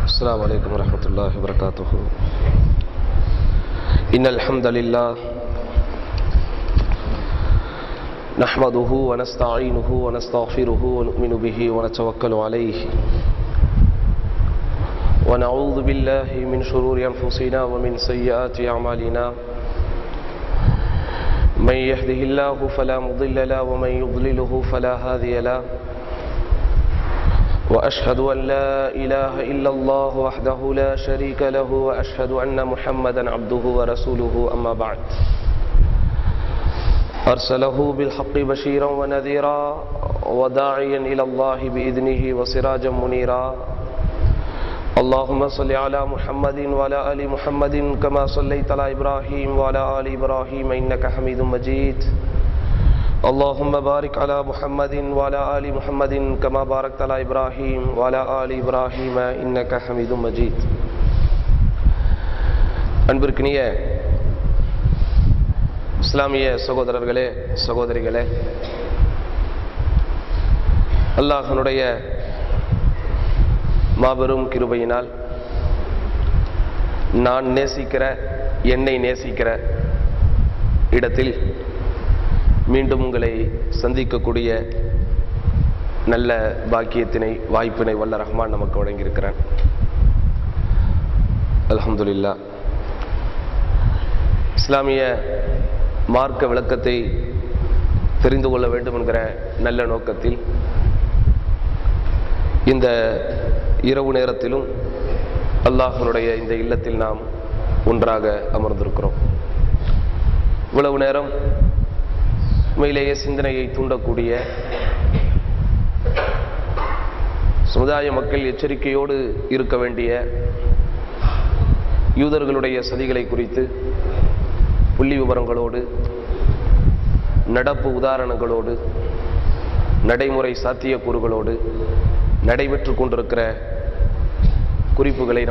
السلام عليكم ورحمة الله وبركاته. إن الحمد لله نحمده ونستعينه ونستغفره ونؤمن به ونتوكل عليه ونعوذ بالله من شرور أنفسنا ومن سيئات أعمالنا. من يهده الله فلا مضل له ومن يضلله فلا هادي له. وأشهد أن لا إله إلا الله وحده لا شريك له وأشهد أن محمدا عبده ورسوله. أما بعد، أرسله بالحق بشيرا ونذيرا وداعيا إلى الله بإذنه وسراجا منيرا. اللهم صل على محمد وعلى آل محمد كما صليت على إبراهيم وعلى آل إبراهيم إنك حميد مجيد. اللهم بارك على محمد وعلى آل محمد كما باركت على إبراهيم وعلى آل إبراهيم إنك حميد مجيد. அன்பிற்கினிய இஸ்லாமிய சகோதரர்களே சகோதரிகளே, அல்லாஹ்வுடைய மாபெரும் கிருபையினால் நான் நேசிக்கிற, என்னை நேசிக்கிற இடத்தில் மீண்டும் உங்களை சந்திக்கக்கூடிய நல்ல பாக்கியத்தினை, வாய்ப்பினை வல்ல ரஹ்மான் நமக்கு வழங்கியிருக்கிறான். அல்ஹம்துலில்லாஹ். இஸ்லாமிய மார்க்க விளக்கத்தை தெரிந்து கொள்ள வேண்டும் என்கிற நல்ல நோக்கத்தில் இந்த இரவு நேரத்திலும் அல்லாஹ்வுடைய இந்த இல்லத்தில் நாம் ஒன்றாக அமர்ந்திருக்கிறோம். இவ்வளவு நேரம் உண்மையிலேயே சிந்தனையை தூண்டக்கூடிய, சமுதாய மக்கள் எச்சரிக்கையோடு இருக்க வேண்டிய யூதர்களுடைய சதிகளை குறித்து புள்ளி விவரங்களோடு, நடப்பு உதாரணங்களோடு, நடைமுறை சாத்தியக்கூறுகளோடு நடைபெற்று கொண்டிருக்கிற குறிப்புகளை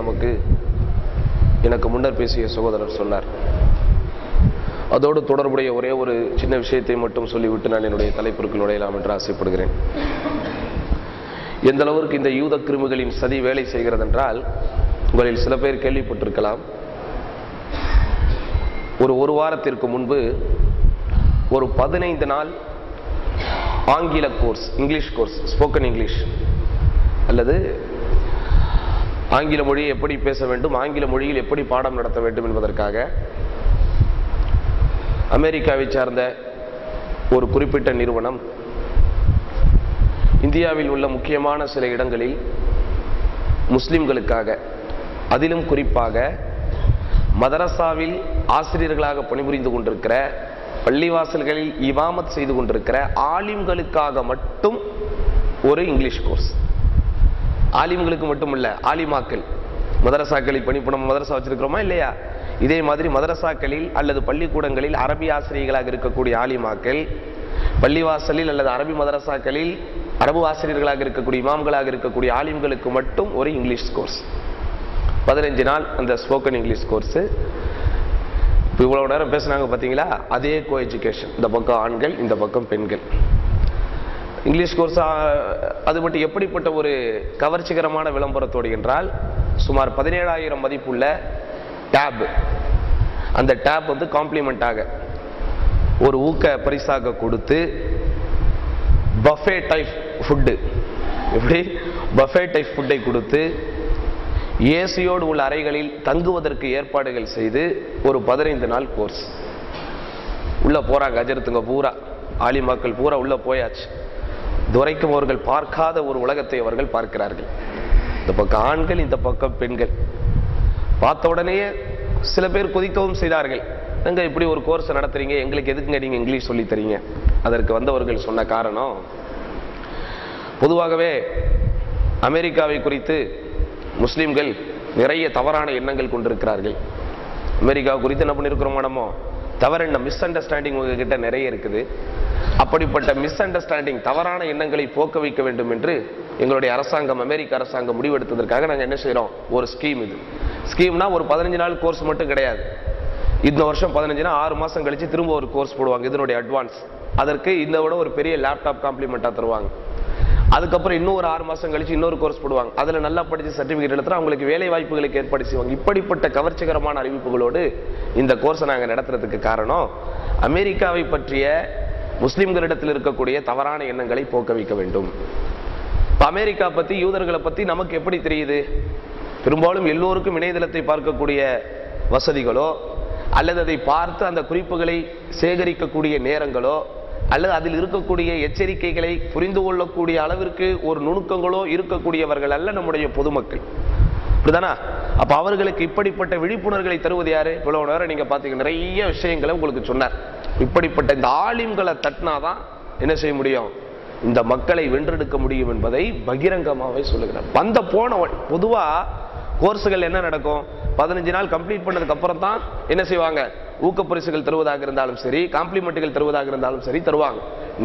எனக்கு முன்னர் பேசிய சகோதரர் சொன்னார். அதோடு தொடர்புடைய ஒரே ஒரு சின்ன விஷயத்தை மட்டும் சொல்லிவிட்டு நான் என்னுடைய தலைப்பிற்கு நுழையலாம் என்று ஆசைப்படுகிறேன். எந்த அளவிற்கு இந்த யூத கிருமிகளின் சதி வேலை செய்கிறது என்றால், உங்களில் சில பேர் கேள்விப்பட்டிருக்கலாம், ஒரு வாரத்திற்கு முன்பு ஒரு 15 நாள் ஆங்கில course, English course, spoken English அல்லது ஆங்கில மொழியை எப்படி பேச வேண்டும், ஆங்கில மொழியில் எப்படி பாடம் நடத்த வேண்டும் என்பதற்காக அமெரிக்காவை சார்ந்த ஒரு குறிப்பிட்ட நிறுவனம் இந்தியாவில் உள்ள முக்கியமான சில இடங்களில் முஸ்லிம்களுக்காக, அதிலும் குறிப்பாக மதரசாவில் ஆசிரியர்களாக பணிபுரிந்து கொண்டிருக்கிற, பள்ளிவாசல்களில் இமாமத் செய்து கொண்டிருக்கிற ஆலிம்களுக்காக மட்டும் ஒரு இங்கிலீஷ் கோர்ஸ். ஆலிம்களுக்கு மட்டும் இல்ல, ஆலிமாக்கள், மதரசாக்களில் பணிபுரியும், மதரசா வச்சிருக்கிறோமா இல்லையா, இதே மாதிரி மதரசாக்களில் அல்லது பள்ளிக்கூடங்களில் அரபி ஆசிரியர்களாக இருக்கக்கூடிய ஆலிமாக்கள், பள்ளிவாசலில் அல்லது அரபி மதரசாக்களில் அரபு ஆசிரியர்களாக இருக்கக்கூடிய இமாம்களாக இருக்கக்கூடிய ஆலிம்களுக்கு மட்டும் ஒரு இங்கிலீஷ் கோர்ஸ். 15 நாள் அந்த ஸ்போக்கன் இங்கிலீஷ் கோர்ஸ். இப்போ இவ்வளவு நேரம் பேசுனாங்க பார்த்தீங்களா, அதே கோ எஜுகேஷன், இந்த பக்கம் ஆண்கள், இந்த பக்கம் பெண்கள். இங்கிலீஷ் கோர்ஸ் அது மட்டும் எப்படிப்பட்ட ஒரு கவர்ச்சிகரமான விளம்பரத்தோடு என்றால், சுமார் 17,000 மதிப்புள்ள டேப், அந்த டேப் காம்ப்ளிமெண்டாக ஒரு ஊக்க பரிசாக கொடுத்து பஃபே டைப் ஃபுட்டு, எப்படி பஃபே டைப் ஃபுட்டை கொடுத்து ஏசியோடு உள்ள அறைகளில் தங்குவதற்கு ஏற்பாடுகள் செய்து ஒரு 15 நாள் கோர்ஸ். உள்ள போறாங்க அஜரத்துங்க பூரா, ஆலிமாக்கள் பூரா உள்ள போயாச்சு. துரைக்கும் அவர்கள் பார்க்காத ஒரு உலகத்தை அவர்கள் பார்க்கிறார்கள். இந்த பக்கம் ஆண்கள், இந்த பக்கம் பெண்கள். பார்த்த உடனே சில பேர் கொதிக்கவும் செய்தார்கள். எங்க இப்படி ஒரு கோர்ஸ் நடத்துறீங்க, எங்களுக்கு எதுக்குங்க நீங்க இங்கிலீஷ் சொல்லி தரீங்க? அதற்கு வந்தவர்கள் சொன்ன காரணம், பொதுவாகவே அமெரிக்காவை குறித்து முஸ்லிம்கள் நிறைய தவறான எண்ணங்கள் கொண்டிருக்கிறார்கள். அமெரிக்காவை குறித்து என்ன பண்ணிருக்கிறோம், நம்ம தவறான மிஸ் அண்டர்ஸ்டாண்டிங் உங்ககிட்ட நிறைய இருக்குது. அப்படிப்பட்ட மிஸ் அண்டர்ஸ்டாண்டிங், தவறான எண்ணங்களை போக்க வைக்க வேண்டும் என்று எங்களுடைய அரசாங்கம், அமெரிக்க அரசாங்கம் முடிவெடுத்ததற்காக நாங்கள் என்ன செய்யறோம், ஒரு ஸ்கீம். இது ஸ்கீம்னா ஒரு 15 நாள் கோர்ஸ் மட்டும் கிடையாது. இந்த வருஷம் 15 6 மாசம் கழிச்சு திரும்ப ஒரு கோர்ஸ் போடுவாங்க, இதனுடைய அட்வான்ஸ். அதற்கு இந்த விட ஒரு பெரிய லேப்டாப் காம்ப்ளிமெண்டா தருவாங்க. அதுக்கப்புறம் இன்னும் ஒரு 6 மாசம் கழிச்சு இன்னொரு கோர்ஸ் போடுவாங்க. அதுல நல்லா படிச்சு சர்டிபிகேட் எடுத்துட்டு அவங்களுக்கு வேலை வாய்ப்புகளுக்கு ஏற்பாடு செய்வாங்க. இப்படிப்பட்ட கவர்ச்சிகரமான அறிவிப்புகளோடு இந்த கோர்ஸை நாங்க நடத்துறதுக்கு காரணம், அமெரிக்காவை பற்றிய முஸ்லிம்களிடத்தில் இருக்கக்கூடிய தவறான எண்ணங்களை போக்க வைக்க வேண்டும். அமெரிக்கா பத்தி, யூதர்களை பத்தி நமக்கு எப்படி தெரியுது? பெரும்பாலும் எல்லோருக்கும் இணையதளத்தை பார்க்கக்கூடிய வசதிகளோ அல்லது அதை பார்த்து அந்த குறிப்புகளை சேகரிக்கக்கூடிய நேரங்களோ அல்லது அதில் இருக்கக்கூடிய எச்சரிக்கைகளை புரிந்து கொள்ளக்கூடிய அளவிற்கு ஒரு நுணுக்கங்களோ இருக்கக்கூடியவர்கள் அல்ல நம்முடைய பொதுமக்கள். அப்படிதானா? அப்ப அவர்களுக்கு இப்படிப்பட்ட விழிப்புணர்வுகளை தருவது யாரு? இவ்வளவு நேரம் நீங்க பாத்தீங்க, நிறைய விஷயங்களை உங்களுக்கு சொன்னார். இப்படிப்பட்ட இந்த ஆலிம்களை தட்டினாதான் என்ன செய்ய முடியும், இந்த மக்களை வென்றெடுக்க முடியும் என்பதை பகிரங்கமாவே சொல்லுகிறார். வந்த போன பொதுவா கோர்ஸுகள் என்ன நடக்கும், 15 நாள் கம்ப்ளீட் பண்ணதுக்கு அப்புறம் தான் என்ன செய்வாங்க, ஊக்கப்பரிசுகள் தருவதாக இருந்தாலும் சரி, காம்ப்ளிமெண்ட்டுகள் தருவதாக இருந்தாலும் சரி தருவாங்க.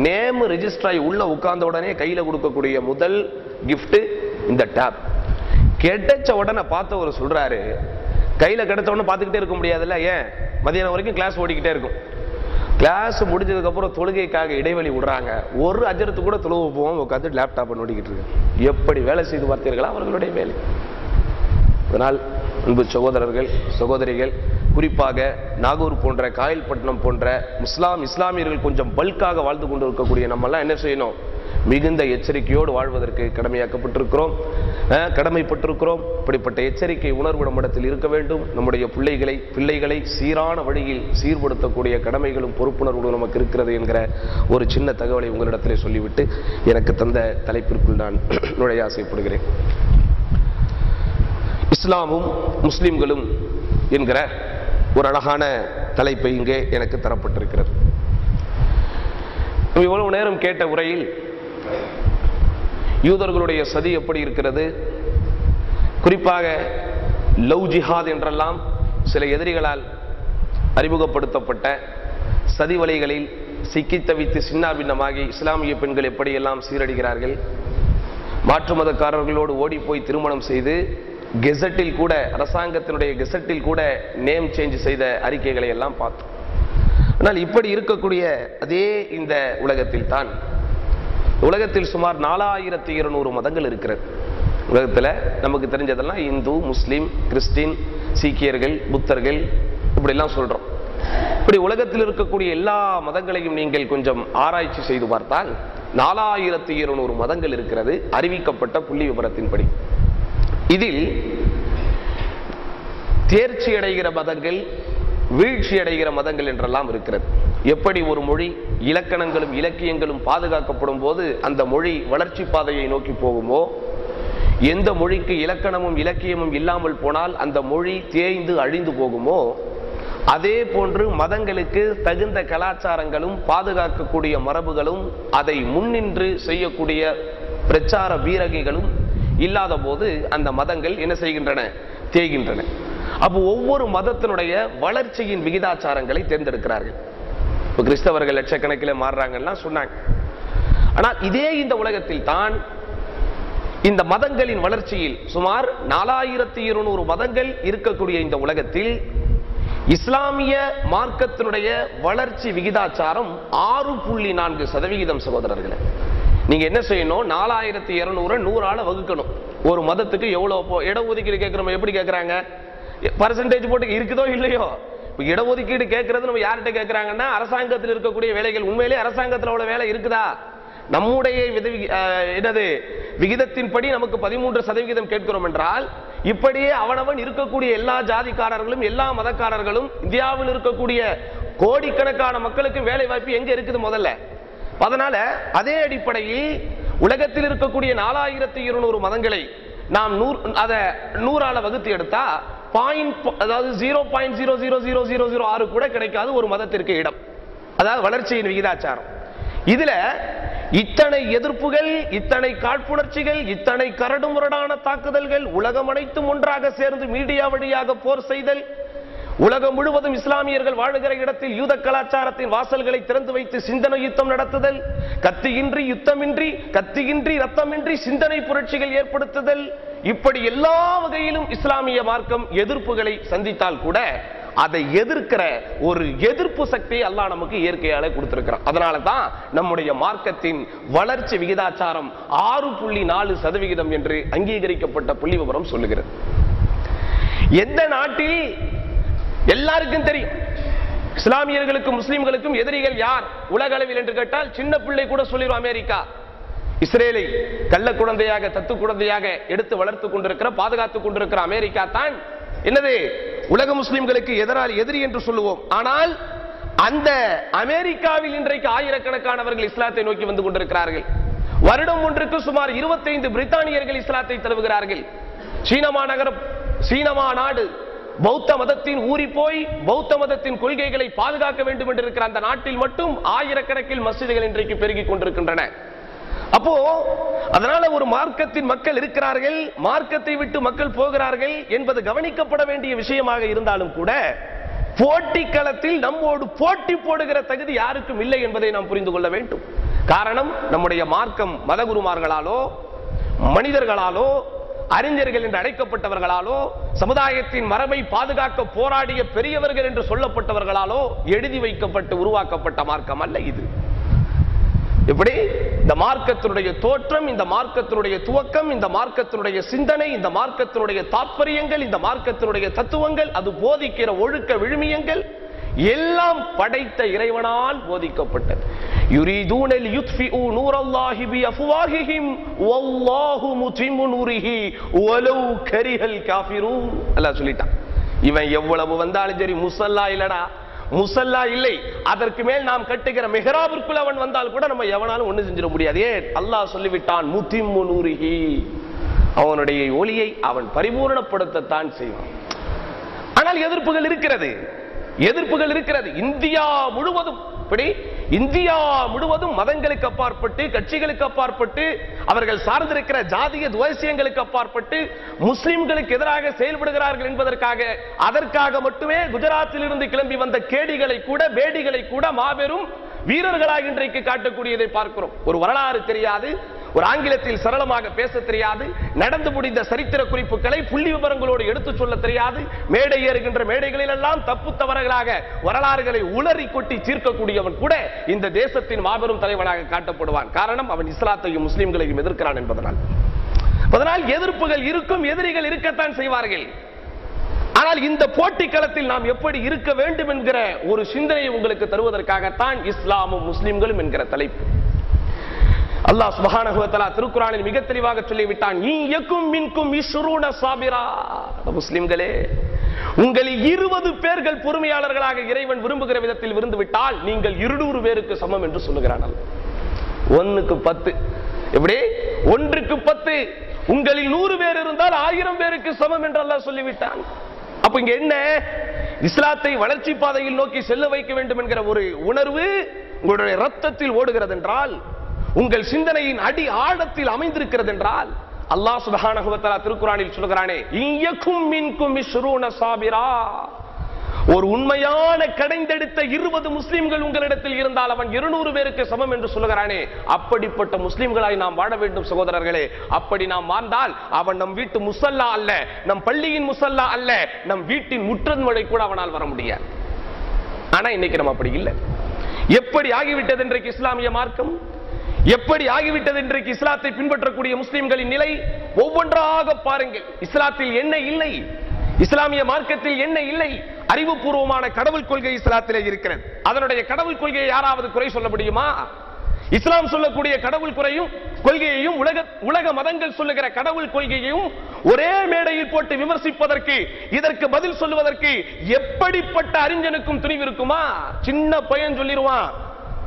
நேம் ரெஜிஸ்டர் ஆகி உள்ள உட்கார்ந்த உடனே கையில கொடுக்கக்கூடிய முதல் கிஃப்ட் இந்த டேப். கிடைச்ச உடனே பார்த்தவர் சொல்றாரு, கையில கிடைச்ச உடனே பார்த்துக்கிட்டே இருக்க முடியாதுல்ல, ஏன் மதியானம் வரைக்கும் கிளாஸ் ஓடிக்கிட்டே இருக்கும். கிளாஸ் முடிஞ்சதுக்கு அப்புறம் தொழுகைக்காக இடைவெளி விடுறாங்க. ஒரு அஜரத்து கூட தொழுவு போவோம், உட்காந்து லேப்டாப் நோடிக்கிட்டு இருக்கு. எப்படி வேலை செய்து பார்த்தீர்களா அவர்களுடைய வேலை? அதனால் அன்பு சகோதரர்கள் சகோதரிகள், குறிப்பாக நாகூர் போன்ற, காயல்பட்டினம் போன்ற இஸ்லாமியர்கள் கொஞ்சம் பல்காக வாழ்ந்து கொண்டு இருக்கக்கூடிய நம்மெல்லாம் என்ன செய்யணும், மிகுந்த எச்சரிக்கையோடு வாழ்வதற்கு கடமைப்பட்டிருக்கிறோம். இப்படிப்பட்ட எச்சரிக்கை உணர்வு நம்மிடத்தில் இருக்க வேண்டும். நம்முடைய பிள்ளைகளை சீரான வழியில் சீர்படுத்தக்கூடிய கடமைகளும் பொறுப்புணர்வுகளும் நமக்கு இருக்கிறது என்கிற ஒரு சின்ன தகவலை உங்களிடத்திலே சொல்லிவிட்டு எனக்கு தந்த தலைப்பிற்குள் நான் நுழைய ஆசைப்படுகிறேன். இஸ்லாமும் முஸ்லிம்களும் என்கிற ஒரு அழகான தலைப்பை இங்கே எனக்கு தரப்பட்டிருக்கிறது. இவ்வளவு நேரம் கேட்ட உரையில் யூதர்களுடைய சதி எப்படி இருக்கிறது, குறிப்பாக லவ் ஜிஹாத் என்றெல்லாம் சில எதிரிகளால் அறிமுகப்படுத்தப்பட்ட சதி வலைகளில் சிக்கி தவித்து சின்னாபின்னமாகி இஸ்லாமிய பெண்கள் எப்படியெல்லாம் சீரடிகிறார்கள், மாற்று மதக்காரர்களோடு ஓடி போய் திருமணம் செய்து கெசட்டில் கூட, அரசாங்கத்தினுடைய கெசட்டில் கூட நேம் சேஞ்ச் செய்த அறிக்கைகளை எல்லாம் பார்த்தோம். ஆனால் இப்படி இருக்கக்கூடிய அதே இந்த உலகத்தில் சுமார் 4200 மதங்கள் இருக்கிறது. உலகத்தில் நமக்கு தெரிஞ்சதெல்லாம் இந்து, முஸ்லீம், கிறிஸ்டின், சீக்கியர்கள், புத்தர்கள், இப்படிலாம் சொல்றோம். இப்படி உலகத்தில் இருக்கக்கூடிய எல்லா மதங்களையும் நீங்கள் கொஞ்சம் ஆராய்ச்சி செய்து பார்த்தால் 4200 மதங்கள் இருக்கிறது அறிவிக்கப்பட்ட புள்ளி விவரத்தின்படி. இதில் தேர்ச்சி அடைகிற மதங்கள், வீழ்ச்சி அடைகிற மதங்கள் என்றெல்லாம் இருக்கிறது. எப்படி ஒரு மொழி இலக்கணங்களும் இலக்கியங்களும் பாதுகாக்கப்படும் போது அந்த மொழி வளர்ச்சி பாதையை நோக்கி போகுமோ, எந்த மொழிக்கு இலக்கணமும் இலக்கியமும் இல்லாமல் போனால் அந்த மொழி தேய்ந்து அழிந்து போகுமோ, அதே போன்று மதங்களுக்கு தகுந்த கலாச்சாரங்களும் பாதுகாக்கக்கூடிய மரபுகளும் அதை முன்னின்று செய்யக்கூடிய பிரச்சார வீரகைகளும் இல்லாத போது அந்த மதங்கள் என்ன செய்கின்றன, தேய்கின்றன. அப்போ ஒவ்வொரு மதத்தினுடைய வளர்ச்சியின் விகிதாச்சாரங்களை தேர்ந்தெடுக்கிறார்கள். இப்போ கிறிஸ்தவர்கள் லட்சக்கணக்கில் மாறுறாங்கன்னா சொன்னாங்க. ஆனால் இதே இந்த உலகத்தில் தான் இந்த மதங்களின் வளர்ச்சியில் சுமார் 4200 மதங்கள் இருக்கக்கூடிய இந்த உலகத்தில் இஸ்லாமிய மார்க்கத்தினுடைய வளர்ச்சி விகிதாச்சாரம் 6.4% சகோதரர்களே. நீங்க என்ன செய்யணும், 4200 100ஆல வகுக்கணும். ஒரு மதத்துக்கு எவ்வளவு இடஒதுக்கீடு கேட்கிறோம், எப்படி கேட்கறாங்க, பர்சன்டேஜ் போட்டு இருக்குதோ இல்லையோ. இடஒதுக்கீடு கேட்கறது நம்ம யார்கிட்ட கேட்கறாங்கன்னா, அரசாங்கத்தில் இருக்கக்கூடிய வேலைகள். உண்மையிலே அரசாங்கத்தில் அவ்வளவு வேலை இருக்குதா? நம்முடைய விகிதத்தின்படி நமக்கு 13% கேட்கிறோம் என்றால், இப்படியே அவனவன் இருக்கக்கூடிய எல்லா ஜாதிக்காரர்களும் எல்லா மதக்காரர்களும் இந்தியாவில் இருக்கக்கூடிய கோடிக்கணக்கான மக்களுக்கு வேலை வாய்ப்பு எங்க இருக்குது முதல்ல. அதனால அதே அடிப்படையில் உலகத்தில் இருக்கக்கூடிய 4200 மதங்களை நாம் 100ஆல வகுத்து எடுத்தா அதாவது 0.00006 கூட கிடைக்காது ஒரு மதத்திற்கு இடம். அதாவது வளர்ச்சியின் விகிதாச்சாரம். இதுல இத்தனை எதிர்ப்புகள், இத்தனை காழ்ப்புணர்ச்சிகள், இத்தனை கரடுமுரடான தாக்குதல்கள், உலகம் அனைத்தும் ஒன்றாக சேர்ந்து மீடியா வழியாக போர் செய்தல், உலகம் முழுவதும் இஸ்லாமியர்கள் வாழுகிற இடத்தில் யூத கலாச்சாரத்தின் வாசல்களை திறந்து வைத்து சிந்தனை யுத்தம் நடத்துதல், கத்தியின்றி யுத்தமின்றி, கத்தியின்றி ரத்தமின்றி சிந்தனை புரட்சிகள் ஏற்படுத்துதல், இப்படி எல்லா வகையிலும் இஸ்லாமிய மார்க்கம் எதிர்ப்புகளை சந்தித்தால் கூட அதை எதிர்க்கிற ஒரு எதிர்ப்பு சக்தியை அல்லாஹ் நமக்கு இயற்கையாலே கொடுத்திருக்கிறான். அதனால தான் நம்முடைய மார்க்கத்தின் வளர்ச்சி விகிதாச்சாரம் 6.4% என்று அங்கீகரிக்கப்பட்ட புள்ளி விவரம் சொல்லுகிறது. எந்த நாட்டில் எல்லாருக்கும் தெரியும் இஸ்லாமியர்களுக்கும் முஸ்லிம்களுக்கும் எதிரிகள் யார் உலக அளவில் என்று கேட்டால் சின்ன பிள்ளை கூட சொல்லிடும் அமெரிக்கா. இஸ்ரேலை கள்ள குழந்தையாக தத்து குழந்தையாக எடுத்து வளர்த்துக் கொண்டிருக்கிற பாதுகாத்துக் கொண்டிருக்கிற அமெரிக்கா தான் என்னது உலக முஸ்லிம்களுக்கு எதிரி என்று சொல்லுவோம். ஆனால் அந்த அமெரிக்காவில் இன்றைக்கு ஆயிரக்கணக்கானவர்கள் இஸ்லாத்தை நோக்கி வந்து கொண்டிருக்கிறார்கள். வருடம் ஒன்றுக்கு சுமார் 25 பிரித்தானியர்கள் இஸ்லாத்தை தழுவுகிறார்கள். சீனமா நாடு பௌத்த மதத்தின் ஊறி போய் பௌத்த மதத்தின் கொள்கைகளை பாதுகாக்க வேண்டும் என்று இருக்கிற அந்த நாட்டில் மட்டும் ஆயிரக்கணக்கில் மஸ்ஜிதுகள் இன்றைக்கு பெருகிக் கொண்டிருக்கின்றன. அப்போ அதனால ஒரு மார்க்கத்தின் மக்கள் இருக்கிறார்கள், மார்க்கத்தை விட்டு மக்கள் போகிறார்கள் என்பது கவனிக்கப்பட வேண்டிய விஷயமாக இருந்தாலும் கூட போட்டி களத்தில் நம்மோடு போட்டி போடுகிற தகுதி யாருக்கும் இல்லை என்பதை நாம் புரிந்து கொள்ள வேண்டும். காரணம், நம்முடைய மார்க்கம் மதகுருமார்களாலோ மனிதர்களாலோ அறிஞர்கள் என்று அழைக்கப்பட்டவர்களாலோ சமுதாயத்தின் மரபை பாதுகாக்க போராடிய பெரியவர்கள் என்று சொல்லப்பட்டவர்களாலோ எழுதி வைக்கப்பட்டு உருவாக்கப்பட்ட மார்க்கம் அல்ல இது. எப்படி இந்த மார்க்கத்தினுடைய தோற்றம், இந்த மார்க்கத்தினுடைய துவக்கம், இந்த மார்க்கத்தினுடைய சிந்தனை, இந்த மார்க்கத்தினுடைய தாற்பயங்கள், இந்த மார்க்கத்தினுடைய தத்துவங்கள், அது போதிக்கிற ஒழுக்க விழுமியங்கள் எல்லாம் படைத்த இறைவனால் போதிக்கப்பட்டது. யுரீதூன லியுத்ஃபிஉ நூரல்லாஹி பிஅஃவாஹிஹிம் வல்லாஹு முத்திம்மு நூரிஹி வலவ் கரிஹல் காஃபிரூன். அல்லாஹ் சொல்லிட்டான், இவன் எவ்வளவு வந்தாலும் சரி முஸல்லா இல்லடா, முஸல்லா இல்லை, அதற்கு மேல் நாம் கட்டுகிற மிஹ்ராபிற்குள் அவன் வந்தால் கூட நம்ம எவனாலும் ஒண்ணு செஞ்சிட முடியாது. அல்லாஹ் சொல்லிவிட்டான், முத்திம்மு நூரிஹி, அவனுடைய ஒளியை அவன் பரிபூர்ணப்படுத்தத்தான் செய்வான். ஆனால் எதிர்ப்புகள் இருக்கிறது, எதிர்ப்புகள் இருக்கிறது. இந்தியா முழுவதும் இந்தியா முழுவதும் மதங்களுக்கு அப்பாற்பட்டு, கட்சிகளுக்கு அப்பாற்பட்டு, அவர்கள் சார்ந்திருக்கிற ஜாதிய துவேஷங்களுக்கு அப்பாற்பட்டு முஸ்லிம்களுக்கு எதிராக செயல்படுகிறார்கள் என்பதற்காக, அதற்காக மட்டுமே குஜராத்தில் இருந்து கிளம்பி வந்த கேடிகளை கூட பேடிகளை கூட மாபெரும் வீரர்களாக இன்றைக்கு காட்டக்கூடியதை பார்க்கிறோம். ஒரு வரலாறு தெரியாது, ஒரு ஆங்கிலத்தில் சரளமாக பேச தெரியாது, நடந்து முடிந்த சரித்திர குறிப்புகளை புள்ளி விவரங்களோடு எடுத்துச் சொல்ல தெரியாது, மேடை ஏறுகின்ற மேடைகளில் எல்லாம் தப்பு தவறுகளாக வரலாறுகளை உளறி கொட்டி தீர்க்கக்கூடியவன் கூட இந்த தேசத்தின் மாபெரும் தலைவனாக காட்டப்படுவான். காரணம், அவன் இஸ்லாத்தையும் முஸ்லிம்களையும் எதிர்க்கிறான் என்பதனால். அதனால் எதிர்ப்புகள் இருக்கும், எதிரிகள் இருக்கத்தான் செய்வார்கள். ஆனால் இந்த போட்டி களத்தில் நாம் எப்படி இருக்க வேண்டும் என்கிற ஒரு சிந்தனையை உங்களுக்கு தருவதற்காகத்தான் இஸ்லாமும் முஸ்லிம்களும் என்கிற தலைப்பு. அல்லாஹ் சுப்ஹானஹு வ தஆலா திருக்குர்ஆனில் மிக தெளிவாக சொல்லிவிட்டான், யக்கும் மின்கும் 20 சாபிரா. முஸ்லிம்களே, உங்களில் 20 பேர்கள் பொறுமையாளர்களாக இறைவன் விரும்புகிற விதத்தில் விருந்து விட்டால் நீங்கள் 200 பேருக்கு சமம் என்று சொல்லுகிறான். 1க்கு 10, எப்படி 1க்கு 10, உங்களில் 100 பேர் இருந்தால் 1000 பேருக்கு சமம் என்று அல்லாஹ் சொல்லிவிட்டான். அப்ப இங்க என்ன, இஸ்லாத்தை வளர்ச்சி பாதையில் நோக்கி செல்ல வைக்க வேண்டும் என்கிற ஒரு உணர்வு உங்களுடைய ரத்தத்தில் ஓடுகிறது என்றால், உங்கள் சிந்தனையின் அடி ஆழத்தில் அமைந்திருக்கிறது என்றால், அல்லாஹ் சுப்ஹானஹு வ தஆலா திருக்குர்ஆனில் சொல்கிறானே, யக்கும் மின்கும் 20 சாபிரா, ஒரு உண்மையான கடைந்தெடுத்த 20 முஸ்லிம்கள் உங்களிடத்தில் இருந்தால் அவன் 200 பேருக்கு சமம் என்று சொல்கிறானே, அப்படிப்பட்ட முஸ்லிம்களாய் நாம் வாழ வேண்டும் சகோதரர்களே. அப்படி நாம் வாழ்ந்தால் அவன் நம் வீட்டு முஸல்லா அல்ல, நம் பள்ளியின் முஸல்லா அல்ல, நம் வீட்டின் முற்றன்மழை கூட அவனால் வர முடியாது. ஆனா இன்னைக்கு நம்ம அப்படி இல்லை. எப்படி ஆகிவிட்டது இன்றைக்கு இஸ்லாமிய மார்க்கம், எப்படி ஆகிவிட்டது இன்றைக்கு இஸ்லாத்தை பின்பற்றக்கூடிய முஸ்லிம்களின் நிலை. ஒவ்வொன்றாக பாருங்கள். இஸ்லாத்தில் என்ன இல்லை, இஸ்லாமிய மார்க்கத்தில் என்ன இல்லை? அறிவுபூர்வமான கடவுள் கொள்கை இஸ்லாத்திலே இருக்கிறது. அதனுடைய கடவுள் கொள்கையை யாராவது குறை சொல்ல முடியுமா? இஸ்லாம் சொல்லக்கூடிய கடவுள் கொள்கையையும் உலக மதங்கள் சொல்லுகிற கடவுள் கொள்கையையும் ஒரே மேடையில் போட்டு விமர்சிப்பதற்கு, இதற்கு பதில் சொல்லுவதற்கு எப்படிப்பட்ட அறிஞனுக்கும் துணிவு இருக்குமா? சின்ன பையன் சொல்லிடுவான்,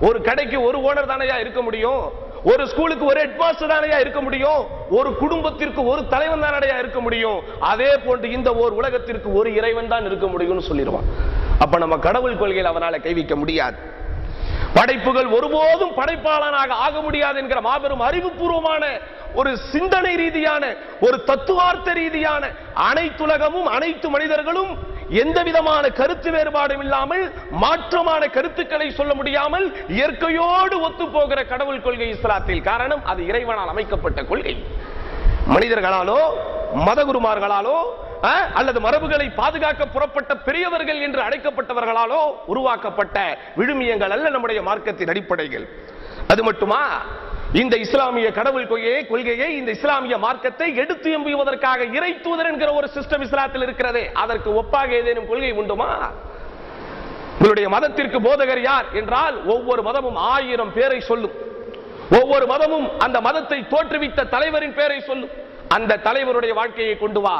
ஒரு கடைக்கு ஒரு ஓனர் தானையா இருக்க முடியும், ஒரு ஸ்கூலுக்கு ஒரு ஹெட் மாஸ்டர் தானையா இருக்க முடியும், ஒரு குடும்பத்திற்கு ஒரு தலைவன் தானையா இருக்க முடியும், அதே போன்று இந்த ஒரு உலகத்திற்கு ஒரு இறைவன் தான் இருக்க முடியும்னு சொல்லிடுவான். அப்ப நம்ம கடவுள் கொள்கையில் அவனால கைவிக்க முடியாது. படைப்புகள் ஒருபோதும் படைப்பாளனாக ஆக முடியாது என்கிற மாபெரும் அறிவுபூர்வமான ஒரு சிந்தனை ரீதியான, ஒரு தத்துவார்த்த ரீதியான, அனைத்துலகமும் அனைத்து மனிதர்களும் எந்த விதமான கருத்து வேறுபாடும் இல்லாமல் மாற்றமான கருத்துக்களை சொல்ல முடியாமல் இயற்கையோடு ஒத்து போகிற கடவுள் கொள்கை இஸ்லாத்தில். காரணம், அது இறைவனால் அமைக்கப்பட்ட கொள்கை. மனிதர்களாலோ மதகுருமார்களாலோ அல்லது மரபுகளை பாதுகாக்க புறப்பட்ட பெரியவர்கள் என்று அழைக்கப்பட்டவர்களாலோ உருவாக்கப்பட்ட விழுமியங்கள் அல்ல நம்முடைய மார்க்கத்தின் அடிப்படைகள். அது மட்டுமா, இந்த இஸ்லாமிய கடவுள் கொள்கையை, இந்த இஸ்லாமிய மார்க்கத்தை எடுத்து எம்புவதற்காக இறை தூதர் என்கிற ஒரு சிஸ்டம் இஸ்லாத்தில் இருக்கிறதே, அதற்கு ஒப்பாக ஏதேனும் கொள்கை உண்டுமா? உங்களுடைய மதத்திற்கு போதகர் யார் என்றால் ஒவ்வொரு மதமும் 1000 பேரை சொல்லும். ஒவ்வொரு மதமும் அந்த மதத்தை தோற்றுவித்த தலைவரின் பேரை சொல்லும். அந்த தலைவருடைய வாழ்க்கையை கொண்டு வா.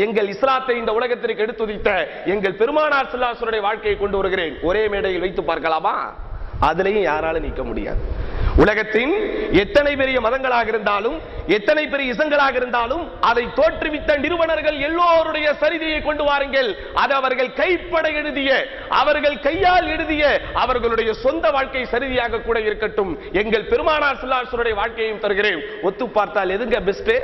எங்கள் இஸ்லாத்தை இந்த உலகத்திற்கு எடுத்துரைத்த எங்கள் பெருமானார் ஸல்லல்லாஹு அலைஹி வஸல்லம் வாழ்க்கையை கொண்டு வருகிறேன். ஒரே மேடையில் வைத்து பார்க்கலாமா? அதிலையும் யாராலும் நீக்க முடியாது. உலகத்தின் எத்தனை பெரிய மதங்களாக இருந்தாலும், எத்தனை பெரிய இசங்களாக இருந்தாலும், அதை தோற்றுவித்த நிறுவனர்கள் எல்லோருடைய சரிதையை கொண்டு வாருங்கள். அது அவர்கள் கைப்பட எழுதிய, அவர்கள் கையால் எழுதிய அவர்களுடைய சொந்த வாழ்க்கை சரிதியாக கூட இருக்கட்டும், எங்கள் பெருமானார் ஸல்லல்லாஹு அலைஹி வஸல்லம் வாழ்க்கையையும் தருகிறேன். ஒத்து பார்த்தால் எதுங்க பெஸ்ட்?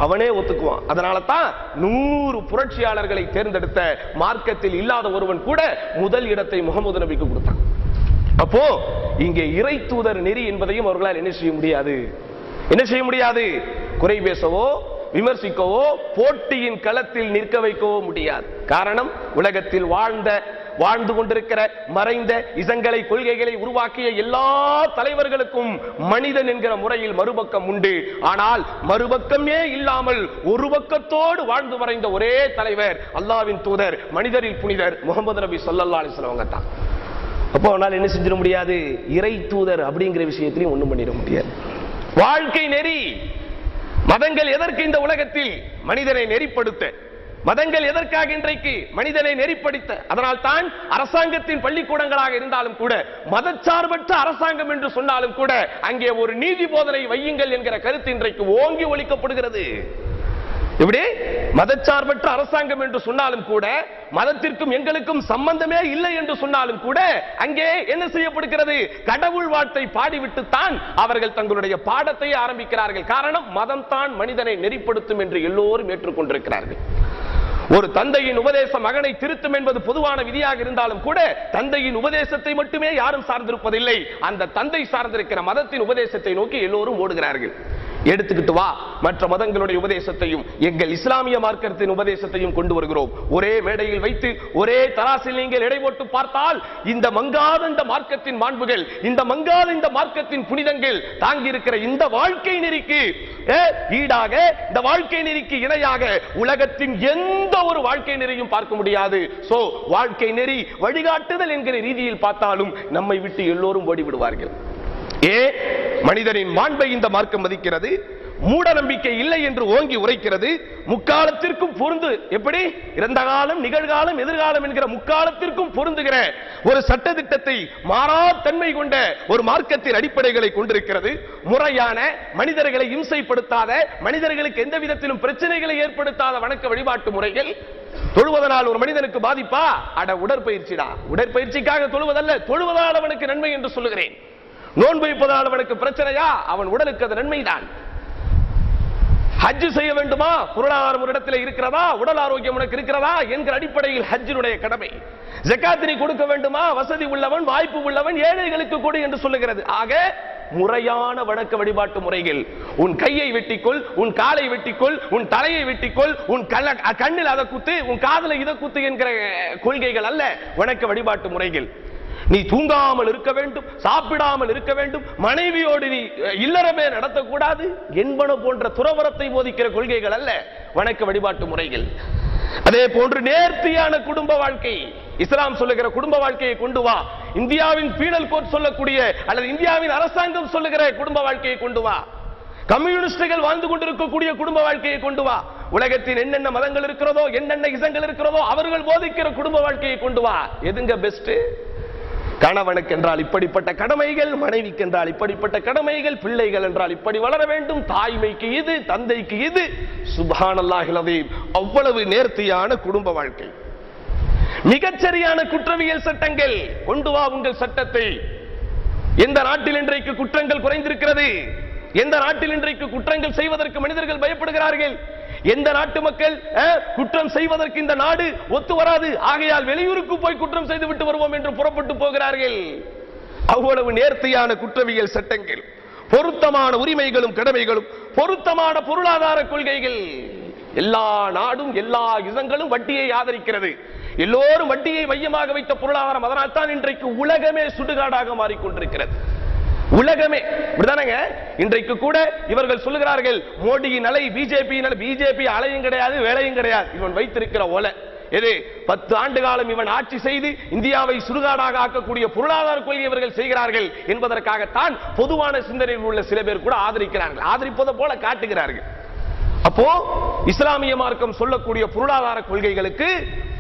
அவனே ஒத்துக்குவான். அதனால தான் 100 புரட்சியாளர்களை தேர்ந்தெடுத்த மார்க்கத்தில் இல்லாத ஒருவன் கூட முதல் இடத்தை முகமது நபிக்கு கொடுத்தான். அப்போ இங்கே இறை தூதர் நெறி என்பதையும் அவர்களால் என்ன செய்ய முடியாது? குறை பேசவோ, விமர்சிக்கவோ, போட்டியின் களத்தில் நிற்க வைக்கவோ முடியாது. காரணம், உலகத்தில் வாழ்ந்து கொண்டிருக்கிற மறைந்த இசங்களை, கொள்கைகளை உருவாக்கிய எல்லா தலைவர்களுக்கும் மனிதன் என்கிற முறையில் மறுபக்கம் உண்டு. ஆனால் மறுபக்கமே இல்லாமல் ஒரு பக்கத்தோடு வாழ்ந்து மறைந்த ஒரே தலைவர் அல்லாஹ்வின் தூதர், மனிதரில் புனிதர் முகமது நபி ஸல்லல்லாஹு அலைஹி வஸல்லம் தான். அப்போ அவனால் என்ன செஞ்சிட முடியாது? இறை தூதர் அப்படிங்கிற விஷயத்திலையும் ஒண்ணும் பண்ணிட முடியாது. வாழ்க்கை நெறி, மதங்கள் எதற்கு இந்த உலகத்தில் மனிதனை நெறிப்படுத்த, மதங்கள் எதற்காக இன்றைக்கு மனிதனை நெறிப்படுத்த? அதனால் தான் அரசாங்கத்தின் பள்ளிக்கூடங்களாக இருந்தாலும் கூட, மதச்சார்பற்ற அரசாங்கம் என்று சொன்னாலும் கூட, அங்கே ஒரு நீதி போதனை வையுங்கள் என்கிற கருத்து இன்றைக்கு ஓங்கி ஒலிக்கப்படுகிறது. இப்படி மதச்சார்பற்ற அரசாங்கம் என்று சொன்னாலும் கூட, மதத்திற்கும் எங்களுக்கும் சம்பந்தமே இல்லை என்று சொன்னாலும் கூட, அங்கே என்ன செய்யப்படுகிறது? கடவுள் வாழ்த்தை பாடிவிட்டு தான் அவர்கள் தங்களுடைய பாடத்தை ஆரம்பிக்கிறார்கள். காரணம், மதம் தான் மனிதனை நெறிப்படுத்தும் என்று எல்லோரும் ஏற்றுக்கொண்டிருக்கிறார்கள். ஒரு தந்தையின் உபதேசம் மகனை திருத்தும் என்பது பொதுவான விதியாக இருந்தாலும் கூட, தந்தையின் உபதேசத்தை மட்டுமே யாரும் சார்ந்திருப்பதில்லை. அந்த தந்தை சார்ந்திருக்கிற மதத்தின் உபதேசத்தை நோக்கி எல்லோரும் ஓடுகிறார்கள். எடுத்துக்கிட்டு வா, மற்ற மதங்களுடைய உபதேசத்தையும் எங்கள் இஸ்லாமிய மார்க்கத்தின் உபதேசத்தையும் கொண்டு வருகிறோம். ஒரே மேடையில் வைத்து ஒரே தராசில் நீங்கள் எடை போட்டு பார்த்தால், இந்த மங்காத இந்த மார்க்கத்தின் மாண்புகள், இந்த மங்காத இந்த மார்க்கத்தின் புனிதங்கள் தாங்கி இருக்கிற இந்த வாழ்க்கை நெறிக்கு ஈடாக, இந்த வாழ்க்கை நெறிக்கு இணையாக உலகத்தின் எந்த ஒரு வாழ்க்கை நெறியும் பார்க்க முடியாது. சோ வாழ்க்கை நெறி வழிகாட்டுதல் என்கிற ரீதியில் பார்த்தாலும் நம்மை விட்டு எல்லோரும் ஓடிவிடுவார்கள். மனிதனின் மாண்பை இந்த மார்க்கம் மதிக்கிறது. மூட நம்பிக்கை இல்லை என்று ஓங்கி உரைக்கிறது. முக்காலத்திற்கும் பொருந்து, எப்படி இறந்த காலம், நிகழ்காலம், எதிர்காலம் என்கிற முக்காலத்திற்கும் பொருந்துகிற ஒரு சட்டத்திட்டத்தை மாறாத்தன்மை கொண்ட ஒரு மார்க்கத்தின் அடிப்படைகளை கொண்டிருக்கிறது. முறையான, மனிதர்களை இம்சைப்படுத்தாத, மனிதர்களுக்கு எந்த விதத்திலும் பிரச்சனைகளை ஏற்படுத்தாத வணக்க வழிபாட்டு முறைகள். தொழுவதனால் ஒரு மனிதனுக்கு பாதிப்பா? அட உடற்பயிற்சிடா. உடற்பயிற்சிக்காக தொழுவதல்ல, தொழுவதால் அவனுக்கு நன்மை என்று சொல்லுகிறேன். நோன்பு வைப்பதால் அவனுக்கு பிரச்சனையா? அவன் உடலுக்கு அது நன்மைதான். ஹஜ் செய்ய வேண்டுமா? பொருளாதாரம் ஒரு இடத்தில் இருக்கிறதா? உடல் ஆரோக்கியம் உனக்கு இருக்கிறதா என்கிற அடிப்படையில் ஹஜ்ஜினுடைய கடமை. ஜகாத்தினை கொடுக்க வேண்டுமா? வசதி உள்ளவன், வாய்ப்பு உள்ளவன், ஏழைகளுக்கு கொடு என்று சொல்லுகிறது. ஆக முறையான வணக்க வழிபாட்டு முறைகள். உன் கையை வெட்டிக்கொள், உன் காலை வெட்டிக்கொள், உன் தலையை வெட்டிக்கொள், உன் கண்ணில் அதை குத்து, உன் காதலை இதை குத்து என்கிற கொள்கைகள் அல்ல வணக்க வழிபாட்டு முறைகள். நீ தூங்காமல் இருக்க வேண்டும், சாப்பிடாமல் இருக்க வேண்டும், மனைவியோடு நீ இல்லறமே நடத்தக்கூடாது என்பன போன்ற துறவரத்தை போதிக்கிற கொள்கைகள் அல்ல வணக்க வழிபாட்டு முறைகள். அதே போன்று நேர்த்தியான குடும்ப வாழ்க்கை, இஸ்லாம் சொல்லுகிற குடும்ப வாழ்க்கையை கொண்டு வா. இந்தியாவின் பீனல் கோட் சொல்லக்கூடிய அல்லது இந்தியாவின் அரசாங்கம் சொல்லுகிற குடும்ப வாழ்க்கையை கொண்டு வா. கம்யூனிஸ்டுகள் வாழ்ந்து கொண்டிருக்கக்கூடிய குடும்ப வாழ்க்கையை கொண்டு வா. உலகத்தின் என்னென்ன மதங்கள் இருக்கிறதோ, என்னென்ன இசங்கள் இருக்கிறதோ, அவர்கள் போதிக்கிற குடும்ப வாழ்க்கையை கொண்டு வா. எதுங்க பெஸ்ட்? கணவனுக்கு என்றால் இப்படிப்பட்ட கடமைகள், மனைவிக்கு என்றால் இப்படிப்பட்ட கடமைகள், பிள்ளைகள் என்றால் இப்படி வளர வேண்டும், தாய்மைக்கு இது, தந்தைக்கு இது. சுப்ஹானல்லாஹில் அஸீம். அவ்வளவு நேர்த்தியான குடும்ப வாழ்க்கை. மிகச்சரியான குற்றவியல் சட்டங்கள் கொண்டு வா. உங்கள் சட்டத்தை. எந்த நாட்டில் இன்றைக்கு குற்றங்கள் குறைந்திருக்கிறது? எந்த நாட்டில் இன்றைக்கு குற்றங்கள் செய்வதற்கு மனிதர்கள் பயப்படுகிறார்கள்? எந்த நாட்டு மக்கள் குற்றம் செய்வதற்கு இந்த நாடு ஒத்து வராது, ஆகையால் வெளியூருக்கு போய் குற்றம் செய்து விட்டு வருவோம் என்று புறப்பட்டு போகிறார்கள். அவ்வளவு நேர்த்தியான குற்றவியல் சட்டங்கள், பொருத்தமான உரிமைகளும் கடமைகளும், பொருத்தமான பொருளாதார கொள்கைகள். எல்லா நாடும் எல்லா இசங்களும் வட்டியை ஆதரிக்கிறது. எல்லோரும் வட்டியை மையமாக வைத்த பொருளாதாரம். அதனால் தான் இன்றைக்கு உலகமே சுடுகாடாக மாறிக்கொண்டிருக்கிறது. உலகமே இப்படிதானங்க. இன்றைக்கு கூட இவர்கள் சொல்லுகிறார்கள் மோடியின் அலை, பிஜேபி அலையும் கிடையாது, வேலையும் கிடையாது. இவன் வைத்திருக்கிற ஒலை எது? 10 ஆண்டு காலம் இவன் ஆட்சி செய்து இந்தியாவை சுடுகாடாக ஆக்கக்கூடிய பொருளாதார கொள்கை இவர்கள் செய்கிறார்கள் என்பதற்காகத்தான் பொதுவான சிந்தனையில் உள்ள சில பேர் கூட ஆதரிக்கிறார்கள், ஆதரிப்பதை போல காட்டுகிறார்கள். அப்போ இஸ்லாமிய மார்க்கம் சொல்லக்கூடிய பொருளாதார கொள்கைகளுக்கு,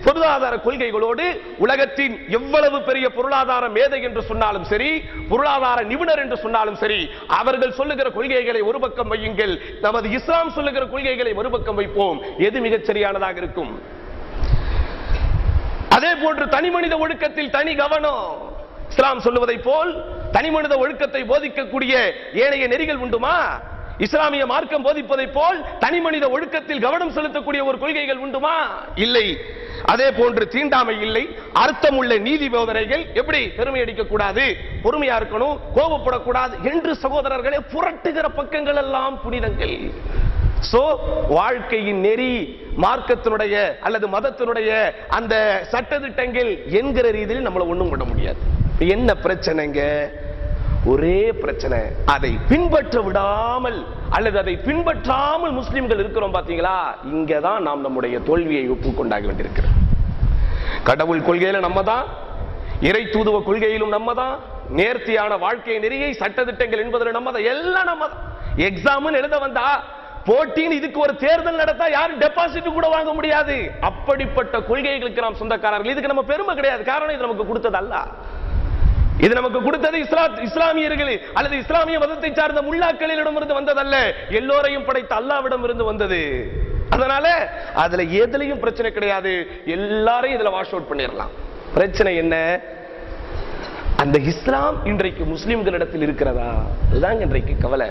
பொருளாதார கொள்கைகளோடு உலகத்தின் எவ்வளவு பெரிய பொருளாதார மேதை என்று சொன்னாலும் சரி, பொருளாதார நிபுணர் என்று சொன்னாலும் சரி, அவர்கள் சொல்லுகிற கொள்கைகளை ஒரு பக்கம் வையுங்கள், நமது இஸ்லாம் சொல்லுகிற கொள்கைகளை ஒரு பக்கம் வைப்போம். எது மிகச் சரியானதாக இருக்கும்? அதே போன்று தனி மனித ஒழுக்கத்தில் தனி கவனம். இஸ்லாம் சொல்லுவதை போல் தனி மனித ஒழுக்கத்தை போதிக்கக்கூடிய ஏனைய நெறிகள் உண்டுமா? இஸ்லாமிய மார்க்கம் போதிப்பதை போல் தனி மனித ஒழுக்கத்தில் கவனம் செலுத்தக்கூடிய ஒரு கொள்கைகள் உண்டுமா? இல்லை. அதே போன்று தீண்டாமை இல்லை, அர்த்தமுள்ள நீதி போதனைகள், எப்படி பெருமை அடிக்க கூடாது, பொறுமையா இருக்கணும், கோபப்படக்கூடாது என்று சகோதரர்களே புரட்டுகிற பக்கங்கள் எல்லாம் புனிதங்கள். வாழ்க்கையின் நெறி, மார்க்கத்தினுடைய அல்லது மதத்தினுடைய அந்த சட்டதிட்டங்கள் என்கிற ரீதியில் நம்மள ஒண்ணும் பண்ண முடியாது. என்ன பிரச்சனைங்க? ஒரே பிரச்சனை, அதை பின்பற்ற விடாமல் அல்லது அதை பின்பற்றாமல் முஸ்லிம்கள் இருக்கிறோம் பாத்தீங்களா? இங்கதான் நாம் நம்முடைய தோல்வியை ஒப்புக்கொண்டாக வேண்டியிருக்கிறோம். கடவுள் கொள்கையில நம்ம தான், இறை தூதுவ கொள்கையிலும் நம்ம தான், நேர்த்தியான வாழ்க்கை நெறியை சட்டதிட்டங்கள் என்பதில் நம்ம தான், எல்லாம் நம்ம தான். எக்ஸாம் எழுத வந்தா போட்டின்னு இதுக்கு ஒரு தேர்தல் நடத்தா யாரும் டெபாசிட் கூட வாங்க முடியாது. அப்படிப்பட்ட கொள்கைகளுக்கு நாம் சொந்தக்காரர்கள். இதுக்கு நம்ம பெருமை கிடையாது. காரணம் இது நமக்கு கொடுத்தது அல்ல. இது நமக்கு கொடுத்தது இஸ்லாமியர்கள் அல்லது இஸ்லாமிய மதத்தை சார்ந்த முல்லாக்களிடமிருந்து வந்ததல்ல, எல்லோரையும் படைத்த அல்லாஹ்விடம் இருந்து வந்தது. அதனால அதுல எதுலயும் பிரச்சனை கிடையாது. எல்லாரையும் இதுல வாஷ் அவுட் பண்ணிடலாம். பிரச்சனை என்ன? அந்த இஸ்லாம் இன்றைக்கு முஸ்லிம்களிடத்தில் இருக்கிறதா? அதுதான் இன்றைக்கு கவலை.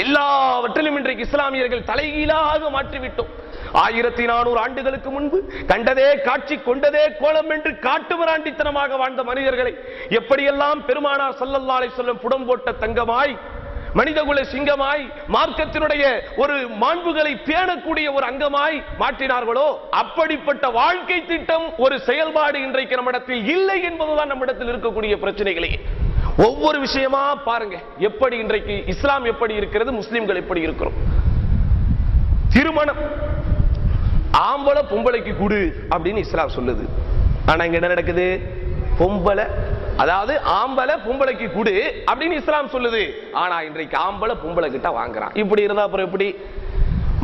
எல்லாவற்றிலும் இன்றைக்கு இஸ்லாமியர்கள் தலைகீழாக மாற்றிவிட்டோம். 1400 ஆண்டுகளுக்கு முன்பு கண்டதே காட்சி கொண்டதே கோலம் என்று காட்டுமிராண்டித்தனமாக வாழ்ந்த மனிதர்களை எப்படியெல்லாம் பெருமானார் ஸல்லல்லாஹு அலைஹி வஸல்லம் புடம் போட்ட தங்கமாய், மனிதகுல சிங்கமாய், மார்க்கத்தினுடைய ஒரு மாண்புகளை பேணக்கூடிய ஒரு அங்கமாய் மாற்றினார்களோ, அப்படிப்பட்ட வாழ்க்கை திட்டம், ஒரு செயல்பாடு இன்றைக்கு நம்மிடத்தில் இல்லை என்பதுதான் நம்மிடத்தில் இருக்கக்கூடிய பிரச்சனைகளே. ஒவ்வொரு விஷயமா பாருங்க, எப்படி இன்றைக்கு இஸ்லாம் எப்படி இருக்கிறது, முஸ்லிம்கள் எப்படி இருக்கிறோம். திருமணம் ஆம்பளை பொம்பளைக்கு குடு அப்படின்னு இஸ்லாம் சொல்லுது. ஆனா இங்க என்ன நடக்குது? பொம்பளை, அதாவது ஆம்பளை பொம்பளைக்கு குடு அப்படின்னு இஸ்லாம் சொல்லுது. ஆனா இன்றைக்கு ஆம்பளை பொம்பளை கிட்ட வாங்குறான். இப்படி இருந்தா அப்புறம் எப்படி?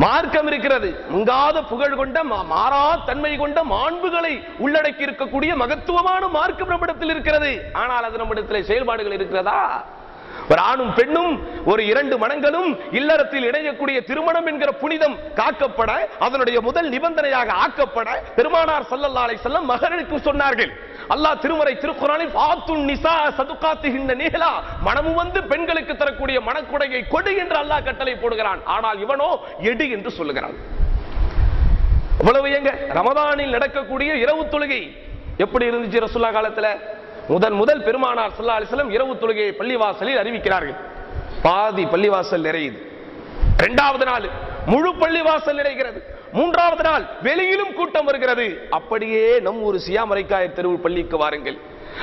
மார்க்கம் இருக்கிறது, மங்காத புகழ் கொண்ட மாறா தன்மை கொண்ட மாண்புகளை உள்ளடக்கி இருக்கக்கூடிய மகத்துவமான மார்க்கம் நம்மிடத்தில் இருக்கிறது. ஆனால் அது நம்மிடத்தில் செயல்பாடுகள் இருக்கிறதா? ஒரு ஆணும் பெண்ணும் ஒரு 2 மனங்களும் இல்லறத்தில் இணையக்கூடிய திருமணம் என்கிற புனிதம் காக்கப்பட, அதனுடைய முதல் நிபந்தனையாக ஆக்கப்பட பெருமானார் ஸல்லல்லாஹு அலைஹி வஸல்லம் மகருக்கு சொன்னார்கள். அல்லாஹ் திருமறை திருக்குர்ஆனில் ஃபாத்துன் நிஸா சதுகாத்திஹின்ன நிஹ்லா, மனமு வந்து பெண்களுக்கு தரக்கூடிய மனக்குடையை கொடு என்று அல்லாஹ் கட்டளை போடுகிறான். ஆனால் இவனோ எடு என்று சொல்லுகிறான். அவ்வளவு ஏங்க. ரமதானில் நடக்கக்கூடிய இரவு தொழுகை எப்படி இருந்துச்சு ரசூலுல்லாஹ் காலத்துல? முதல் பெருமானார் ஸல்லல்லாஹு அலைஹி வஸல்லம் இரவு தொழுகையை பள்ளிவாசலில் அறிவிக்கிறார்கள். பாதி பள்ளிவாசல் நிறையுது. 2வது நாள் முழு பள்ளிவாசல் நிறைகிறது. 3வது நாள் வெளியிலும் கூட்டம் வருகிறது. அப்படியே நம் ஒரு சியாமரைக்காயர் தெருவு பள்ளிக்கு வாருங்கள்,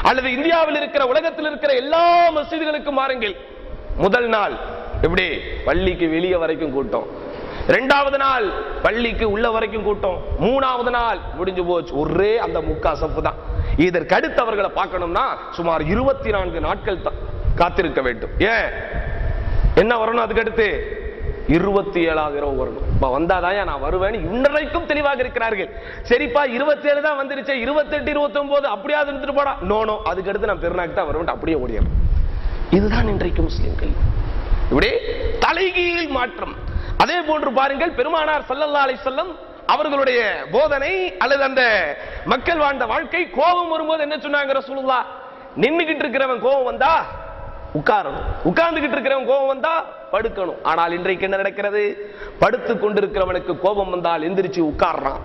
அல்லது இந்தியாவில் இருக்கிற உலகத்தில் இருக்கிற எல்லா மஸ்ஜிதுகளுக்கும் வாருங்கள். முதல் நாள் எப்படி பள்ளிக்கு வெளியே வரைக்கும் கூட்டம், 2வது நாள் பள்ளிக்கு உள்ள வரைக்கும் கூட்டம், 3வது நாள் முடிஞ்சு போச்சு, ஒரே அந்த முக்கா சப்பு தான். இதற்கு அடுத்து அவர்களை பார்க்கணும்னா சுமார் 24 நாட்கள் தான் காத்திருக்க வேண்டும். ஏன் என்ன வரணும்? அதுக்கு அடுத்து 27வது இரவு வரணும். வந்தாதான் நான் வருவேன் இன்றைக்கும் தெளிவாக இருக்கிறார்கள். சரிப்பா 27 தான் வந்துருச்சு, 28 29 அப்படியாவது இருந்துட்டு போடா. நோ, அதுக்கு அடுத்து நான் பெருநாக்கு தான் வருவேன், அப்படியே ஓடிடும். இதுதான் இன்றைக்கு முஸ்லிம்கள். இப்படி தலைகீழ் மாற்றம். அதே போன்று பாருங்கள், பெருமானார் ஸல்லல்லாஹு அலைஹி வஸல்லம் அவர்களுடைய போதனை அல்லது அந்த மக்கள் வாழ்ந்த வாழ்க்கை, கோபம் வரும்போது என்ன சொன்னாங்க ரசூலுல்லாஹ்? நின்னுகிட்டு இருக்கிறவன் கோபம் வந்தா உட்காரணும், உட்கார்ந்துகிட்டு இருக்கிறவன் கோபம் வந்தா படுக்கணும். ஆனால் இன்றைக்கு என்ன நடக்கிறது? படுத்துக் கொண்டிருக்கிறவனுக்கு கோபம் வந்தால் எந்திரிச்சு உட்கார்றான்,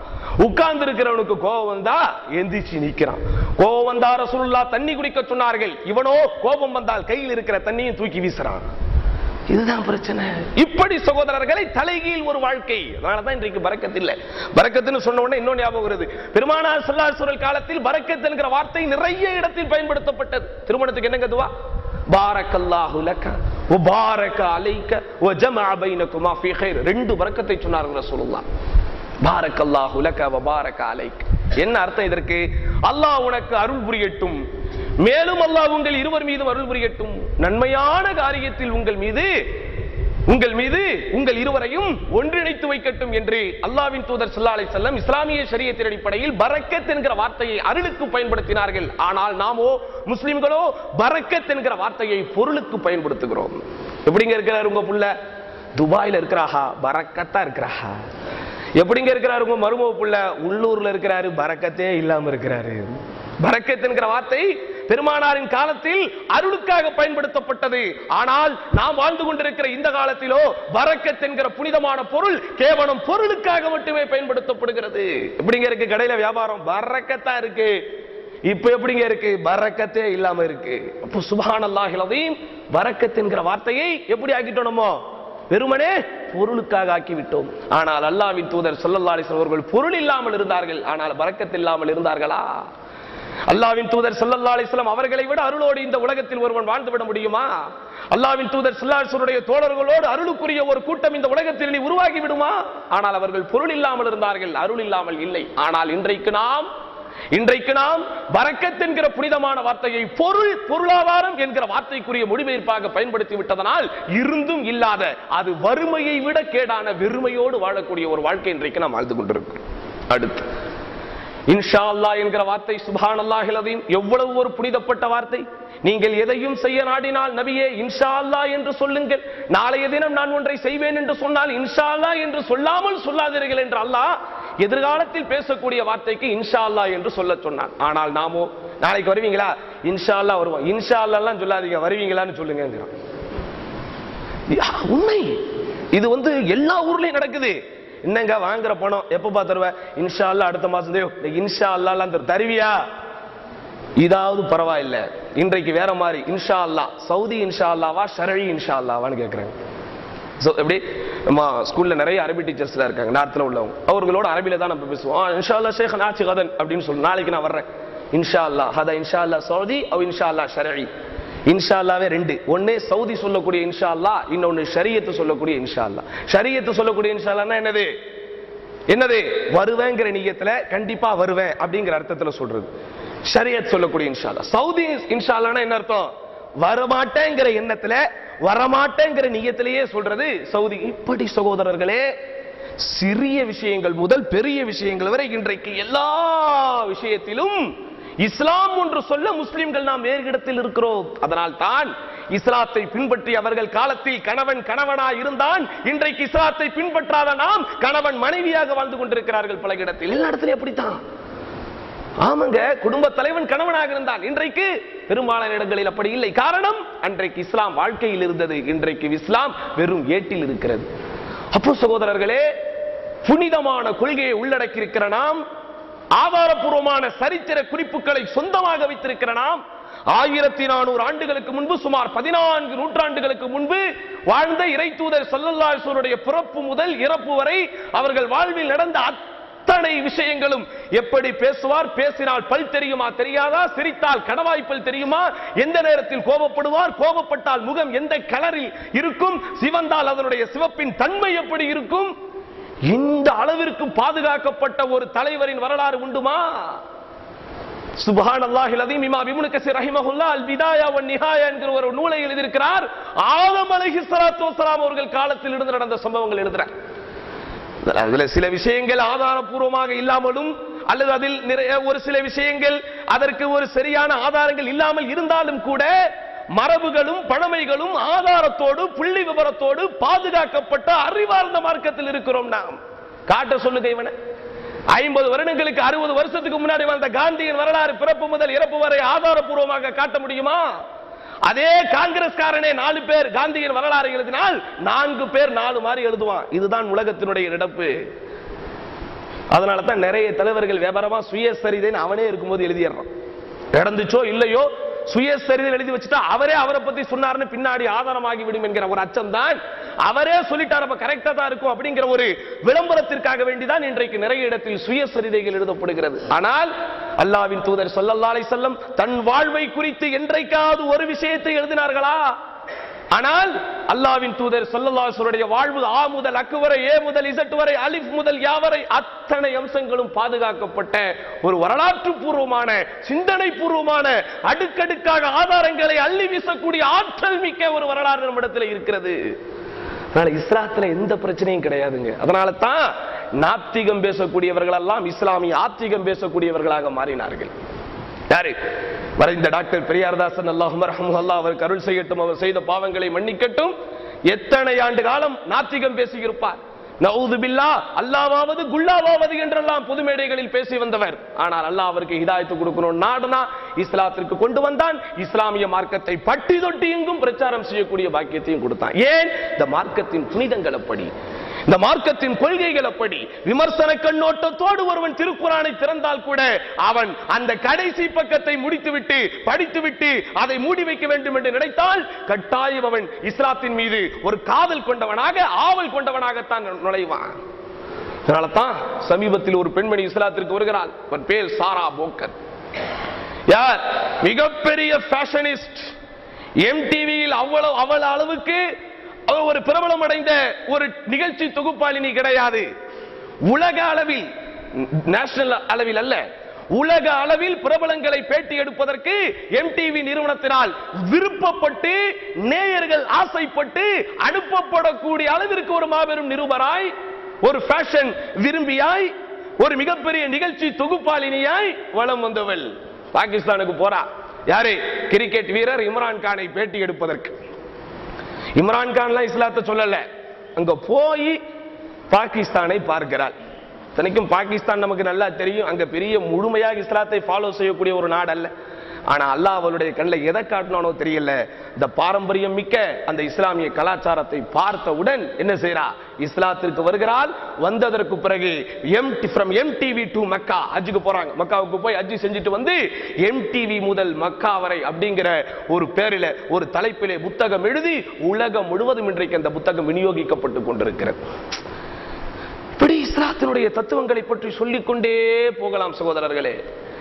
உட்கார்ந்து இருக்கிறவனுக்கு கோபம் வந்தா எந்திரிச்சு நிக்கிறான். கோபம் வந்தா ரசூலுல்லாஹ் தண்ணி குடிக்க சொன்னார்கள், இவனோ கோபம் வந்தால் கையில் இருக்கிற தண்ணியும் தூக்கி வீசுறான். இதுதான் பிரச்சனை. இப்படி சகோதரர்களை தலைகீழ் ஒரு வாழ்க்கை. அதனாலதான் இன்றைக்கு பரக்கத் இல்லை. பரக்கத்துன்னு சொன்ன உடனே இன்னொரு ஞாபகம் வருது. பெருமானார் ஸல்லல்லாஹு அலைஹி வஸல்லம் காலத்தில் பரக்கத் என்கிற வார்த்தை நிறைய இடத்தில் பயன்படுத்தப்பட்டது. திருமணத்துக்கு என்னங்க துவா? பாரக்கல்லாஹு லக வ பாரக அலைக வ ஜமஅ பைனகுமா ஃபீ கைர். ரெண்டு பரக்கத்தை சொன்னார்கள் ரசூலுல்லாஹ். பாரக்கல்லாஹு லக வ பாரக அலைக. என்ன அர்த்தம் இதற்கு? அல்லாஹ் உனக்கு அருள் புரியட்டும், மேலும் அல்லாஹ் உங்கள் இருவர் மீதும் அருள் புரியட்டும், நன்மையான காரியத்தில் உங்கள் மீது உங்கள் இருவரையும் ஒன்றிணைத்து வைக்கட்டும் என்று அல்லாஹ்வின் தூதர் ஸல்லல்லாஹு அலைஹி வஸல்லம் இஸ்லாமிய ஷரியத்தின் அடிப்படையில் பரக்கத் என்கிற வார்த்தையை அருளுக்கு பயன்படுத்தினார்கள். ஆனால் நாமோ முஸ்லிம்களோ பரக்கத் என்கிற வார்த்தையை பொருளுக்கு பயன்படுத்துகிறோம். எப்படிங்க இருக்கிறார் உங்க புள்ள? துபாயில இருக்கிறாஹா, பரக்கத்தா இருக்கிறாஹா. எப்படிங்க இருக்கிறாரு உங்க மருமக புள்ள? உள்ளூர்ல இருக்கிறாரு, பரக்கத்தே இல்லாம இருக்கிறாரு. பரக்கத் என்கிற வார்த்தை பெருமானாரின் காலத்தில் அருளுக்காக பயன்படுத்தப்பட்டது. ஆனால் நாம் வாழ்ந்து கொண்டிருக்கிற இந்த காலத்திலோ பரக்கத் என்கிற புனிதமான பொருள் கேவலம் பொருளுக்காக மட்டுமே பயன்படுத்தப்படுகிறது. எப்படிங்க இருக்கு கடையில வியாபாரம்? பரக்கத்தா இருக்கு. இப்ப எப்படிங்க இருக்கு? பரக்கத்தே இல்லாம இருக்கு. அப்போ சுப்ஹானல்லாஹில் அஸீம், பரக்கத் என்கிற வார்த்தையை எப்படி ஆக்கிட்டோம்? நம்ம வெறுமனே பொருளுக்காக ஆக்கிவிட்டோம். ஆனால் அல்லாஹ்வின் தூதர் ஸல்லல்லாஹு அலைஹி வஸல்லம் அவர்கள் பொருள் இல்லாமல் இருந்தார்கள், ஆனால் பரக்கத் இல்லாமல் இருந்தார்களா? அல்லாஹ்வின் தூதர் ஸல்லல்லாஹு அலைஹி வஸல்லம் அவர்களை விட அருளோடு இந்த உலகத்தில் ஒருவன் வாழ்ந்து விட முடியுமா? அல்லாஹ்வின் தூதர் ஸல்லல்லாஹு அலைஹி வஸல்லம் தோழர்களோடு அருளுக்குரிய ஒரு கூட்டம் இந்த உலகத்தில் நீ உருவாகி விடுமா? ஆனால் அவர்கள் பொருள் இல்லாமல் இருந்தார்கள், அருள் இல்லாமல் இல்லை. ஆனால் இன்றைக்கு நாம் பரக்கத் என்கிற புனிதமான வார்த்தையை பொருளாதாரம் என்கிற வார்த்தைக்குரிய மொழிபெயர்ப்பாக பயன்படுத்தி விட்டதனால் இருந்தும் இல்லாத, அது வறுமையை விட கேடான வெறுமையோடு வாழக்கூடிய ஒரு வாழ்க்கை இன்றைக்கு நாம் வாழ்ந்து கொண்டிருக்கிறோம். அடுத்து இன்ஷா அல்லாஹ் என்கிற வார்த்தை, சுப்ஹானல்லாஹில் அஸீம், எவ்வளவு ஒரு புனிதப்பட்ட வார்த்தை. நீங்கள் எதையும் செய்ய நாடினால் நபியே இன்ஷா அல்லாஹ் என்று சொல்லுங்கள். நாளைய தினம் நான் ஒன்றை செய்வேன் என்று சொன்னால் இன்ஷா அல்லாஹ் என்று சொல்லாமல் சொல்லாதீர்கள் என்று அல்லாஹ் எதிர்காலத்தில் பேசக்கூடிய வார்த்தைக்கு இன்ஷா அல்லாஹ் என்று சொல்ல சொன்னான். ஆனால் நாமோ நாளைக்கு வருவீங்களா? இன்ஷா அல்லாஹ் வருவோம். இன்ஷா அல்லாஹ்லாம் சொல்லாதீங்க, வருவீங்களான்னு சொல்லுங்க. உண்மை. இது எல்லா ஊர்லயும் நடக்குது. என்னங்க வாங்குற பணம் எப்ப தருவ? இன்ஷா அல்லாஹ் அடுத்த மாசம். இன்ஷா அல்லாஹ் தருவியா? இதாவது பரவாயில்ல. இன்றைக்கு வேற மாதிரி இன்ஷா அல்லாஹ். சவுதி இன்ஷா அல்லாஹ்வா, ஷரஈ இன்ஷா அல்லாஹ்வான்னு கேக்குறாங்க. எப்படி நம்ம ஸ்கூல்ல நிறைய அரபி டீச்சர்ஸ்லாம் இருக்காங்க, நார்த்ல உள்ளவங்க. அவர்களோட அரபில தான் நம்ம பேசுவோம். இன்ஷா அல்லாஹ் ஷேக் நாச்சி கதன் அப்படின்னு சொல்லு, நாளைக்கு நான் வர்றேன். இன்ஷா அல்லாஹ் ஹதா இன்ஷா அல்லாஹ் சவுதி அவ் இன்ஷா அல்லாஹ் ஷரஈ. இன்ஷா அல்லாஹ்வே ரெண்டு. ஒன்னு சவுதி சொல்லக்கூடிய இன்ஷா அல்லாஹ், இன்னொன்னு ஷரியத் சொல்லக்கூடிய இன்ஷா அல்லாஹ். ஷரியத் சொல்லக்கூடிய இன்ஷா அல்லாஹ்னா என்னது? வருவேங்கிற நியத்துல கண்டிப்பா வருவேன் அப்படிங்கிற அர்த்தத்துல சொல்றது ஷரியத் சொல்லக்கூடிய இன்ஷா அல்லாஹ். சவுதி இன்ஷா அல்லாஹ்னா என்ன அர்த்தம்? வரமாட்டேங்கிற எண்ணத்துல, வரமாட்டேங்கிற நியத்திலேயே சொல்றது சவுதி. இப்படி சகோதரர்களே, சிறிய விஷயங்கள் முதல் பெரிய விஷயங்கள் வரை இன்றைக்கு எல்லா விஷயத்திலும் இஸ்லாம் ஒன்று சொல்ல முஸ்லிம்கள் நாம் வேறு இடத்தில் இருக்கிறோம். அதனால் தான் இஸ்லாத்தை பின்பற்றி அவர்கள் காலத்தில் கணவன் கணவனா இருந்தான். இன்றைக்கு இஸ்லாத்தை பின்பற்றாத நாம் கணவன் மனைவியாக வாழ்ந்து கொண்டிருக்கிறார்கள் பல இடத்தில். எல்லா இடத்திலும் அப்படித்தான். ஆமாங்க, குடும்ப தலைவன் கணவனாக இருந்தான். இன்றைக்கு பெரும்பாலான இடங்களில் அப்படி இல்லை. காரணம், அன்றைக்கு இஸ்லாம் வாழ்க்கையில் இருந்தது, இன்றைக்கு இஸ்லாம் வெறும் ஏட்டில் இருக்கிறது. அப்போ சகோதரர்களே, புனிதமான கொள்கையை உள்ளடக்கி இருக்கிற நாம், ஆதாரபூர்வமான சரித்திர குறிப்புகளை சொந்தமாக வைத்திருக்கிற நாம், 1400 ஆண்டுகளுக்கு முன்பு, சுமார் 14 நூற்றாண்டுகளுக்கு முன்பு வாழ்ந்த இறை தூதர் ஸல்லல்லாஹு அலைஹி வஸல்லம் பிறப்பு முதல் இறப்பு வரை அவர்கள் வாழ்வில் நடந்த அத்தனை விஷயங்களும், எப்படி பேசுவார், பேசினால் பல் தெரியுமா தெரியாதா, சிரித்தால் கடவாய்ப்பல் தெரியுமா, எந்த நேரத்தில் கோபப்படுவார், கோபப்பட்டால் முகம் எந்த கலரில் இருக்கும், சிவந்தால் அதனுடைய சிவப்பின் தன்மை எப்படி இருக்கும், இந்த அளவிற்கு பாதுகாக்கப்பட்ட ஒரு தலைவரின் வரலாறு உண்டுமா? சுப்ஹானல்லாஹில் அஸீம். இமாம் இப்னு கஸீர் ரஹிமஹுல்லாஹ் அல் பிதாயா வன் நிஹாயா என்கிற ஒரு நூலை எழுதியிருக்கிறார். ஆதம் அலைஹிஸ்ஸலாத்து வஸ்ஸலாம் அவர்கள் காலத்தில் இருந்து நடந்த சம்பவங்கள் எழுதுறார். அதுல சில விஷயங்கள் ஆதாரபூர்வமாக இல்லாமலும், அல்லது அதில் நிறைய ஒரு சில விஷயங்கள் அதற்கு ஒரு சரியான ஆதாரங்கள் இல்லாமல் இருந்தாலும் கூட, மரபுகளும் பழமைகளும் ஆதாரத்தோடு புள்ளி விவரத்தோடு பாதுகாக்கப்பட்ட அறிவார்ந்த மார்க்கத்தில் இருக்கிறோம் நாம். காட்ட சொல்லுங்க இவனை. 50 வருடங்களுக்கு 60 வருஷத்துக்கு முன்னாடி வாழ்ந்த காந்தியின் வரலாறு பிறப்பு முதல் இறப்பு வரை ஆதாரபூர்வமாக காட்ட முடியுமா? அதே காங்கிரஸ்காரனே 4 பேர் காந்தியின் வரலாறு எழுதினால் 4 பேர் 4 மாதிரி எழுதுவான். இதுதான் உலகத்தினுடைய நடப்பு. அதனால தான் நிறைய தலைவர்கள் வியாபாரமா சுயசரிதைன்னு அவனே இருக்கும்போது எழுதிடுறான். நடந்துச்சோ இல்லையோ, சுயசரிதை எழுதி வச்சுட்டா அவரே அவரை பத்தி சொன்னார்னு பின்னாடி ஆதாரமாகி விடும் என்கிற ஒரு அச்சம் தான். அவரே சொல்லிட்டார் அப்ப கரெக்டா தான் இருக்கும் அப்படிங்கிற ஒரு விளம்பரத்திற்காக வேண்டிதான் இன்றைக்கு நிறைய இடத்தில் சுயசரிதைகள் எழுதப்படுகிறது. ஆனால் அல்லாஹ்வின் தூதர் ஸல்லல்லாஹு அலைஹி வஸல்லம் தன் வாழ்வை குறித்து என்றைக்காவது ஒரு விஷயத்தை எழுதினார்களா? ஆனால் அல்லாஹ்வின் தூதர் ஸல்லல்லாஹு அலைஹி வஸல்லம் வாழ்வு ஆ முதல் அக்கு வரை, ஏ முதல் இசட் வரை, அலிஃப் முதல் யா வரை அத்தனை அம்சங்களும் பாதுகாக்கப்பட்ட ஒரு வரலாற்று பூர்வமான, சிந்தனை பூர்வமான, அடுக்கடுக்காக ஆதாரங்களை அள்ளி வீசக்கூடிய ஆற்றல் மிக்க ஒரு வரலாறு நம்மிடத்தில் இருக்கிறது. அதனால இஸ்லாத்துல எந்த பிரச்சனையும் கிடையாதுங்க. அதனால தான் நாத்திகம் பேசக்கூடியவர்கள் எல்லாம் இஸ்லாமிய ஆத்திகம் பேசக்கூடியவர்களாக மாறினார்கள். யாரு? மறைந்த டாக்டர் பெரியார்தாசன் அல்லாஹும்ம ரஹ்மஹு அல்லாஹ் அவருக்கு அருள் செய்யட்டும், அவர் செய்த பாவங்களை மன்னிக்கட்டும். எத்தனை ஆண்டு காலம் நாத்திகம் பேசியிருப்பார். நஊது பில்லாஹ், அல்லாஹ்வாவது குல்லாவாவது என்றெல்லாம் பொது மேடைகளில் பேசி வந்தவர். ஆனால் அல்லாஹ் அவருக்கு ஹிதாயத்து கொடுக்கணும் நாடுனா இஸ்லாத்திற்கு கொண்டு வந்தான். இஸ்லாமிய மார்க்கத்தை பட்டி தொட்டி எங்கும் பிரச்சாரம் செய்யக்கூடிய பாக்கியத்தையும் கொடுத்தான். ஏன்? இந்த மார்க்கத்தின் புனிதங்கள் அப்படி, இந்த மார்க்கத்தின் கொள்கைகள் அப்படி. விமர்சன கண்ணோட்டத்தோடு ஒருவன் திருக்குரானை திறந்தால் கூட அவன் அந்த கடைசி பக்கத்தை முடித்துவிட்டு படித்துவிட்டு அதை மூடி வைக்க வேண்டும் என்று நினைத்தால் கட்டாயம் அவன் இஸ்லாத்தின் மீது ஒரு காதல் கொண்டவனாக, ஆவல் கொண்டவனாகத்தான் நுழைவான். அதனால தான் சமீபத்தில் ஒரு பெண்மணி இஸ்லாத்திற்கு வருகிறாள். அவன் பேர் சாரா போக்கர். யார்? மிகப்பெரிய ஃபேஷனிஸ்ட். எம்டிவியில் அவள் அளவுக்கு ஒரு பிரபலம் அடைந்த ஒரு நிகழ்ச்சி தொகுப்பாளினி கிடையாது. உலக அளவில், நேஷனல் அளவில் அல்ல, உலக அளவில் பிரபலங்களை பேட்டி எடுப்பதற்கு எம்டிவி நிறுவனத்தினால் விருப்பப்பட்டு, நேயர்கள் ஆசைப்பட்டு அனுப்பப்படக்கூடிய அளவிற்கு ஒரு மாபெரும் நிருபராய், ஒரு ஃபேஷன் விரும்பியாய், ஒரு மிகப்பெரிய நிகழ்ச்சி தொகுப்பாளினியாய் வலம் வந்தவள் பாகிஸ்தானுக்கு போறா. யாரு? கிரிக்கெட் வீரர் இம்ரான் கானை பேட்டி எடுப்பதற்கு. இம்ரான் கான்லாம் இஸ்லாத்தை சொல்லல, அங்க போய் பாகிஸ்தானை பார்க்கிறாள். தனக்கும் பாகிஸ்தான் நமக்கு நல்லா தெரியும், அங்க பெரிய முழுமையாக இஸ்லாத்தை ஃபாலோ செய்யக்கூடிய ஒரு நாடு அல்ல. ஆனா அல்லாஹ் அவளுடைய கண்ணில் எதை காட்டினானோ தெரியல, இந்த பாரம்பரியம் மிக்க அந்த இஸ்லாமிய கலாச்சாரத்தை பார்த்தவுடன் என்ன செய்யறா? இஸ்லாத்திற்கு வருகிறாள். வந்ததற்கு பிறகு எம்டிவி டு மக்கா ஹஜ்ஜுக்கு போறாங்க. மக்காவுக்கு போய் ஹஜ் செஞ்சுட்டு வந்து எம்டிவி முதல் மக்கா வரை அப்படிங்கிற ஒரு பேரில, ஒரு தலைப்பிலே புத்தகம் எழுதி உலகம் முழுவதும் இன்றைக்கு அந்த புத்தகம் விநியோகிக்கப்பட்டு கொண்டிருக்கிறது. இப்படி இஸ்லாத்தினுடைய தத்துவங்களை பற்றி சொல்லிக்கொண்டே போகலாம் சகோதரர்களே.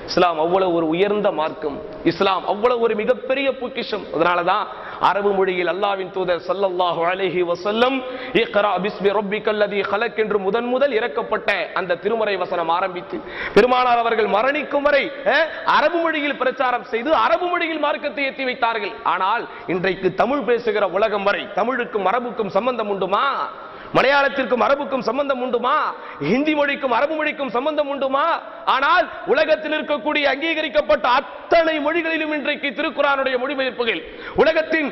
இஸ்லாம் அவ்வளவு ஒரு உயர்ந்த மார்க்கம், இஸ்லாம் அவ்வளவு ஒரு மிகப்பெரிய பொக்கிஷம். அதனாலதான் அரபு மொழியில் அல்லாஹ்வின் தூதர் ஸல்லல்லாஹு அலைஹி வஸல்லம் இக்ரா பிஸ்மி ரப்பிக்கல்லதீ ஹலக் என்று முதல் இறக்கப்பட்ட அந்த திருமறை வசனம் ஆரம்பித்து பெருமானார் அவர்கள் மரணிக்கும் வரை அரபு மொழியில் பிரச்சாரம் செய்து அரபு மொழியில் மார்க்கத்தை ஏற்றி வைத்தார்கள். ஆனால் இன்றைக்கு தமிழ் பேசுகிற உலகம் வரை தமிழுக்கும் அரபுக்கும் சம்பந்தம் உண்டுமா? மலையாளத்திற்கும் அரபுக்கும் சம்பந்தம் உண்டுமா? ஹிந்தி மொழிக்கும் அரபு மொழிக்கும் சம்பந்தம் உண்டுமா? ஆனால் உலகத்தில் இருக்கக்கூடிய அங்கீகரிக்கப்பட்ட அத்தனை மொழிகளிலும் இன்றைக்கு திருக்குரானுடைய மொழிபெயர்ப்புகள். உலகத்தின்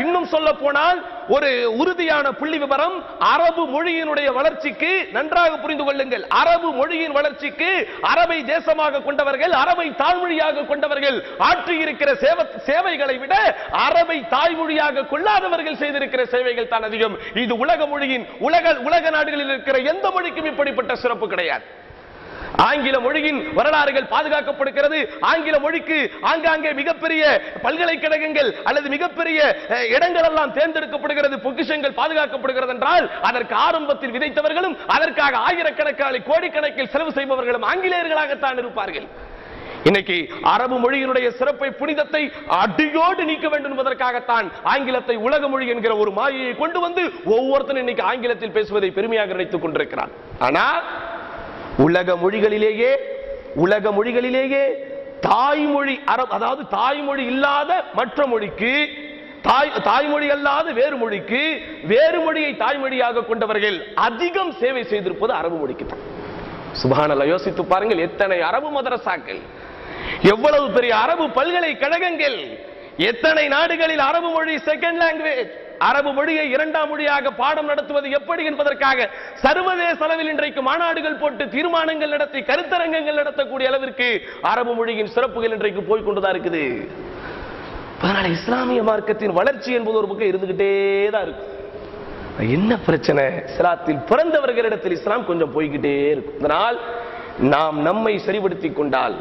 இன்னும் சொல்ல போனால் ஒரு உறுதியான புள்ளி விவரம், அரபு மொழியினுடைய வளர்ச்சிக்கு நன்றாக புரிந்து கொள்ளுங்கள், அரபு மொழியின் வளர்ச்சிக்கு அரபை தேசமாக கொண்டவர்கள், அரபை தாய்மொழியாக கொண்டவர்கள் ஆற்றியிருக்கிற சேவைகளை விட அரபை தாய்மொழியாக கொள்ளாதவர்கள் செய்திருக்கிற சேவைகள் தான் அதிகம். இது உலக மொழியின் உலக நாடுகளில் இருக்கிற எந்த மொழிக்கும் இப்படிப்பட்ட சிறப்பு கிடையாது. ஆங்கில மொழியின் வரலாறுகள் பாதுகாக்கப்படுகிறது. ஆங்கில மொழிக்கு ஆங்காங்கே மிகப்பெரிய பல்கலைக்கழகங்கள் அல்லது மிகப்பெரிய இடங்கள் எல்லாம் தேர்ந்தெடுக்கப்படுகிறது, பொக்கிஷங்கள் பாதுகாக்கப்படுகிறது என்றால் அதற்கு ஆரம்பத்தில் விதைத்தவர்களும் அதற்காக ஆயிரக்கணக்கான கோடிக்கணக்கில் செலவு செய்பவர்களும் ஆங்கிலேயர்களாகத்தான் இருப்பார்கள். இன்னைக்கு அரபு மொழியினுடைய சிறப்பை, புனிதத்தை அடியோடு நீக்க வேண்டும் என்பதற்காகத்தான் ஆங்கிலத்தை உலக மொழி என்கிற ஒரு மாயையை கொண்டு வந்து ஒவ்வொருத்தரும் இன்னைக்கு ஆங்கிலத்தில் பேசுவதை பெருமையாக நினைத்துக் கொண்டிருக்கிறார். ஆனால் உலக மொழிகளிலேயே தாய்மொழி அரபு, அதாவது தாய்மொழி இல்லாத மற்ற மொழிக்கு, தாய்மொழி அல்லாத வேறு மொழிக்கு, வேறு மொழியை தாய்மொழியாக கொண்டவர்கள் அதிகம் சேவை செய்திருப்பது அரபு மொழிக்கு தான். சுப்ஹானல்லாஹ், யோசித்து பாருங்கள், எத்தனை அரபு மதரசாக்கள், எவ்வளவு பெரிய அரபு பல்கலைக்கழகங்கள், எத்தனை நாடுகளில் அரபு மொழி செகண்ட் லாங்குவேஜ், அரபு மொழியை இரண்டாம் மொழியாக பாடம் நடத்துவது எப்படி என்பதற்காக சர்வதேச அளவில் இன்றைக்கு மாநாடுகள் போட்டு தீர்மானங்கள் நடத்தி கருத்தரங்கங்கள் நடத்தக்கூடிய அளவிற்கு அரபு மொழியின் சிறப்புகள் இன்றைக்கு போய்கொண்டுதான் இருக்குது. அதனால இஸ்லாமிய மார்க்கத்தின் வளர்ச்சி என்பது ஒரு பக்கம் இருந்துகிட்டே தான் இருக்கு. என்ன பிரச்சனை? இஸ்லாத்தில் பிறந்தவர்களிடத்தில் இஸ்லாம் கொஞ்சம் போய்கிட்டே இருக்கும். அதனால் நாம் நம்மை சரிபடுத்திக் கொண்டால்,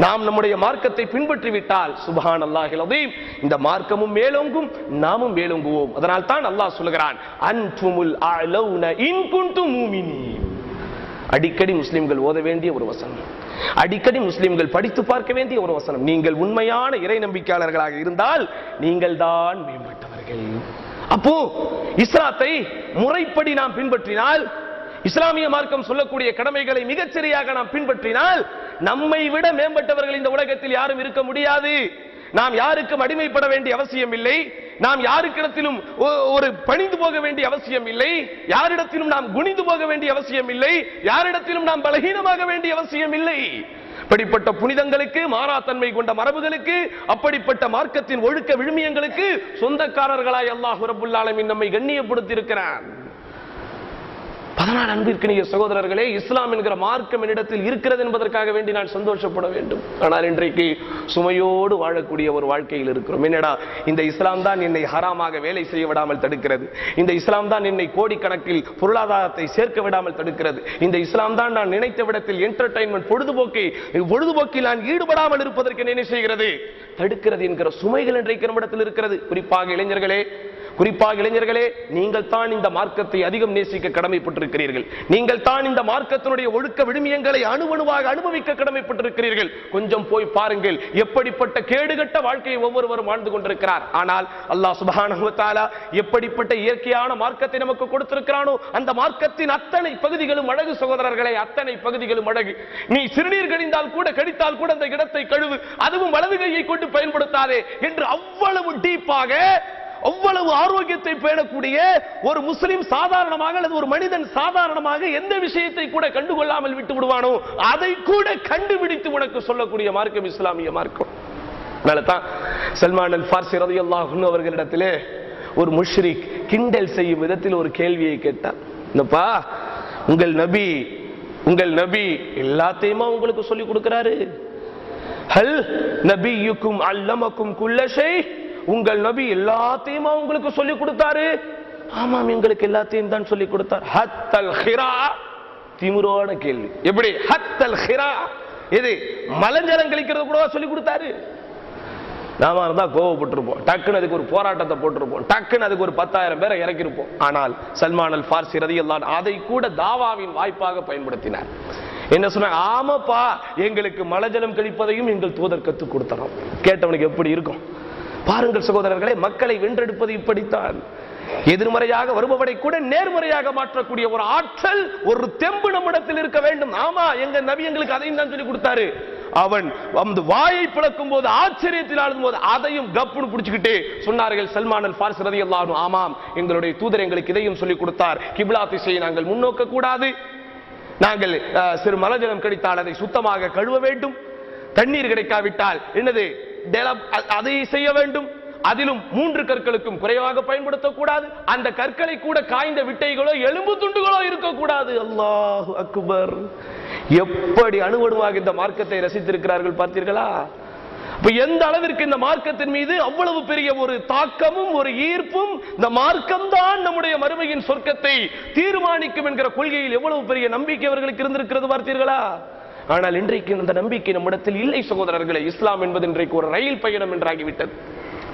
நாம் நம்முடைய மார்க்கத்தை பின்பற்றி விட்டால் சுப்ஹானல்லாஹில் அஸீம், இந்த மார்க்கமும் மேலோங்கும், நாமும் மேலோங்குவோம். அதனால் தான் அல்லாஹ் சொல்கிறான், அன்துமுல் அலௌன இன் குன்தும் முஃமினீன். அடிக்கடி முஸ்லிம்கள் ஓத வேண்டிய ஒரு வசனம், அடிக்கடி முஸ்லிம்கள் படித்து பார்க்க வேண்டிய ஒரு வசனம். நீங்கள் உண்மையான இறை நம்பிக்கையாளர்களாக இருந்தால் நீங்கள் தான் மேம்பட்டவர்கள். அப்போ இஸ்லாத்தை முறைப்படி நாம் பின்பற்றினால், இஸ்லாமிய மார்க்கம் சொல்லக்கூடிய கடமைகளை மிகச்சரியாக நாம் பின்பற்றினால், நம்மை விட மேம்பட்டவர்கள் இந்த உலகத்தில் யாரும் இருக்க முடியாது. நாம் யாருக்கும் அடிமைப்பட வேண்டிய அவசியம் இல்லை, நாம் யாருக்கிடத்திலும் ஒரு பணிந்து போக வேண்டிய அவசியம் இல்லை, யாரிடத்திலும் நாம் குனிந்து போக வேண்டிய அவசியம் இல்லை, யாரிடத்திலும் நாம் பலகீனமாக வேண்டிய அவசியம் இல்லை. அப்படிப்பட்ட புனிதங்களுக்கு, மாறாத்தன்மை கொண்ட மரபுகளுக்கு, அப்படிப்பட்ட மார்க்கத்தின் ஒழுக்க விழுமியங்களுக்கு சொந்தக்காரர்களாய் அல்லாஹ் ரப்புல் ஆலமீன் நம்மை கண்ணியப்படுத்தி இருக்கிறார். அதனால் அன்பிற்கினிய சகோதரர்களே, இஸ்லாம் என்கிற மார்க்கம் என்னிடத்தில் இருக்கிறது என்பதற்காக வேண்டி நான் சந்தோஷப்பட வேண்டும். ஆனால் இன்றைக்கு சுமையோடு வாழக்கூடிய ஒரு வாழ்க்கையில் இருக்கிறோம். என்னடா, இந்த இஸ்லாம் தான் என்னை ஹராமாக வேலை செய்ய விடாமல் தடுக்கிறது, இந்த இஸ்லாம் தான் என்னை கோடிக்கணக்கில் பொருளாதாரத்தை சேர்க்க விடாமல் தடுக்கிறது, இந்த இஸ்லாம் தான் நான் நினைத்த விடத்தில் என்டர்டைன்மெண்ட் பொழுதுபோக்கில் நான் ஈடுபடாமல் இருப்பதற்கு என்ன செய்கிறது, தடுக்கிறது என்கிற சுமைகள் இன்றைக்கு நம்மிடத்தில் இருக்கிறது. குறிப்பாக இளைஞர்களே, நீங்கள் தான் இந்த மார்க்கத்தை அதிகம் நேசிக்க கடமைப்பட்டிருக்கிறீர்கள். நீங்கள் தான் இந்த மார்க்கத்தினுடைய ஒழுக்க விழுமியங்களை அணுவணுவாக அனுபவிக்க கடமைப்பட்டிருக்கிறீர்கள். கொஞ்சம் போய் பாருங்கள், எப்படிப்பட்ட கேடுகட்ட வாழ்க்கையை ஒவ்வொருவரும் வாழ்ந்து கொண்டிருக்கிறார். ஆனால் அல்லாஹ் சுப்ஹானஹு வ தஆலா எப்படிப்பட்ட இயற்கையான மார்க்கத்தை நமக்கு கொடுத்திருக்கிறானோ, அந்த மார்க்கத்தின் அத்தனை பகுதிகளும் அழகு சகோதரர்களே, அத்தனை பகுதிகளும் அழகு. நீ சிறுநீர் கடித்தால் கூட அந்த இடத்தை கழுவு, அதுவும் வலது கையை கொண்டு பயன்படுத்தாதே என்று அவ்வளவு டீப்பாக, அவ்வளவு ஆரோக்கியத்தை பேணக்கூடிய ஒரு முஸ்லிம் சாதாரணமாக, அல்லது ஒரு மனிதன் சாதாரணமாக எந்த விஷயத்தை கூட கண்டுகொள்ளாமல் விட்டு விடுவானோ அதை கூட கண்டுபிடித்து உனக்கு சொல்லக்கூடிய மார்க்கம் இஸ்லாமிய மார்க்கம். அதனால்தான் சல்மான் அல் ஃபார்சி ரலியல்லாஹு அன்ஹு அவர்களிடத்திலே ஒரு முஷ்ரிக் கிண்டல் செய்யும் விதத்தில் ஒரு கேள்வியை கேட்டார். என்னப்பா, உங்கள் நபி எல்லாத்தையுமா உங்களுக்கு சொல்லி கொடுக்கிறாரு? ஹல் நபியுக்கும் அல்லமக்கும் குல்ல ஷை, உங்கள் நபி எல்லாத்தையும் உங்களுக்கு சொல்லிக் கொடுத்தாரு? ஆமாம், எங்களுக்கு எல்லாத்தையும் தான் சொல்லிக் கொடுத்தார். ஹத்தல் ஹிரா, திமிரோட கேள்வி. எப்படி ஹத்தல் ஹிரா, இது மலஞ்சலம் கழிக்கிறது கூட சொல்லிக் கொடுத்தாரு? நாம இருந்தா கோவப்பட்டிருப்போம், டக்குன்னு அதுக்கு ஒரு போராட்டத்தை போட்டிருப்போம், டக்குன்னு அதுக்கு ஒரு 10,000 பேரை இறக்கிருப்போம். ஆனால் சல்மான் அல் ஃபார்சி ரலியல்லாஹு அன்ஹு அதை கூட தாவாவின் வாய்ப்பாக பயன்படுத்தினார். என்ன சொன்னாங்க? ஆமாப்பா, எங்களுக்கு மலஜலம் கழிப்பதையும் எங்கள் தூதர் கற்றுக் கொடுத்தாராம். கேட்டவனுக்கு எப்படி இருக்கும் பாருங்கள் சகோதரர்களே. மக்களை வென்றெடுப்பது இப்படித்தான். எதிர்மறையாக வருபவரை கூட நேர்மறையாக மாற்றக்கூடிய ஒரு ஆற்றல், ஒரு தெம்பு நம்மிடத்தில் இருக்க வேண்டும். ஆமா, எங்க நபி எங்களுக்கு அதையும் தான் சொல்லி கொடுத்தாரு. அவன் அந்த வாயை பிளக்கும் போது, ஆச்சரியத்தில் ஆளும் போது அதையும் கப்புன்னு பிடிச்சுக்கிட்டு சொன்னார்கள் சல்மான் அல் ஃபார்சி ரலியல்லாஹு அன்ஹு, ஆமாம், எங்களுடைய தூதர் எங்களுக்கு இதையும் சொல்லி கொடுத்தார். கிப்லா திசையை நாங்கள் முன்னோக்க கூடாது, நாங்கள் சிறு மலஜலம் கிடைத்தால் அதை சுத்தமாக கழுவ வேண்டும், தண்ணீர் கிடைக்காவிட்டால் என்னது அதை செய்ய வேண்டும், அதிலும் 3 கற்களுக்கும் குறைவாக பயன்படுத்தக்கூடாது, அந்த கற்களை கூட காய்ந்த விட்டைகளோ எலும்பு துண்டுகளோ இருக்கக்கூடாது. அல்லாஹு அக்பர். எப்படி அணுவணுவாக இந்த மார்க்கத்தை ரசித்திருக்கிறார்கள் பார்த்தீர்களா? எந்த அளவிற்கு இந்த மார்க்கத்தின் மீது அவ்வளவு பெரிய ஒரு தாக்கமும் ஒரு ஈர்ப்பும், இந்த மார்க்கம் தான் நம்முடைய மறுமையின் சொர்க்கத்தை தீர்மானிக்கும் என்கிற கொள்கையில் எவ்வளவு பெரிய நம்பிக்கை அவர்களுக்கு இருந்திருக்கிறது பார்த்தீர்களா? ஆனால் இன்றைக்கு அந்த நம்பிக்கை நம்மிடத்தில் இல்லை சகோதரர்களே. இஸ்லாம் என்பது இன்றைக்கு ஒரு ரயில் பயணம் என்றாகிவிட்டது.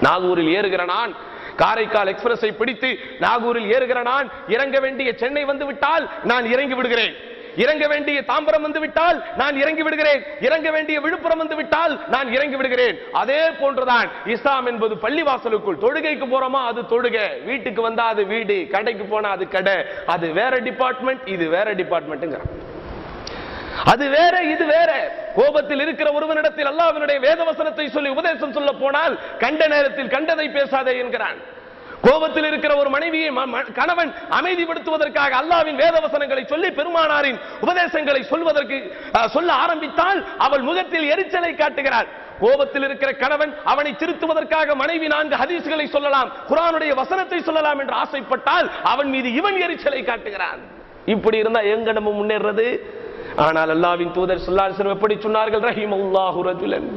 நாகூரில் ஏறுகிற நான், காரைக்கால் எக்ஸ்பிரஸை பிடித்து நாகூரில் ஏறுகிற நான், இறங்க வேண்டிய சென்னை வந்து விட்டால் நான் இறங்கி விடுகிறேன், இறங்க வேண்டிய தாம்பரம் வந்து விட்டால் நான் இறங்கி விடுகிறேன், இறங்க வேண்டிய விழுப்புரம் வந்து விட்டால் நான் இறங்கி விடுகிறேன். அதே போன்றுதான் இஸ்லாம் என்பது. பள்ளிவாசலுக்குள் தொழுகைக்கு போறோமா அது தொழுகை, வீட்டுக்கு வந்தா அது வீடு, கடைக்கு போனா அது கடை, அது வேற டிபார்ட்மெண்ட், இது வேற டிபார்ட்மெண்ட்ங்க. அது வேற இது வேற. கோபத்தில் இருக்கிற ஒருவனிடத்தில் அல்லாஹ்வினுடைய வேதவசனத்தை சொல்லி உபதேசம் சொல்ல போனால் கண்ட நேரத்தில் கண்டதை பேசாதே என்கிறான். கோபத்தில் இருக்கிற ஒரு மனைவியை கணவன் அமைதிப்படுத்துவதற்காக அல்லாஹ்வின் வேதவசனங்களை சொல்லி பெருமானாரின் உபதேசங்களை சொல்ல ஆரம்பித்தால் அவள் முகத்தில் எரிச்சலை காட்டுகிறாள். கோபத்தில் இருக்கிற கணவன் அவனை திருத்துவதற்காக மனைவி 4 ஹதீஸ்களை சொல்லலாம், குர்ஆனுடைய வசனத்தை சொல்லலாம் என்று ஆசைப்பட்டால் அவன் மீது இவன் எரிச்சலை காட்டுகிறான். இப்படி இருந்தா எங்க நம்ம முன்னேறது? ஆனால் அல்லாஹ்வின் தூதர் ஸல்லல்லாஹு அலைஹி வஸல்லம் எப்படி சொன்னார்கள்? ரஹிமல்லாஹு ரஜுலன்,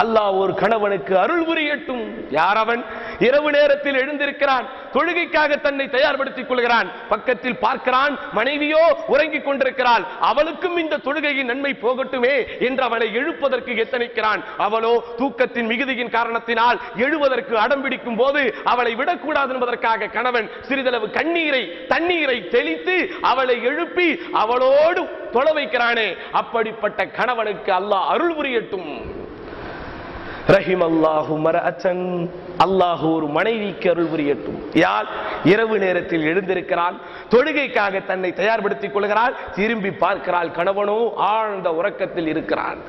அல்லாஹ் ஒரு கணவனுக்கு அருள் புரியட்டும். யார் அவன்? இரவு நேரத்தில் எழுந்திருக்கிறான், தொழுகைக்காக தன்னை தயார்படுத்திக் கொள்கிறான், பக்கத்தில் பார்க்கிறான், மனைவியோ உறங்கிக் கொண்டிருக்கிறாள். அவளுக்கும் இந்த தொழுகையின் நன்மை போகட்டுமே என்று அவளை எழுப்பதற்கு எத்தனிக்கிறான். அவளோ தூக்கத்தின் மிகுதியின் காரணத்தினால் எழுவதற்கு அடம்பிடிக்கும் போது அவளை விடக்கூடாது என்பதற்காக கணவன் சிறிதளவு தண்ணீரை தெளித்து அவளை எழுப்பி அவளோடு தொழ வைக்கிறானே, அப்படிப்பட்ட கணவனுக்கு அல்லாஹ் அருள் புரியட்டும். ரஹிமல்லாஹு மர்அத்தன், அல்லாஹ் ஒரு மனைவிக்கு அருள் புரியட்டும். யார்? இரவு நேரத்தில் எழுந்திருக்கிறாள், தொழுகைக்காக தன்னை தயார்படுத்திக் கொள்கிறாள், திரும்பி பார்க்கிறாள், கணவனோ ஆழ்ந்த உறக்கத்தில் இருக்கிறான்.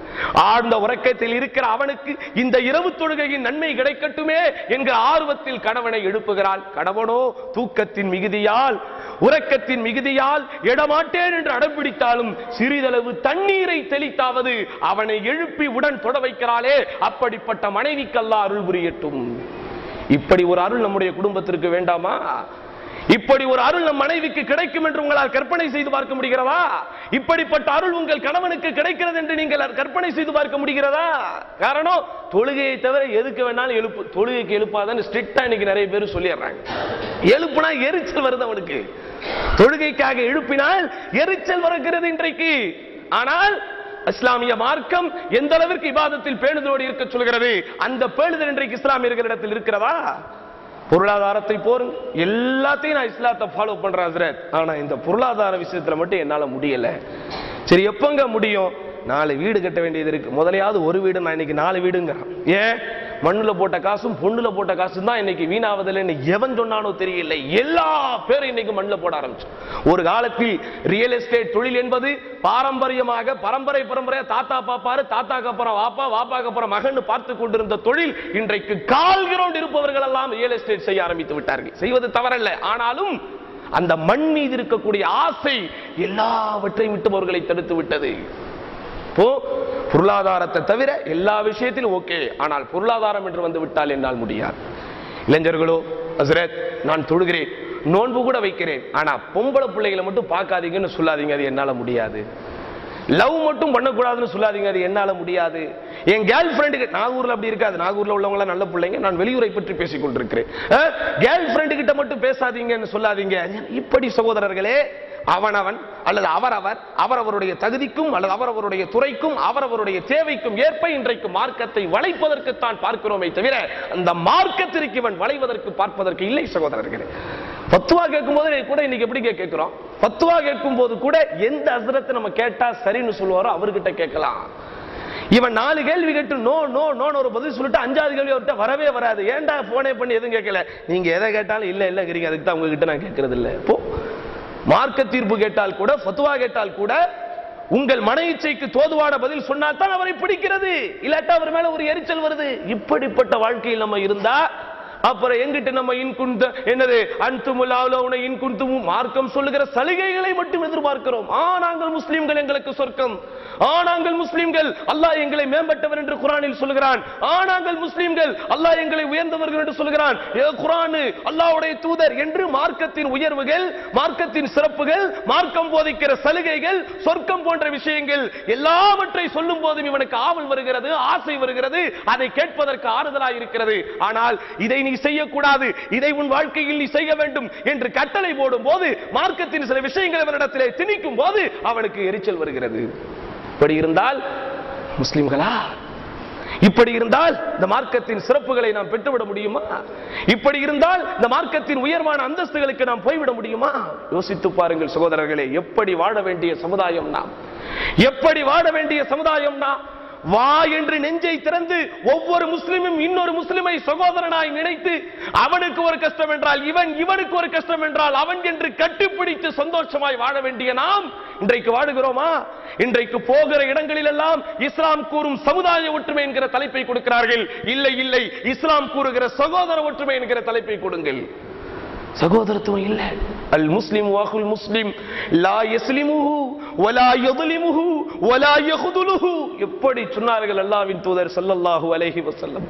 ஆழ்ந்த உறக்கத்தில் இருக்கிற அவனுக்கு இந்த இரவு தொழுகையின் நன்மை கிடைக்கட்டுமே என்கிற ஆர்வத்தில் கணவனை எழுப்புகிறாள். கணவனோ தூக்கத்தின் மிகுதியால் உறக்கத்தின் மிகுதியால் எடமாட்டேன் என்று அடம்பிடித்தாலும் சிறிதளவு தண்ணீரை தெளித்தாவது அவனை எழுப்பி உடன் தொட வைக்கிறாளே, அப்படிப்பட்ட மனைவிக்கு அல்லாஹ் அருள் புரியட்டும். இப்படி ஒரு அருள் நம்முடைய குடும்பத்திற்கு வேண்டாமா? இப்படி ஒரு அருள் நம் மனைவிக்கு கிடைக்கும் என்று உங்களால் கற்பனை செய்து பார்க்க முடிகிறதா? இப்படிப்பட்ட அருள் உங்கள் கணவனுக்கு கிடைக்கிறது என்று நீங்கள் கற்பனை செய்து பார்க்க முடிகிறதா? காரணம், தொழுகையை தவிர எதுக்கு வேணாலும் எழுப்பு, தொழுகைக்கு எழுப்பாதான் ஸ்ட்ரிக்டா இன்னைக்கு நிறைய பேர் சொல்லிடுறாங்க. எழுப்புனா எரிச்சல் வருது அவனுக்கு, தொழுகைக்காக எழுப்பினால் எரிச்சல் வருகிறது இன்றைக்கு. ஆனால் இஸ்லாமிய மார்க்கம் எந்த அளவிற்கு இபாதத்தில் பேணுதலோடு இருக்க சொல்கிறது, அந்த பேணுதல் இன்றைக்கு இஸ்லாமியர்களிடத்தில் இருக்கிறதா? பொருளாதாரத்தை போருங்க, எல்லாத்தையும் நான் இஸ்லாத்தை ஃபாலோ பண்றேன் ஹஸ்ரத், ஆனா இந்த பொருளாதார விஷயத்துல மட்டும் என்னால முடியல. சரி, எப்பங்க முடியும்? 4 வீடு கட்ட வேண்டியது இருக்கு, முதலையாவது ஒரு வீடு, நான் இன்னைக்கு 4 வீடுங்கிறான். ஏன்? மண்ணுல போட்ட காசும் பொண்ணுல போட்ட காசும் தான் இன்னைக்கு வீணாவதில்லை. எவன் சொன்னானோ தெரியல, எல்லா பேரும் இன்னைக்கு மண்ணுல போட ஆரம்பிச்சு. ஒரு காலத்தில் ரியல் எஸ்டேட் தொழில் என்பது பாரம்பரியமாக பரம்பரையா தாத்தா பாப்பாரு, தாத்தாக்கு அப்புறம் வாப்பா, வாப்பாக்கு அப்புறம் மகன் பார்த்து கொண்டிருந்த தொழில் இன்றைக்கு கால் கிரவுண்ட் இருப்பவர்கள் எல்லாம் ரியல் எஸ்டேட் செய்ய ஆரம்பித்து விட்டார்கள். செய்வது தவறல்ல, ஆனாலும் அந்த மண் மீது இருக்கக்கூடிய ஆசை எல்லாவற்றையும் விட்டு அவர்களை தடுத்து விட்டது. பொருளாதாரத்தை தவிர எல்லா விஷயத்திலும் ஓகே, ஆனால் பொருளாதாரம் என்று வந்து விட்டால் என்னால் முடியாது. இளைஞர்களோ, ஹஸ்ரத் நான் தொழுகிறேன், நோன்பு கூட வைக்கிறேன், ஆனா பொம்பளை பிள்ளைகளை மட்டும் பார்க்காதீங்கன்னு சொல்லாதீங்க, அது என்னால முடியாது. லவ் மட்டும் பண்ணக்கூடாதுன்னு சொல்லாதீங்க, அது என்னால முடியாது. என் கேர்ள் ஃபிரெண்டுக்கு, நாகூர்ல அப்படி இருக்காது, நாகூர்ல உள்ளவங்க நல்ல பிள்ளைங்க, நான் வெளியூரை பற்றி பேசிக் கொண்டிருக்கிறேன். கேர்ள் ஃபிரெண்டு கிட்ட மட்டும் பேசாதீங்கன்னு சொல்லாதீங்க. இப்படி சகோதரர்களே, அவனவன் அல்லது அவரவருடைய தகுதிக்கும் அல்லது அவரவருடைய துறைக்கும் அவரவருடைய தேவைக்கும் ஏற்ப இன்றைக்கு மார்க்கத்தை வளைப்பதற்குத்தான் பார்க்கிறோமே தவிர அந்த மார்க்கத்திற்கு இவன் வளைவதற்கு பார்ப்பதற்கு இல்லை சகோதரர்களே. ஃபத்வா கேட்கும் போது கூட இன்னைக்கு எப்படி கேட்கிறோம்? ஃபத்வா கேட்கும் போது கூட எந்த ஹஸ்ரத் நம்ம கேட்டா சரின்னு சொல்லுவாரோ அவர்கிட்ட கேட்கலாம். இவன் 4 கேள்வி கேட்டு நோ நோ நோன்னு ஒரு பதில் சொல்லிட்டு 5வது கேள்வி அவர்கிட்ட வரவே வராது. ஏன்டா போனே பண்ணி எதுவும் கேட்கல, நீங்க எதை கேட்டாலும் இல்ல இல்லங்கிறீங்க, அதுக்கு தான் உங்ககிட்ட நான் கேட்கறது இல்லை. இப்போ மார்க்க தீர்ப்பு கேட்டால் கூட, ஃபத்வா கேட்டால் கூட உங்கள் மன இச்சைக்கு தோதுவான பதில் சொன்னால் தான் அவரை பிடிக்கிறது, இல்லாட்டா அவர் மேல ஒரு எரிச்சல் வருது. இப்படிப்பட்ட வாழ்க்கையில் நம்ம இருந்தா அப்புறம் எங்கிட்ட நம்ம என்னது அன்துமுலாவுன இன்குந்துமு மார்க்கம் சொல்லுகிற சலுகைகளை மட்டும் எதிர்பார்க்கிறோம். நாங்கள் முஸ்லிம்கள், எங்களுக்கு சொர்க்கம், நாங்கள் முஸ்லிம்கள், அல்லாஹ் எங்களை மேம்பட்டவர் என்று குர்ஆனில் சொல்கிறான், நாங்கள் முஸ்லிம்கள், அல்லாஹ் எங்களை உயர்ந்தவர்கள் என்று சொல்கிறான் குர்ஆன், அல்லாஹ்வுடைய தூதர் என்று மார்க்கத்தின் உயர்வுகள், மார்க்கத்தின் சிறப்புகள், மார்க்கம் போதிக்கிற சலுகைகள், சொர்க்கம் போன்ற விஷயங்கள் எல்லாவற்றை சொல்லும் போதும் இவனுக்கு ஆவல் வருகிறது, ஆசை வருகிறது, அதை கேட்பதற்கு ஆறுதலாக இருக்கிறது. ஆனால் இதை நீ செய்யக்கூடாது, இதை உன் வாழ்க்கையில் நீ செய்ய வேண்டும் என்று கட்டளை போடும் போது, மார்க்கத்தின் சில விஷயங்கள் அவனிடத்திலே திணிக்கும் போது அவனுக்கு எரிச்சல் வருகிறது. இப்படி இருந்தால் முஸ்லிம்களா? இப்படி இருந்தால் இந்த மார்க்கத்தின் சிறப்புகளை நாம் பெற்றுவிட முடியுமா? இப்படி இருந்தால் இந்த மார்க்கத்தின் உயர்வான அந்தஸ்துகளுக்கு நாம் போய்விட முடியுமா? யோசித்து பாருங்கள் சகோதரர்களே, எப்படி வாழ வேண்டிய சமுதாயம் நாம், எப்படி வாழ வேண்டிய சமுதாயம் நாம். வா என்று நெஞ்சை திறந்து ஒவ்வொரு முஸ்லிமும் இன்னொரு முஸ்லிமை சகோதரனாய் நினைத்து, அவனுக்கு ஒரு கஷ்டம் என்றால் இவனுக்கு ஒரு கஷ்டம் என்றால் அவன் என்று கட்டிப்பிடித்து சந்தோஷமாய் வாழ வேண்டிய நாம் இன்றைக்கு வாழுகிறோமா? இன்றைக்கு போகிற இடங்களில் எல்லாம் இஸ்லாம் கூறும் சமுதாய ஒற்றுமை என்கிற தலைப்பை கொடுக்கிறார்கள். இல்லை இல்லை, இஸ்லாம் கூறுகிற சகோதர ஒற்றுமை என்கிற தலைப்பை கொடுங்கள். சகோதரத்துவம் இல்லை. அல் முஸ்லிம் வாகுல் முஸ்லிம் லா யஸ்லிமுஹு வலா யظلمஹு வலா யഖதுலுஹு. எப்படி சொன்னார்கள் அல்லாஹ்வின் தூதர் ஸல்லல்லாஹு அலைஹி வஸல்லம்.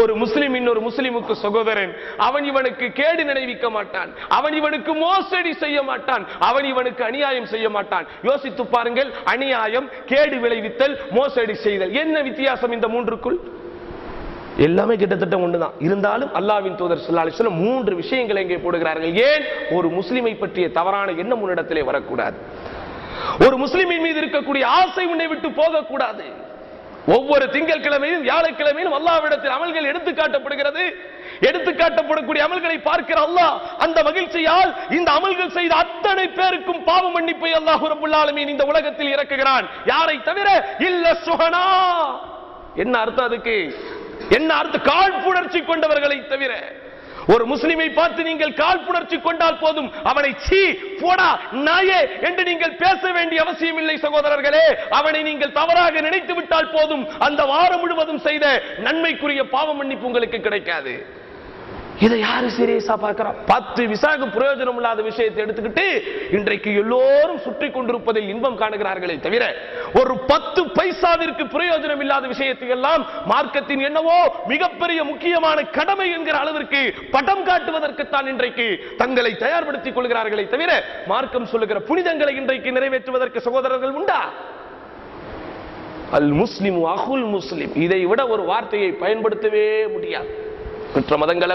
ஒரு முஸ்லிம் இன்னொரு முஸ்லிமுக்கு சகோதரன், அவன் இவனுக்கு கேடு நினைவிக்க மாட்டான், அவன் இவனுக்கு மோசடி செய்ய மாட்டான், அவன் இவனுக்கு அநியாயம் செய்ய மாட்டான். யோசித்து பாருங்கள், அநியாயம், கேடு விளைவித்தல், மோசடி செய்தல், என்ன வித்தியாசம் இந்த மூன்றுக்குள்? எல்லாமே கிட்டத்தட்ட ஒண்ணுதான். இருந்தாலும் அல்லாஹ்வின் தூதர் ஸல்லல்லாஹு அலைஹி வஸல்லம் மூன்று விஷயங்களை இங்கே போடுகிறார்கள். ஏன்? ஒரு முஸ்லிமை பற்றிய தவறான எண்ணம் உன்னிடத்திலே வரக்கூடாது, ஒரு முஸ்லிமின் மீது இருக்கக்கூடிய ஆசை உன்னை விட்டு போகக்கூடாது. ஒவ்வொரு திங்கட்கிழமையும் வியாழக்கிழமையும் அல்லாஹ்விடத்தில் அமல்கள் எடுத்து காட்டப்படுகிறது. எடுத்து காட்டப்படக்கூடிய அமல்களை பார்க்கிற அல்லாஹ் அந்த மகிழ்ச்சியால் இந்த அமல்கள் செய்த அத்தனை பேருக்கும் பாவ மன்னிப்பை அல்லாஹ் ரப்பல் ஆலமீன் இந்த உலகத்தில் இறக்குகிறான். யாரை தவிர? இல்ல சுஹனா. என்ன அர்த்தம் அதுக்கு? என்ன அர்த்தம்? காழ்ப்புணர்ச்சி கொண்டவர்களை தவிர. ஒரு முஸ்லிமை பார்த்து நீங்கள் காழ்ப்புணர்ச்சி கொண்டால் போதும், அவனை சீ போடா நாயே என்று நீங்கள் பேச வேண்டிய அவசியம் இல்லை சகோதரர்களே. அவனை நீங்கள் தவறாக நினைத்து விட்டால் போதும், அந்த வாரம் முழுவதும் செய்த நன்மைக்குரிய பாவ மன்னிப்பு உங்களுக்கு கிடைக்காது. இதை யாரு சீரியஸா பார்க்கிறோம்? 10 விசாக பிரயோஜனம் இல்லாத விஷயத்தை எடுத்துக்கிட்டு இன்றைக்கு எல்லோரும் சுற்றி கொண்டிருப்பதில் இன்பம் காணுகிறார்களே தவிர, ஒரு 10 பைசாவிற்கு பிரயோஜனம் இல்லாத விஷயத்தை எல்லாம் மார்க்கத்தின் என்னவோ மிகப்பெரிய முக்கியமான கடமை என்கிற அளவிற்கு படம் காட்டுவதற்குத்தான் இன்றைக்கு தங்களை தயார்படுத்திக் கொள்கிறார்களே தவிர, மார்க்கம் சொல்லுகிற புனிதங்களை இன்றைக்கு நிறைவேற்றுவதற்கு சகோதரர்கள் உண்டா? அல் முஸ்லிமு அஹுல் முஸ்லிம், இதை விட ஒரு வார்த்தையை பயன்படுத்தவே முடியாது. மற்ற மதங்கள்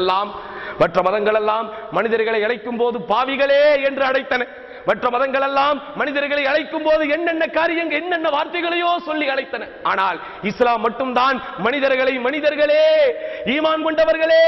எல்லாம் மனிதர்களை அழைக்கும் போது பாவிகளே என்று அழைத்தன. மற்ற மதங்கள் எல்லாம் மனிதர்களை அழைக்கும் போது என்னென்ன காரியங்கள், என்னென்ன வார்த்தைகளையோ சொல்லி அழைத்தன. ஆனால் இஸ்லாம் மட்டும்தான் மனிதர்களை மனிதர்களே, ஈமான் கொண்டவர்களே,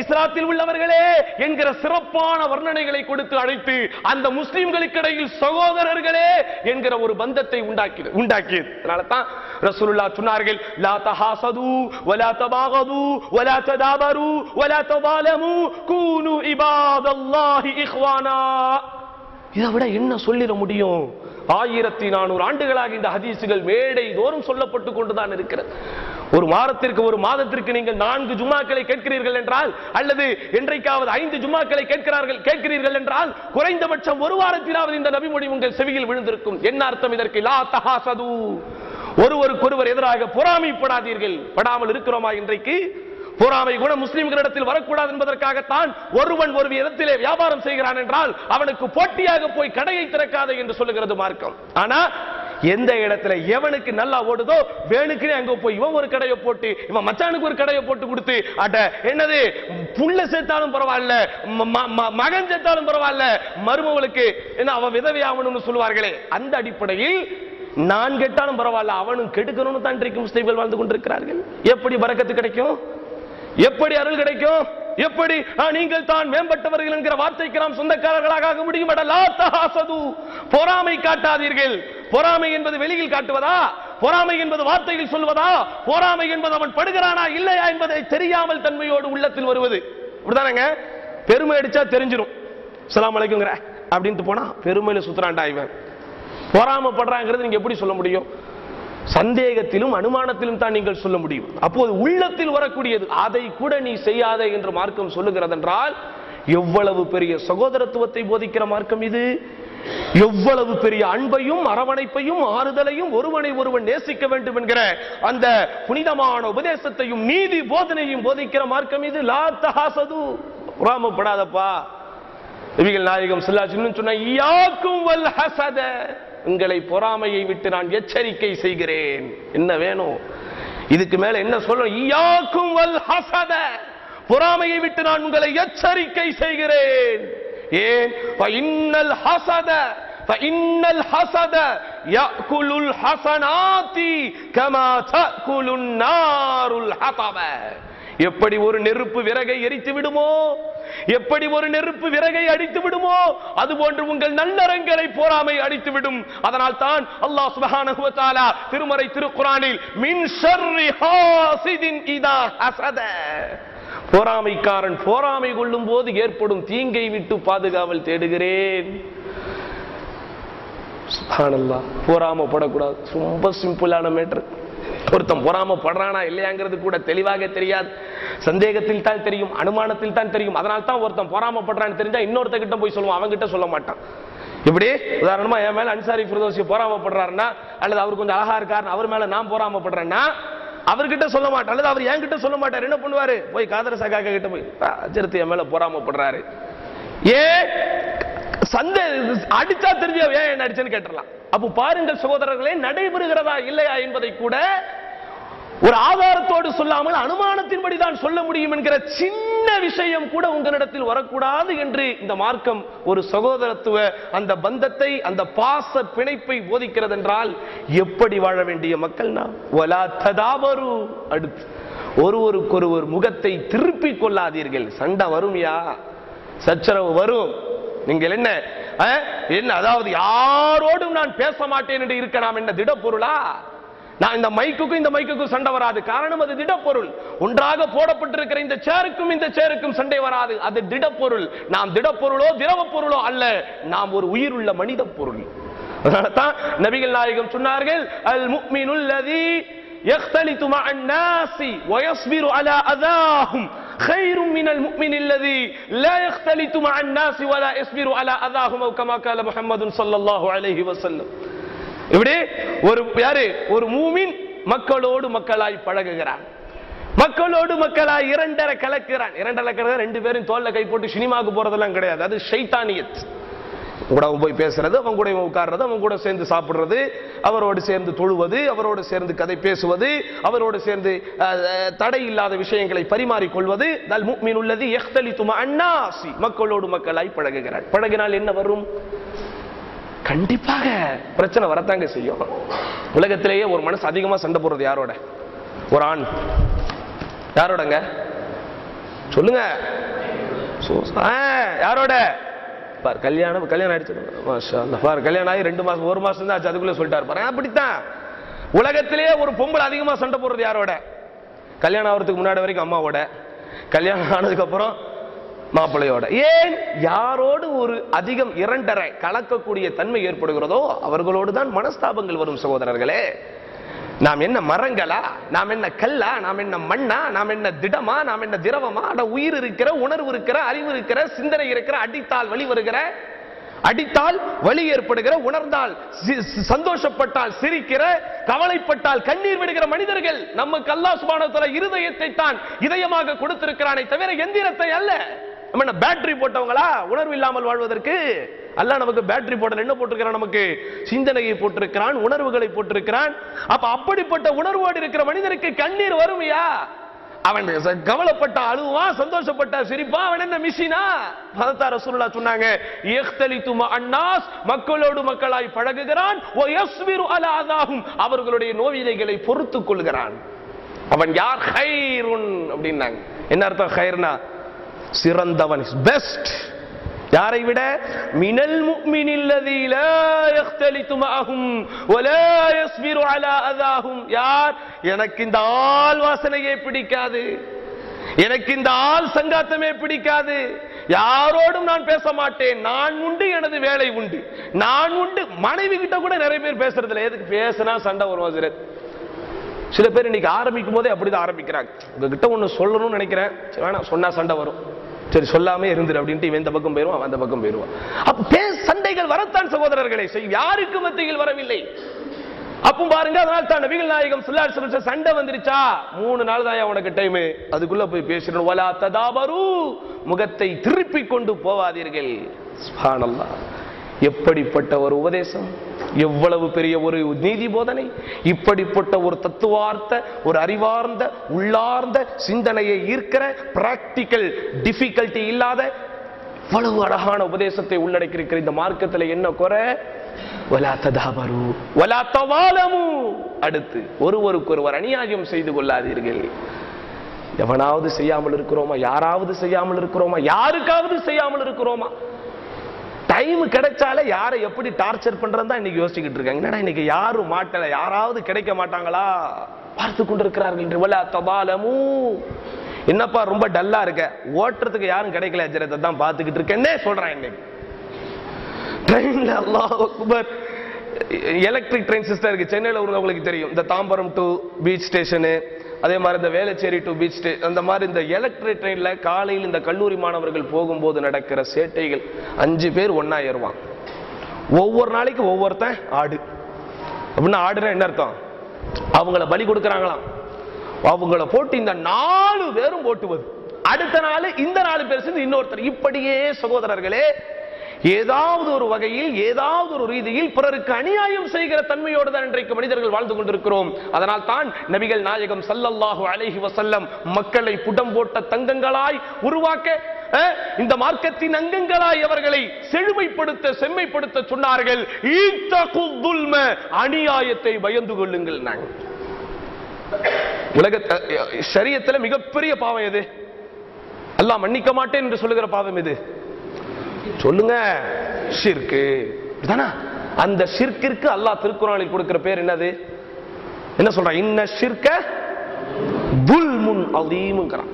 இஸ்லாத்தில் உள்ளவர்களே என்கிற சிறப்பான வர்ணனைகளை கொடுத்து அழைத்து அந்த முஸ்லிம்களுக்கு இடையில் சகோதரர்களே என்கிற ஒரு பந்தத்தை உண்டாக்கியது. அதனால தான் ரசூலுல்லாஹ் சொன்னார்கள், லா தஹாசது வலா தபாகது வலா ததாபரு வலா தபாலமு கூனு இபாதல்லாஹி இஹ்வானா. இதை விட என்ன சொல்லிட முடியும்? 1400 ஆண்டுகளாக இந்த ஹதீசுகள் மேடை தோறும் சொல்லப்பட்டு கொண்டுதான் இருக்கிறது. ஒரு வாரத்திற்கு, ஒரு மாதத்திற்கு நீங்கள் 4 ஜும்மாக்களை கேட்கிறீர்கள் என்றால், அல்லது என்றைக்காவது 5 ஜும்மாக்களை கேட்கிறீர்கள் என்றால், குறைந்தபட்சம் ஒரு வாரத்திலாவது இந்த நபிமொழி உங்கள் செவியில் விழுந்திருக்கும். என்ன அர்த்தம் இதற்கு? லா தஹாசது, ஒருவருக்கொருவர் எதிராக பொறாமைப்படாதீர்கள். படாமல் இருக்கிறோமா? இன்றைக்கு பொறாமை கூட முஸ்லிம்களிடத்தில் வரக்கூடாது என்பதற்காகத்தான் ஒருவன் ஒரு இடத்திலே வியாபாரம் செய்கிறான் என்றால் அவனுக்கு போட்டியாக போய் கடையை திறக்காதே என்று சொல்லுகிறது மார்க்கம். ஆனா எந்த இடத்துல எவனுக்கு நல்லா ஓடுதோ வேணுக்குனே அங்க போய் இவன் ஒரு கடையை போட்டு, இவன் மச்சானுக்கு ஒரு கடையை போட்டு கொடுத்து, அட என்னது புள்ள சேர்த்தாலும் பரவாயில்ல, மகன் சேர்த்தாலும் பரவாயில்ல, மருமவளுக்கு என்ன அவன் விதவை ஆகணும்னு சொல்லுவார்களே, அந்த அடிப்படையில் நான் கெட்டாலும் பரவாயில்ல அவனும் கெடுக்கணும்னு தான் இன்றைக்கு முஸ்லிம்கள் வாழ்ந்து கொண்டிருக்கிறார்கள். எப்படி பரக்கத்து கிடைக்கும்? எப்படி அருள் கிடைக்கும்? எப்படி நீங்கள் தான் மேம்பட்டவர்கள் என்கிற வார்த்தைக்கு நாம் சொந்தக்காரர்களாக ஆக முடியும்? பொறாமை காட்டாதீர்கள். பொறாமை என்பது வெளியில் காட்டுவதா? பொறாமை என்பது வார்த்தையில் சொல்வதா? பொறாமை என்பது அவன் படுகிறானா இல்லையா என்பதை தெரியாமல் தன்மையோடு உள்ளத்தில் வருவது. அப்படிதானங்க? பெருமை அடிச்சா தெரிஞ்சிடும். அஸ்ஸலாமு அலைக்கும் அப்படின்ட்டு போனா பெருமையில சுத்துறான்டா இவன். பொறாமப்படுறாங்கிறது நீங்க எப்படி சொல்ல முடியும்? சந்தேகத்திலும் அனுமானத்திலும் தான் நீங்கள் சொல்ல முடியும். அப்போது உள்ளத்தில் வரக்கூடியது, அதை கூட நீ செய்யாதே என்று மார்க்கம் சொல்லுகிறது என்றால் எவ்வளவு பெரிய சகோதரத்துவத்தை போதிக்கிற மார்க்கம் இது! எவ்வளவு பெரிய அன்பையும் அரவணைப்பையும் ஆறுதலையும் ஒருவனை ஒருவன் நேசிக்க வேண்டும் என்கிற அந்த புனிதமான உபதேசத்தையும் நீதி போதனையும் போதிக்கிற மார்க்கம் இது. லா தஹாசது, பொறாமப்படாதப்பா. நபிகள் நாயகம் ஸல்லல்லாஹு அலைஹி வஸல்லம் சொன்ன, இய்யாக்கும் வல் ஹஸத, உங்களை பொறாமையை விட்டு நான் எச்சரிக்கை செய்கிறேன். என்ன வேணும் இதுக்கு மேல? என்ன சொல்லணும்? இய்யாக்கும் வல் ஹஸத, பொறாமையை விட்டு நான் உங்களை எச்சரிக்கை செய்கிறேன். ஏன்? ஃபஇன்னல் ஹஸத ஃபஇன்னல் ஹஸத யாக்குலுல் ஹஸனாதி கமா தஅக்குலுன் நாருல் ஹதப. எப்படி ஒரு நெருப்பு விறகை எரித்து விடுமோ, எப்படி ஒரு நெருப்பு விறகை அடித்து விடுமோ, அதுபோன்று உங்கள் நல்லறங்களை பொறாமை அடித்து விடும். அதனால் தான் அல்லாஹ் சுப்ஹானஹு வ தஆலா திருமறை திருக்குர்ஆனில் மின் ஷர்ரி ஹாஸிதின் இதா ஹஸத, பொறாமைக்காரன் பொறாமை கொள்ளும் போது ஏற்படும் தீங்கை விட்டு பாதுகாவல் தேடுகிறேன். சுப்ஹானல்லாஹ். பொறாமைப்படக்கூடாது. ரொம்ப சிம்பிளான மேட்டர். ஒருத்தன் பொறாமப்படுறானா இல்லையாங்கிறது கூட தெளிவாக தெரியாது. சந்தேகத்தில் தான் தெரியும், அனுமானத்தில் தான் தெரியும். அதனால தான் ஒருத்தன் பொறாமப்படுறான்னு தெரிஞ்சா இன்னொருத்த கிட்ட போய் சொல்லுவான், அவன் கிட்ட சொல்ல மாட்டான். இப்படி உதாரணமா என் மேல அன்சாரி ஃபிர்தௌஸி பொறாமப்படுறாருன்னா, அல்லது அவர் கொஞ்சம் அழகா இருக்காருன்னு அவர் மேல நான் பொறாமப்படுறேன்னா அவர்கிட்ட சொல்ல மாட்டேன், அல்லது அவர் என்கிட்ட சொல்ல மாட்டார். என்ன பண்ணுவாரு? போய் காதர சகாக்க கிட்ட போய் அஜரத்து என் மேல பொறாமப்படுறாரு, ஏன் சந்தை அடிச்சா தெரிஞ்ச ஏன் என்ன அடிச்சேன்னு கேட்டுடலாம். அப்ப பாருங்கள் சகோதரர்களே, நடைபெறுகிறதா இல்லையா என்பதை கூட ஒரு ஆதாரத்தோடு சொல்லாமல் அனுமானத்தின்படி தான் சொல்ல முடியும் என்கிற சின்ன விஷயம் கூட உங்களிடத்தில் வரக்கூடாது என்று இந்த மார்க்கம் ஒரு சகோதரத்துவ அந்த பந்தத்தை, அந்த பாச பிணைப்பை போதிக்கிறது என்றால் எப்படி வாழ வேண்டிய மக்கள் நாம். வலா ததாபரு, அடுத்து ஒருவருக்கொருவர் முகத்தை திருப்பிக் கொள்ளாதீர்கள். சண்டை வரும்யா, சச்சரவு வரும். நீங்கள் என்ன என்ன அதாவது யாரோடும் நான் பேச மாட்டேன் என்று இருக்க நாம் என்ன திடப்பொருளா? நான் இந்த மைக்குக்கும் இந்த மைக்குக்கும் சண்டை வராது, காரணம் அது திடப்பொருள். ஒன்றாக போடப்பட்டிருக்கிற இந்த சேருக்கும் இந்த சேருக்கும் சண்டை வராது, அது திடப்பொருள். நாம் திடப்பொருளோ திரவ பொருளோ அல்ல, நாம் ஒரு உயிருள்ள மனித பொருள். அதனால்தான் நபிகள் நாயகம் சொன்னார்கள், அல் முஃமினுல் லதி யக்தலிது மஅன் நாஸி வ யஸ்பிரு அலா அதாஹும் خير من المؤمن الذي لا يختلط مع الناس ولا يصبر على اذاهم كما قال محمد صلى الله عليه وسلم. இப்படி ஒரு மூமின் மக்களோடு மக்களாய் பழகுகிறான், மக்களோடு மக்களாய் இரண்டரை கலக்கிறான். இரண்டரை கலக்கிறது ரெண்டு பேரும் தோல்ல கை போட்டு சினிமாவுக்கு போறதெல்லாம் கிடையாது, அது ஷைத்தானியத். கூட போய் பேசுறது, அவங்க கூட உட்கார்றது, அவங்க கூட சேர்ந்து சாப்பிடுறது, அவரோடு சேர்ந்து தொழுவது, அவரோடு சேர்ந்து கதை பேசுவது, அவரோடு சேர்ந்து தடை இல்லாத விஷயங்களை பரிமாறிக்கொள்வது. தல் முஃமினுல் லதி யக்தலிது மஅன் நாஸி, மக்களோடு மக்களாய் பழகுகிறார். பழகினால் என்ன வரும்? கண்டிப்பாக பிரச்சனை வரத்தாங்க செய்யும். உலகத்திலேயே ஒரு மனசு அதிகமா சண்டை போடுறது யாரோட? ஒரு ஆண். யாரோடங்க சொல்லுங்க? யாரோட? கல்யாணம் ஆயிடுச்சு, கல்யாணம் ஆகி 2 மாசம் 1 மாசம் தான் ஆச்சு, அதுக்குள்ள சொல்லிட்டாரு பாரு. அப்படித்தான் உலகத்திலேயே ஒரு பொம்பளை அதிகமா சண்டை போடுறது யாரோட? கல்யாணம் ஆகிறதுக்கு முன்னாடி வரைக்கும் அம்மாவோட, கல்யாணம் ஆனதுக்கு அப்புறம் மாப்பிள்ளையோட. ஏன்? யாரோடு ஒரு அதிகம் இரண்டரை கலக்கக்கூடிய தன்மை ஏற்படுகிறதோ அவர்களோடு தான் மனஸ்தாபங்கள் வரும். சகோதரர்களே, நாம் என்ன மரங்களா? நாம் என்ன கல்லா? நாம் என்ன மண்ணா? நாம் என்ன திடமா? நாம் என்ன திரவமா? உயிர் இருக்கிற, உணர்வு இருக்கிற, அறிவு இருக்கிற, சிந்தனை இருக்கிற, அடித்தால் வழி வருகிற, அடித்தால் வலி ஏற்படுகிற, உணர்ந்தால் சந்தோஷப்பட்டால் சிரிக்கிற, கவலைப்பட்டால் கண்ணீர் விடுகிற மனிதர்கள். நமக்கு அல்லாஹ் சுப்ஹானஹு வ தஆலா இருதயத்தை தான் இதயமாக கொடுத்திருக்கிறானே தவிர எந்திரத்தை அல்ல. நம்ம என்ன பேட்டரி போட்டவங்களா உணர்வு இல்லாமல் வாழ்வதற்கு? அல்லாஹ் நமக்கு பேட்டரி போடல, என்ன போட்டிருக்கிறான்? நமக்கு சிந்தனையை போட்டிருக்கிறான், உணர்வுகளை போட்டிருக்கிறான். அப்ப அப்படிப்பட்ட உணர்வோடு இருக்கிற மனிதனுக்கு கண்ணீர் வருமையா? அவன் கவலைப்பட்ட அழுவான், சந்தோஷப்பட்ட சிரிப்பான். அவன் என்ன மிஷினா? ஹதரத் ரசூலுல்லாஹ் சொன்னாங்க, யக்தலிது மஅன் நாஸ், மக்களோடு மக்களாய் பழகுகிறான், வ யஸ்பிரு அலா அதாஹும், அவர்களுடைய நோவினைகளை பொறுத்துக் கொள்கிறான். அவன் யார்? கைருன் அப்படின்னாங்க. என்ன அர்த்தம் கைர்னா? சிறந்தவன், பெஸ்ட். யாரை விட? மினல் முஃமினில் லதி லா யக்தலிது மஅஹும் வ லா யஸ்பிரு அலா அதாஹும். யார்? எனக்கு இந்த ஆள் வாசனையே பிடிக்காது, எனக்கு இந்த ஆள் சங்காத்தமே பிடிக்காது, யாரோடும் நான் பேச மாட்டேன், நான் உண்டு, எனது வேலை உண்டு, நான் உண்டு. மனைவி கிட்ட கூட நிறைய பேர் பேசுறது இல்லை. எதுக்கு? பேசினா சண்டை வரும். ஹஜ்ரத், சில பேர் இன்னைக்கு ஆரம்பிக்கும் போதே அப்படிதான் ஆரம்பிக்கிறாங்க. உங்ககிட்ட ஒண்ணு சொல்லணும்னு நினைக்கிறேன், வேணாம் சொன்னா சண்டை வரும், சரி சொல்லாமே இருந்துரு அப்படின்ட்டு இவன் இந்த பக்கம் போயிருவான், அந்த பக்கம் போயிருவான். அப்ப சண்டைகள் வரத்தான் சகோதரர்களே, யாருக்கு மத்தியில் வரவில்லை. அப்ப பாருங்க, அதனால தான் நபிகள் நாயகம் ஸல்லல்லாஹு அலைஹி வஸல்லம் சண்டை வந்துருச்சா 3 நாள் தான் உனக்கு டைம், அதுக்குள்ள போய் பேசிடணும். வலா ததாபரு, முகத்தை திருப்பிக் கொண்டு போவாதீர்கள். சுப்ஹானல்லாஹ், எப்படிப்பட்ட ஒரு உபதேசம், எவ்வளவு பெரிய ஒரு நீதி போதனை, இப்படிப்பட்ட ஒரு தத்துவார்த்த, ஒரு அறிவார்ந்த, உள்ளார்ந்த சிந்தனையை ஈர்க்கிற, பிராக்டிக்கல் டிஃபிகல்ட்டி இல்லாத இவ்வளவு அழகான உபதேசத்தை உள்ளடக்கியிருக்கிற இந்த மார்க்கத்தில் என்ன குறை? வலா ததாபரு வலா தவாலமு. அடுத்து, ஒருவருக்கொருவர் அநியாயம் செய்து கொள்ளாதீர்கள். எவனாவது செய்யாமல் இருக்கிறோமா? யாராவது செய்யாமல் இருக்கிறோமா? யாருக்காவது செய்யாமல் இருக்கிறோமா? டைம் கிடைச்சாலே யாரை எப்படி டார்ச்சர் பண்றதா இன்னைக்கு யோசிச்சுக்கிட்டு இருக்காங்க. என்னடா இன்னைக்கு யாரும் மாட்டல, யாராவது கிடைக்க மாட்டாங்களா பார்த்து கொண்டிருக்கிறார்கள். வலா தபாலமு. என்னப்பா ரொம்ப டல்லா இருக்க? ஓட்டுறதுக்கு யாரும் கிடைக்கல, அஜரத்தை தான் பார்த்துக்கிட்டு இருக்கேன்னே சொல்றேன். இன்னைக்கு ட்ரெயின்ல அல்லாஹ் அக்பர், எலக்ட்ரிக் ட்ரெயின் சிஸ்டம் இருக்கு சென்னையில், உங்களுக்கு தெரியும். இந்த தாம்பரம் டு பீச் ஸ்டேஷனு, அதே மாதிரி இந்த வேளச்சேரி டு பீச் ஸ்டேஷன், அந்த மாதிரி இந்த எலக்ட்ரிக் ட்ரெயின்ல காலையில் இந்த கல்லூரி மாணவர்கள் போகும்போது நடக்கிற சேட்டைகள். 5 பேர் ஒன்னா ஏறுவான், ஒவ்வொரு நாளைக்கு ஒவ்வொருத்தன் ஆடு அப்படின்னா ஆடுனா என்ன அர்த்தம்? அவங்கள பலி கொடுக்கறாங்களாம். அவங்கள போட்டு இந்த 4 பேரும் போட்டுவது, அடுத்த நாள் இந்த 4 பேர் சேர்ந்து இன்னொருத்தர். இப்படியே சகோதரர்களே ஏதாவது ஒரு வகையில் ஏதாவது ஒரு ரீதியில் பிறருக்கு அநியாயம் செய்கிற தன்மையோடு தான் இன்றைக்கு மனிதர்கள் வாழ்ந்து கொண்டிருக்கிறோம். அதனால் தான் நபிகள் நாயகம் ஸல்லல்லாஹு அலைஹி வஸல்லம் மக்களை புடம் போட்ட தங்கங்களாய் உருவாக்க, இந்த மார்க்கத்தின் அங்கங்களாய் அவர்களை செழுமைப்படுத்த செம்மைப்படுத்த சொன்னார்கள். ஈத்தகுதுல்ம, அநியாயத்தை பயந்து கொள்ளுங்கள். உலக ஷரியத்துல மிகப்பெரிய பாவம் எது? அல்லாஹ் மன்னிக்க மாட்டேன் என்று சொல்லுகிற பாவம் எது சொல்லுங்க? ஷிர்க். அந்த ஷிர்க்கிற்கு அல்லாஹ் திருக்குர்ஆனில் கொடுக்கிற பேர் என்னது? என்ன சொல்றான்? இன்ன ஷிர்க துல்முன் அதீம்ங்கறான்.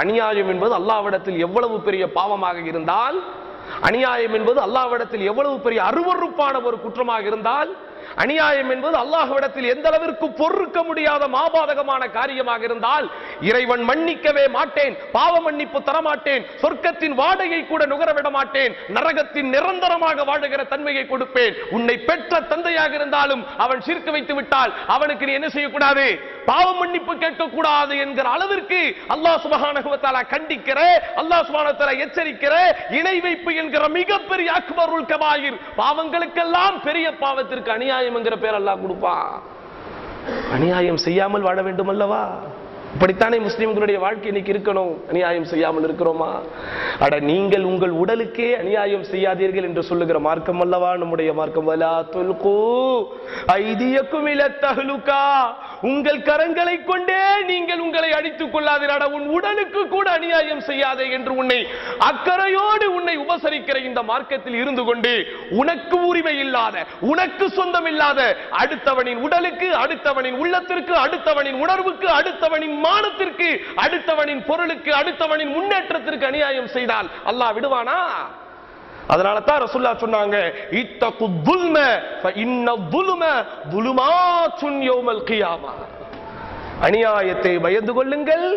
அநியாயம் என்பது அல்லாஹ்விடத்தில் எவ்வளவு பெரிய பாவமாக இருந்தால், அநியாயம் என்பது அல்லாஹ்விடத்தில் எவ்வளவு பெரிய அருவருப்பான ஒரு குற்றமாக இருந்தால், அநியாயம் என்பது அல்லாஹ்விடத்தில் எந்த அளவிற்கு பொறுக்க முடியாத மாபாதகமான காரியமாக இருந்தால், இறைவன் மன்னிக்கவே மாட்டேன், பாவ மன்னிப்பு தரமாட்டேன், சொர்க்கத்தின் வாடையை கூட நுகரவிட மாட்டேன், நரகத்தின் நிரந்தரமாக வாழுகிற தன்மையை கொடுப்பேன். உன்னை பெற்ற தந்தையாக இருந்தாலும் அவன் ஷிர்க் வைத்து விட்டால் அவனுக்கு நீ என்ன செய்யக்கூடாது? பாவ மன்னிப்பு கேட்கக்கூடாது என்கிற அளவிற்கு அல்லாஹ் சுப்ஹானஹு வ தஆலா கண்டிக்கிற, அல்லாஹ் சுப்ஹானஹு வ தஆலா எச்சரிக்கிற இணை வைப்பு என்கிற மிகப்பெரிய அக்பருல் கபாயிர் பாவங்களுக்கெல்லாம் பெரிய பாவத்திற்கு அநியாயம் என்கிற பேர் அல்லாஹ் கொடுப்பான். அநியாயம் செய்யாமல் வாழ வேண்டும் அல்லவா? இப்படித்தானே முஸ்லிம்களுடைய வாழ்க்கை இன்னைக்கு இருக்கணும். அநியாயம் செய்யாமல் இருக்கிறோமா? அட, நீங்கள் உங்கள் உடலுக்கே அநியாயம் செய்யாதீர்கள் என்று சொல்லுகிற மார்க்கம் அல்லவா நம்முடைய மார்க்கம். வலா துல்கு ஐதியக்கும் இல தஹ்லுகா, உங்கள் கரங்களை கொண்டே நீங்கள் உங்களை அடித்துக் கொள்ளாதீர்கள். உன் உடலுக்கு கூட அநியாயம் செய்யாதே என்று உன்னை அக்கறையோடு உன்னை உபசரிக்கிற இந்த மார்க்கத்தில் இருந்து கொண்டு உனக்கு உரிமை இல்லாத, உனக்கு சொந்தம் இல்லாத அடுத்தவனின் உடலுக்கு, அடுத்தவனின் உள்ளத்திற்கு, அடுத்தவனின் உணர்வுக்கு, அடுத்தவனின் மானத்திற்கு, அடுத்தவனின் பொருளுக்கு, அடுத்தவனின் முன்னேற்றத்திற்கு அநியாயம் செய்தால் அல்லாஹ் விடுவானா? அதனால தான் ரசூலுல்லாஹ் சொன்னாங்க, இத்தகு துல்ம ஃபஇன்ன துல்ம துலுமாத்துன் யௌமல் கியாமா. அநியாயத்தை பயந்து கொள்ளுங்கள்,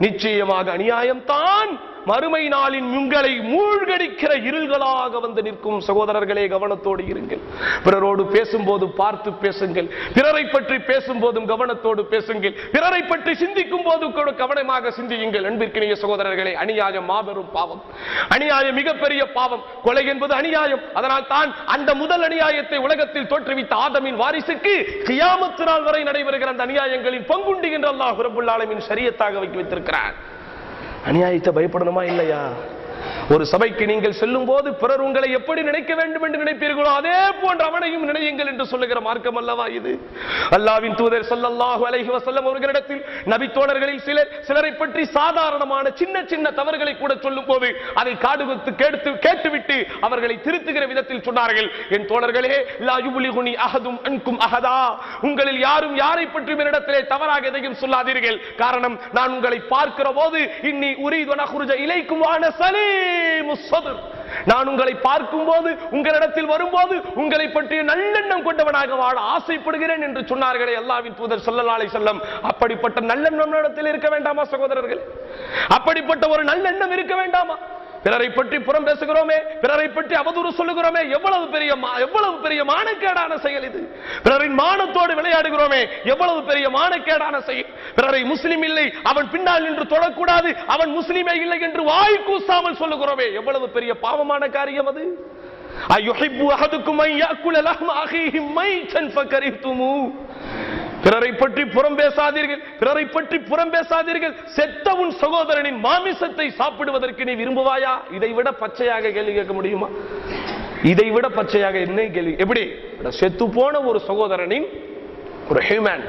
நிச்சயமாக அநியாயம் தான் மறுமை நாளின் உங்களை மூழ்கடிக்கிற இருள்களாக வந்து நிற்கும். சகோதரர்களே, கவனத்தோடு இருங்கள். பிறரோடு பேசும்போது பார்த்து பேசுங்கள், பிறரை பற்றி பேசும்போதும் கவனத்தோடு பேசுங்கள், பிறரை பற்றி சிந்திக்கும் போது கூட கவனமாக சிந்தியுங்கள். அன்பிற்கினிய சகோதரர்களே, அநியாயம் மாபெரும் பாவம், அநியாயம் மிகப்பெரிய பாவம். கொலை என்பது அநியாயம். அதனால் தான் அந்த முதல் அநியாயத்தை உலகத்தில் தோற்றுவித்த ஆதமின் வாரிசுக்கு கியாமத் நாள் வரை நடைபெறுகிற அந்த அநியாயங்களில் பங்குண்டு என்று அல்லாஹ் ரப்புல் ஆலமீன் ஷரியத்தாக வைத்திருக்கிறார். அநியாயத்தை பயப்படணுமா இல்லையா? ஒரு சபைக்கு நீங்கள் செல்லும் போது பிறர் உங்களை எப்படி நினைக்க வேண்டும் என்று நினைப்பீர்களோ அதே போன்ற அவனையும் நினையுங்கள் என்று சொல்லுகிற மார்க்கம் அல்லவா இது? அல்லாஹ்வின் தூதர் ஸல்லல்லாஹு அலைஹி வஸல்லம் அவர்களிடத்தில் நபி தோழர்களில் சிலரை பற்றி சாதாரணமான சின்ன சின்ன தவறுகளை கூட சொல்லும் போது அதை காதுகுத்து கேட்டுவிட்டு அவர்களை திருத்துகிற விதத்தில் சொன்னார்கள், என் தோழர்களே, லா யுப்லிகுனி அஹதும் அன்கும் அஹதா, உங்களில் யாரும் யாரை பற்றி என்னிடத்திலே தவறாக எதையும் சொல்லாதீர்கள். காரணம், நான் உங்களை பார்க்கிற போது இன்னி உரீது அன் அக்ருஜ இலைக்கும் வ அன சலீம், நான் உங்களை பார்க்கும் போது, உங்களிடத்தில் வரும்போது உங்களை பற்றிய நல்லெண்ணம் கொண்டவனாக வாழ ஆசைப்படுகிறேன் என்று சொன்னார்களே அல்லாஹ்வின் தூதர் ஸல்லல்லாஹு அலைஹி வஸல்லம். அப்படிப்பட்ட நல்லெண்ணம் நம்மிடத்தில் இருக்க வேண்டாமா சகோதரர்களே? அப்படிப்பட்ட ஒரு நல்லெண்ணம் இருக்க வேண்டாமா? பிறரை பற்றி புறம் பேசுகிறோமே, பிறரை பற்றி அவதூறு சொல்லுகிறோமே, எவ்வளவு பெரிய மானக்கேடான செயல் இது. பிறரின் மானத்தோடு விளையாடுகிறோமே, எவ்வளவு பெரிய மானக்கேடான செயல். பிறரை முஸ்லிம் இல்லை, அவன் பின்னால் நின்று தொடக்கூடாது, அவன் முஸ்லிமே இல்லை என்று வாய் கூசாமல் சொல்லுகிறோமே, எவ்வளவு பெரிய பாவமான காரியம் அது. அயுஹிப்பு அஹதுக்கும் அன் யாக்குல லஹ்ம அஹீஹி மைத்தன் ஃபகரிஹ்துமூ. பிறரை பற்றி புறம் பேசாதீர்கள், பிறரை பற்றி புறம் பேசாதீர்கள். செத்த உன் சகோதரனின் மாமிசத்தை சாப்பிடுவதற்கு நீ விரும்புவாயா? இதைவிட பச்சையாக கேள்வி கேட்க முடியுமா? இதைவிட பச்சையாக என்ன கேள்வி? எப்படி? செத்து போன ஒரு சகோதரனின், ஒரு ஹியூமன்,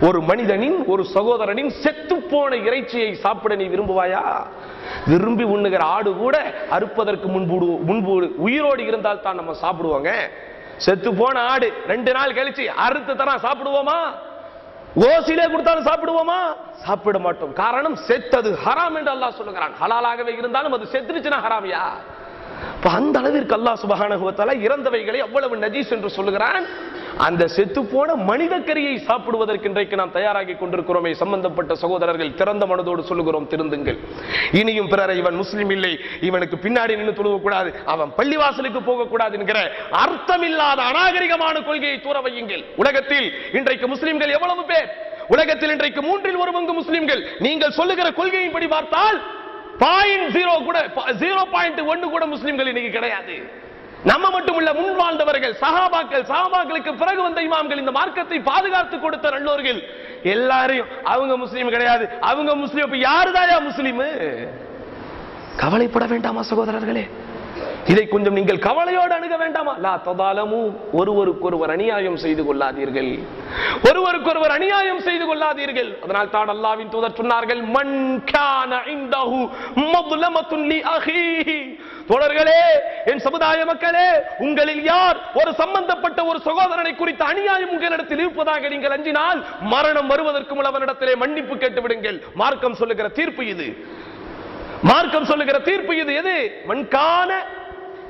ஒரு மனிதனின், ஒரு சகோதரனின் செத்து போன இறைச்சியை சாப்பிட நீ விரும்புவாயா? விரும்பி உண்ணுகிற ஆடு கூட அறுப்பதற்கு முன்பு உயிரோடு இருந்தால் தான் நம்ம சாப்பிடுவாங்க. செத்து போன ஆடு 2 நாள் கழிச்சு அறுத்து தரா சாப்பிடுவோமா? ஓசிலே கொடுத்தாலும் சாப்பிடுவோமா? சாப்பிட மாட்டோம். காரணம், செத்தது ஹராம் என்று அல்லாஹ் சொல்லுகிறான். ஹலாலாகவே இருந்தாலும் அது செத்துருச்சுன்னா ஹராமியா? அந்த அளவிற்கு அல்லாஹ் சுப்ஹானஹு வ தஆலா இறந்தவைகளை அவ்வளவு நஜீஸ் என்று சொல்லுகிறான். அந்த செத்து போன மனித கரியை சாப்பிடுவதற்கு இன்றைக்கு நாம் தயாராகி கொண்டிருக்கிறோமே. சம்பந்தப்பட்ட சகோதரர்கள் திறந்த மனதோடு சொல்லுகிறோம், திருந்துங்கள். இனியும் பிறரை இவன் முஸ்லிம் இல்லை, இவனுக்கு பின்னாடி நின்று தொழுகக்கூடாது, அவன் பள்ளிவாசலுக்கு போகக்கூடாது என்கிற அர்த்தமில்லாத அநாகரிகமான கொள்கையை தூர வையுங்கள். உலகத்தில் இன்றைக்கு முஸ்லிம்கள் எவ்வளவு பேர்? உலகத்தில் இன்றைக்கு 3/4 முஸ்லிம்கள். நீங்கள் சொல்லுகிற கொள்கையின்படி பார்த்தால் 0.1 கூட முஸ்லிம்கள் இன்னைக்கு கிடையாது. நம்ம மட்டுமல்ல, முன் வாழ்ந்தவர்கள், சஹாபாக்கள், சஹாபாக்களுக்கு பிறகு வந்த இமாம்கள், இந்த மார்க்கத்தை பாதுகாத்து கொடுத்த நல்லோர்கள் எல்லாரையும் அவங்க முஸ்லீம் கிடையாது, அவங்க முஸ்லீம். அப்ப யாருதாயா முஸ்லீம்? கவலைப்பட வேண்டாமா சகோதரர்களே? இதை கொஞ்சம் நீங்கள் கவலையோடு அணுக வேண்டாமா? லா ததாலமு, ஒருவருக்கொருவர் அநியாயம் செய்து கொள்ளாதீர்கள், ஒருவருக்கொருவர் அநியாயம் செய்து கொள்ளாதீர்கள். அதனால் தான் அல்லாஹ்வின் தூதர் சொன்னார்கள், மன் கான இன்தஹு மظلمத்துன் லி அஹீஹி. தோழர்களே, என் சமுதாய மக்களே, உங்களில் யார் ஒரு சம்பந்தப்பட்ட ஒரு சகோதரனை குறித்த அநியாயம் உங்களிடத்தில் இருப்பதாக நீங்கள் அஞ்சினால் மரணம் வருவதற்கு முன் அவனிடத்திலே மன்னிப்பு கேட்டு விடுங்கள். மார்க்கம் சொல்லுகிற தீர்ப்பு இது. மார்க்கம் சொல்லுகிற தீர்ப்பு இது. எது? மன்கான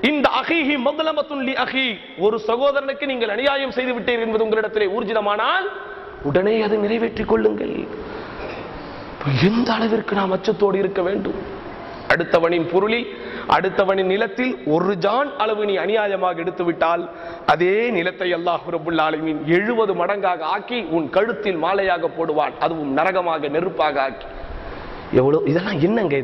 இந்த அஹீஹி மظلمத்துன் லி அஹீ. ஒரு சகோதரனுக்கு நீங்கள் அநியாயம் செய்து விட்டீர்கள் என்பது உங்களிடத்திலே ஊர்ஜிதமானால் உடனே அதை நிறைவேற்றிக் கொள்ளுங்கள். எந்த அளவிற்கு நாம் அச்சத்தோடு இருக்க வேண்டும்? அடுத்தவனின் பொருளில், அடுத்தவனின் நிலத்தில் ஒரு ஜான் அளவு நீ அநியாயமாக எடுத்துவிட்டால் அதே நிலத்தை அல்லாஹ் ரப்பல் ஆலமீன் 70 மடங்காக ஆக்கி உன் கழுத்தில் மாலையாக போடுவான், அதுவும் நரகமாக, நெருப்பாக ஆக்கி. எவ்வளவு இதெல்லாம் என்னங்க?